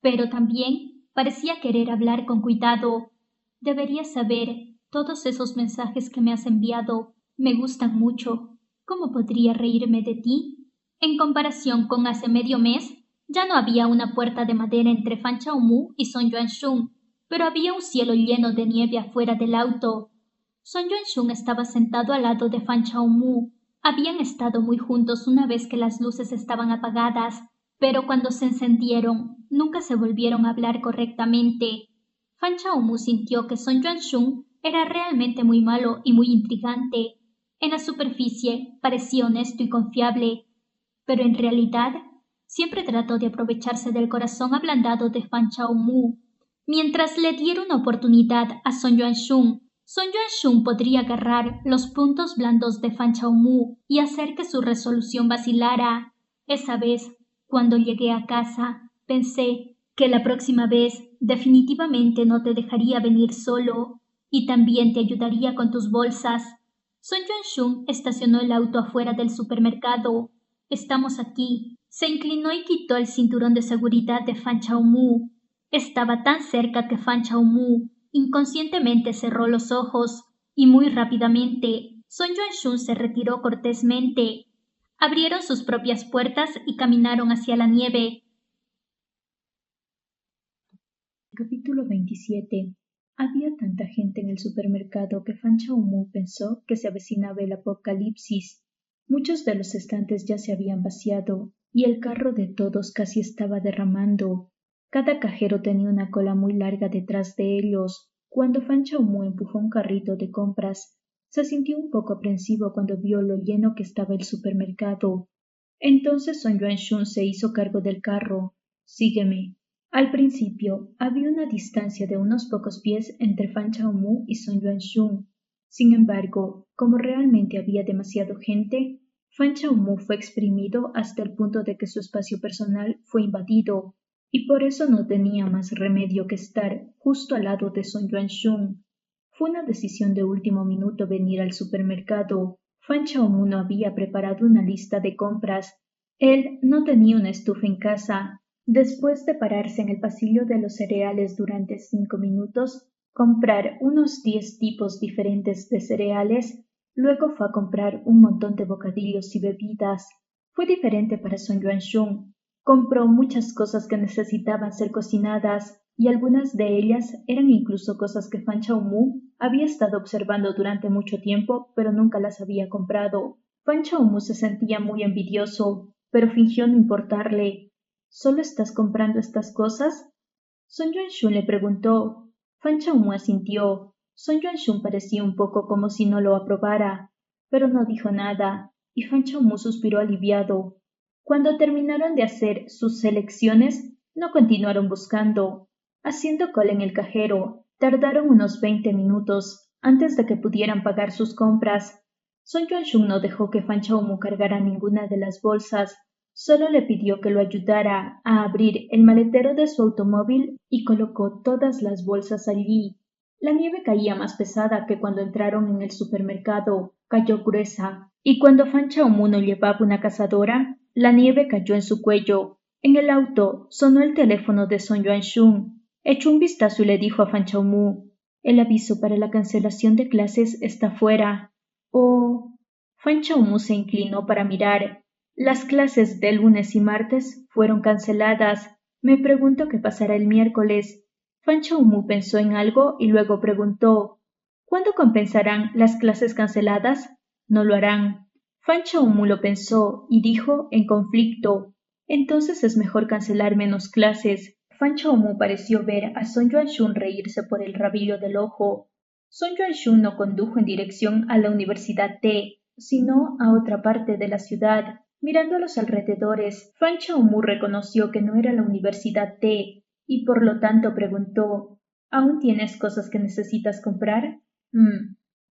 pero también parecía querer hablar con cuidado. Deberías saber, todos esos mensajes que me has enviado me gustan mucho. ¿Cómo podría reírme de ti? En comparación con hace medio mes, ya no había una puerta de madera entre Fan Chaomu y Son Yuanxun, pero había un cielo lleno de nieve afuera del auto. Son Yuanxun estaba sentado al lado de Fan Chaomu. Habían estado muy juntos una vez que las luces estaban apagadas, pero cuando se encendieron, nunca se volvieron a hablar correctamente. Fan Chaomu sintió que Son Yuanxun era realmente muy malo y muy intrigante. En la superficie parecía honesto y confiable, pero en realidad siempre trató de aprovecharse del corazón ablandado de Fan Chaomu. Mientras le diera una oportunidad a Son Yuanxun podría agarrar los puntos blandos de Fan Chaomu y hacer que su resolución vacilara.
Esa vez, cuando llegué a casa, pensé que la próxima vez definitivamente no te dejaría venir solo y también te ayudaría con tus bolsas. Son Yuan-shun estacionó el auto afuera del supermercado. Estamos aquí. Se inclinó y quitó el cinturón de seguridad de Fan Chao-mu. Estaba tan cerca que Fan Chao-mu inconscientemente cerró los ojos y muy rápidamente Son Yuan-shun se retiró cortésmente. Abrieron sus propias puertas y caminaron hacia la nieve.
Capítulo 27. Había tanta gente en el supermercado que Fan Chao-mu pensó que se avecinaba el apocalipsis. Muchos de los estantes ya se habían vaciado y el carro de todos casi estaba derramando. Cada cajero tenía una cola muy larga detrás de ellos. Cuando Fan Chao-mu empujó un carrito de compras, se sintió un poco aprensivo cuando vio lo lleno que estaba el supermercado. Entonces Son Yuan-shun se hizo cargo del carro. «Sígueme». Al principio había una distancia de unos pocos pies entre Fan Chao-mu y Son Yuan-shun. Sin embargo, como realmente había demasiada gente, Fan Chao-mu fue exprimido hasta el punto de que su espacio personal fue invadido, y por eso no tenía más remedio que estar justo al lado de Son Yuan-shun. Fue una decisión de último minuto venir al supermercado. Fan Chao-mu no había preparado una lista de compras. Él no tenía una estufa en casa. Después de pararse en el pasillo de los cereales durante 5 minutos, comprar unos 10 tipos diferentes de cereales, luego fue a comprar un montón de bocadillos y bebidas. Fue diferente para Son Yuan-shun. Compró muchas cosas que necesitaban ser cocinadas, y algunas de ellas eran incluso cosas que Fan Chao-mu había estado observando durante mucho tiempo, pero nunca las había comprado. Fan Chao-mu se sentía muy envidioso, pero fingió no importarle. ¿Solo estás comprando estas cosas? Son Yuan-shun le preguntó. Fan Chao-mu asintió. Son Yuan-shun parecía un poco como si no lo aprobara, pero no dijo nada, y Fan Chao-mu suspiró aliviado. Cuando terminaron de hacer sus selecciones, no continuaron buscando. Haciendo cola en el cajero, tardaron unos 20 minutos antes de que pudieran pagar sus compras. Son Yuan-shun no dejó que Fan Chao-mu cargara ninguna de las bolsas. Solo le pidió que lo ayudara a abrir el maletero de su automóvil y colocó todas las bolsas allí. La nieve caía más pesada que cuando entraron en el supermercado. Cayó gruesa, y cuando Fan Chao-mu no llevaba una cazadora, la nieve cayó en su cuello. En el auto sonó el teléfono de Son Yuan-shun. Echó un vistazo y le dijo a Fan Chao-mu: «El aviso para la cancelación de clases está fuera». «Oh». Fan Chao-mu se inclinó para mirar. Las clases de lunes y martes fueron canceladas. Me pregunto qué pasará el miércoles. Fan Chao-mu pensó en algo y luego preguntó: ¿Cuándo compensarán las clases canceladas? No lo harán. Fan Chao-mu lo pensó y dijo en conflicto: entonces es mejor cancelar menos clases. Fan Chao-mu pareció ver a Son Yuan-shun reírse por el rabillo del ojo. Son Yuan-shun no condujo en dirección a la Universidad T, sino a otra parte de la ciudad. Mirando a los alrededores, Fan Chao-mu reconoció que no era la Universidad T, y por lo tanto preguntó: ¿Aún tienes cosas que necesitas comprar?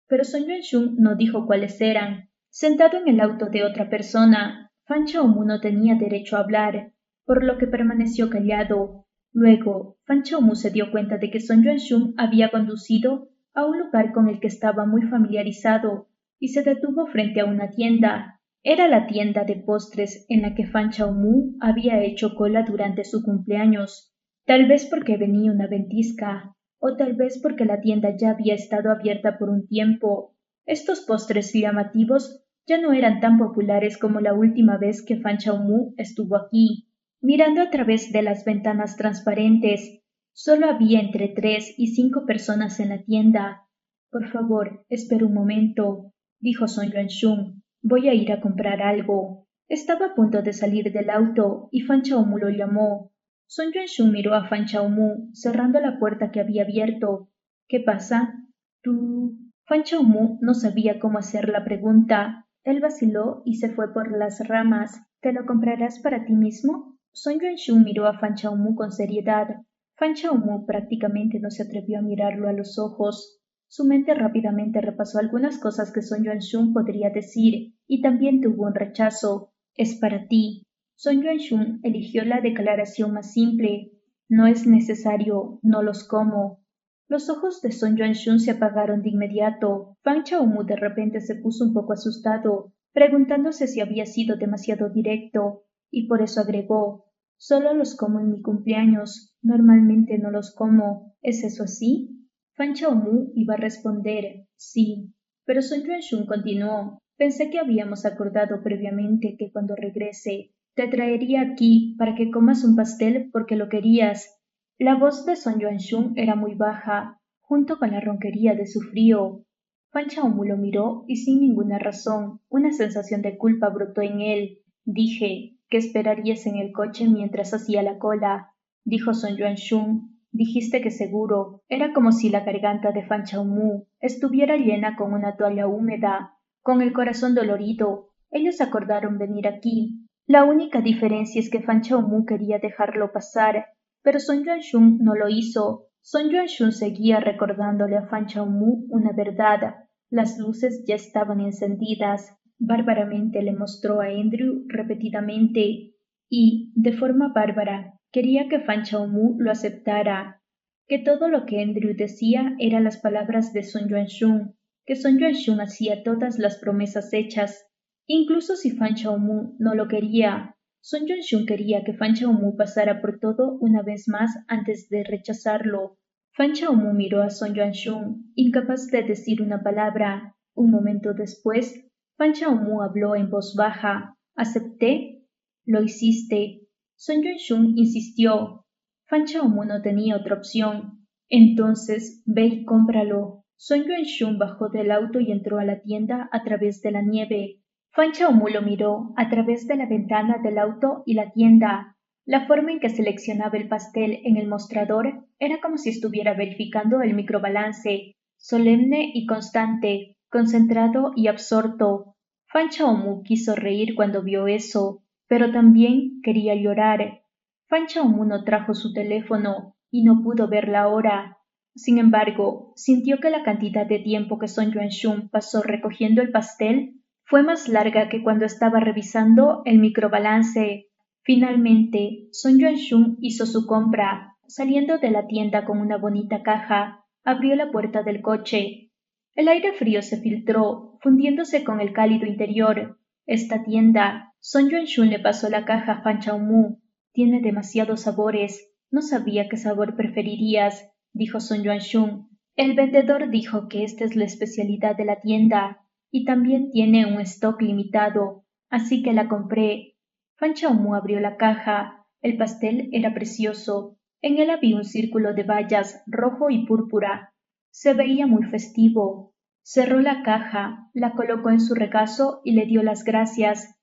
Pero Son Yuan-shun no dijo cuáles eran. Sentado en el auto de otra persona, Fan Chao-mu no tenía derecho a hablar, por lo que permaneció callado. Luego, Fan Chao-mu se dio cuenta de que Son Yuan-shun había conducido a un lugar con el que estaba muy familiarizado y se detuvo frente a una tienda. Era la tienda de postres en la que Fan Chao-mu había hecho cola durante su cumpleaños, tal vez porque venía una ventisca, o tal vez porque la tienda ya había estado abierta por un tiempo. Estos postres llamativos ya no eran tan populares como la última vez que Fan Chao-mu estuvo aquí. Mirando a través de las ventanas transparentes, solo había entre 3 y 5 personas en la tienda. «Por favor, espera un momento», dijo Son Yuan-shun. «Voy a ir a comprar algo». Estaba a punto de salir del auto y Fan Chao-mu lo llamó. Son Yuan-shun miró a Fan Chao-mu, cerrando la puerta que había abierto. «¿Qué pasa?» «Tú...». Fan Chao-mu no sabía cómo hacer la pregunta. Él vaciló y se fue por las ramas. «¿Te lo comprarás para ti mismo?» Son Yuan-shun miró a Fan Chao-mu con seriedad. Fan Chao-mu prácticamente no se atrevió a mirarlo a los ojos. Su mente rápidamente repasó algunas cosas que Son Yuan-shun podría decir y también tuvo un rechazo. «Es para ti».
Son Yuanshun eligió la declaración más simple. No es necesario, no los como. Los ojos de Son Yuanshun se apagaron de inmediato. Fan Chaomu de repente se puso un poco asustado, preguntándose si había sido demasiado directo, y por eso agregó: solo los como en mi cumpleaños. Normalmente no los como. ¿Es eso así? Fan Chaomu iba a responder sí, pero Son Yuanshun continuó: pensé que habíamos acordado previamente que cuando regrese te traería aquí para que comas un pastel porque lo querías. La voz de Son Yuanshun era muy baja, junto con la ronquería de su frío. Fan Chaomu lo miró y sin ninguna razón, una sensación de culpa brotó en él. Dije que esperarías en el coche mientras hacía la cola, dijo Son Yuanshun. Dijiste que seguro. Era como si la garganta de Fan Chaomu estuviera llena con una toalla húmeda, con el corazón dolorido. Ellos acordaron venir aquí. La única diferencia es que Fan Chaomu quería dejarlo pasar, pero Son Yuanshun no lo hizo. Son Yuanshun seguía recordándole a Fan Chaomu una verdad. Las luces ya estaban encendidas. Bárbaramente le mostró a Andrew repetidamente y, de forma bárbara, quería que Fan Chaomu lo aceptara, que todo lo que Andrew decía eran las palabras de Son Yuanshun, que Son Yuanshun hacía todas las promesas hechas, incluso si Fan Chaomu no lo quería. Son Yuanshun quería que Fan Chaomu pasara por todo una vez más antes de rechazarlo. Fan Chaomu miró a Son Yuanshun, incapaz de decir una palabra. Un momento después, Fan Chaomu habló en voz baja. ¿Acepté? Lo hiciste. Son Yuanshun insistió. Fan Chaomu no tenía otra opción. Entonces, ve y cómpralo. Son Yuanshun bajó del auto y entró a la tienda a través de la nieve. Fan Chaomu lo miró a través de la ventana del auto y la tienda. La forma en que seleccionaba el pastel en el mostrador era como si estuviera verificando el microbalance, solemne y constante, concentrado y absorto. Fan Chaomu quiso reír cuando vio eso, pero también quería llorar. Fan Chaomu no trajo su teléfono y no pudo ver la hora. Sin embargo, sintió que la cantidad de tiempo que Son Yuanshun pasó recogiendo el pastel fue más larga que cuando estaba revisando el microbalance. Finalmente, Son Yuanshun hizo su compra. Saliendo de la tienda con una bonita caja, abrió la puerta del coche. El aire frío se filtró, fundiéndose con el cálido interior. Esta tienda. Son Yuanshun le pasó la caja a Fan Chaomu. Tiene demasiados sabores. No sabía qué sabor preferirías, dijo Son Yuanshun. El vendedor dijo que esta es la especialidad de la tienda y también tiene un stock limitado, así que la compré. Fan Chaomu abrió la caja. El pastel era precioso. En él había un círculo de bayas rojo y púrpura. Se veía muy festivo. Cerró la caja, la colocó en su regazo y le dio las gracias.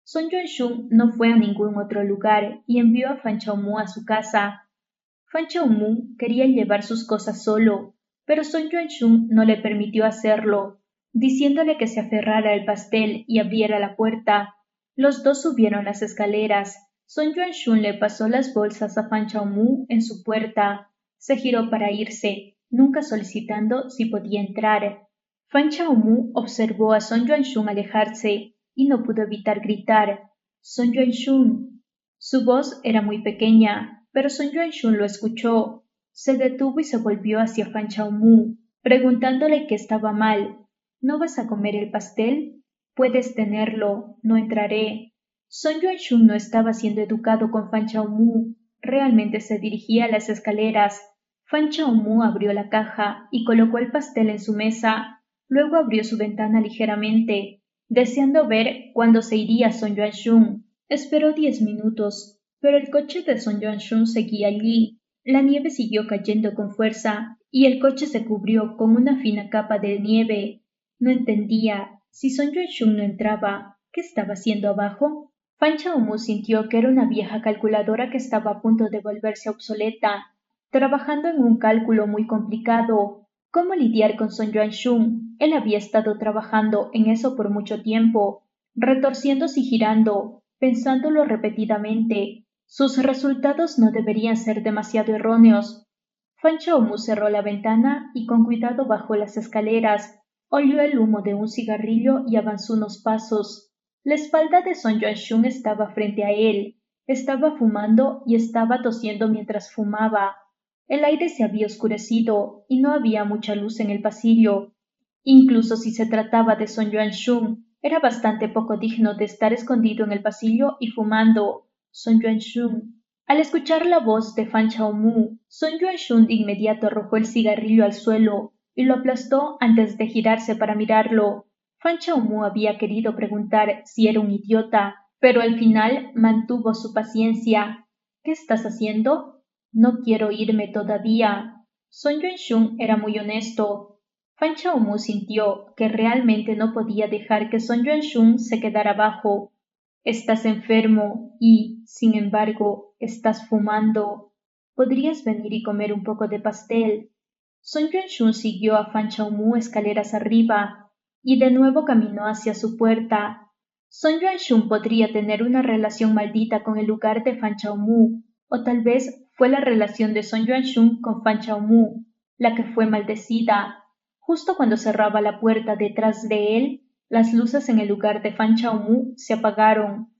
Son Yuanshun no fue a ningún otro lugar y envió a Fan Chaomu a su casa. Fan Chaomu quería llevar sus cosas solo, pero Son Yuanshun no le permitió hacerlo, diciéndole que se aferrara al pastel y abriera la puerta. Los dos subieron las escaleras. Son Yuanshun le pasó las bolsas a Fan Chaomu en su puerta. Se giró para irse, nunca solicitando si podía entrar. Fan Chaomu observó a Son Yuanshun alejarse y no pudo evitar gritar: «Son Yuanshun». Su voz era muy pequeña, pero Son Yuanshun lo escuchó. Se detuvo y se volvió hacia Fan Chaomu, preguntándole qué estaba mal. ¿No vas a comer el pastel? Puedes tenerlo, no entraré. Son Yuanshun no estaba siendo educado con Fan Chaomu. Realmente se dirigía a las escaleras. Fan Chaomu abrió la caja y colocó el pastel en su mesa. Luego abrió su ventana ligeramente, deseando ver cuándo se iría Son Yuanshun. Esperó 10 minutos, pero el coche de Son Yuanshun seguía allí. La nieve siguió cayendo con fuerza y el coche se cubrió con una fina capa de nieve. No entendía. Si Son Yuanshun no entraba, ¿qué estaba haciendo abajo? Fan Chaomu sintió que era una vieja calculadora que estaba a punto de volverse obsoleta, trabajando en un cálculo muy complicado. ¿Cómo lidiar con Son Yuanshun? Él había estado trabajando en eso por mucho tiempo, retorciéndose y girando, pensándolo repetidamente. Sus resultados no deberían ser demasiado erróneos. Fan Chaomu cerró la ventana y con cuidado bajó las escaleras. Olió el humo de un cigarrillo y avanzó unos pasos.
La espalda de Son Yuan-shun estaba frente a él. Estaba fumando y estaba tosiendo mientras fumaba. El aire se había oscurecido y no había mucha luz en el pasillo. Incluso si se trataba de Son Yuan-shun, era bastante poco digno de estar escondido en el pasillo y fumando. Son Yuan-shun. Al escuchar la voz de Fan Chaomu, Son Yuan-shun de inmediato arrojó el cigarrillo al suelo y lo aplastó antes de girarse para mirarlo. Fan Chaomu había querido preguntar si era un idiota, pero al final mantuvo su paciencia. ¿Qué estás haciendo? No quiero irme todavía. Son Yuan-shun era muy honesto. Fan Chaomu sintió que realmente no podía dejar que Son Yuan-shun se quedara abajo. Estás enfermo y, sin embargo, estás fumando. Podrías venir y comer un poco de pastel. Son Yuan-shun siguió a Fan Chaomu escaleras arriba y de nuevo caminó hacia su puerta. Son Yuan-shun podría tener una relación maldita con el lugar de Fan Chaomu, o tal vez fue la relación de Son Yuan-shun con Fan Chaomu la que fue maldecida. Justo cuando cerraba la puerta detrás de él, las luces en el lugar de Fan Chaomu se apagaron.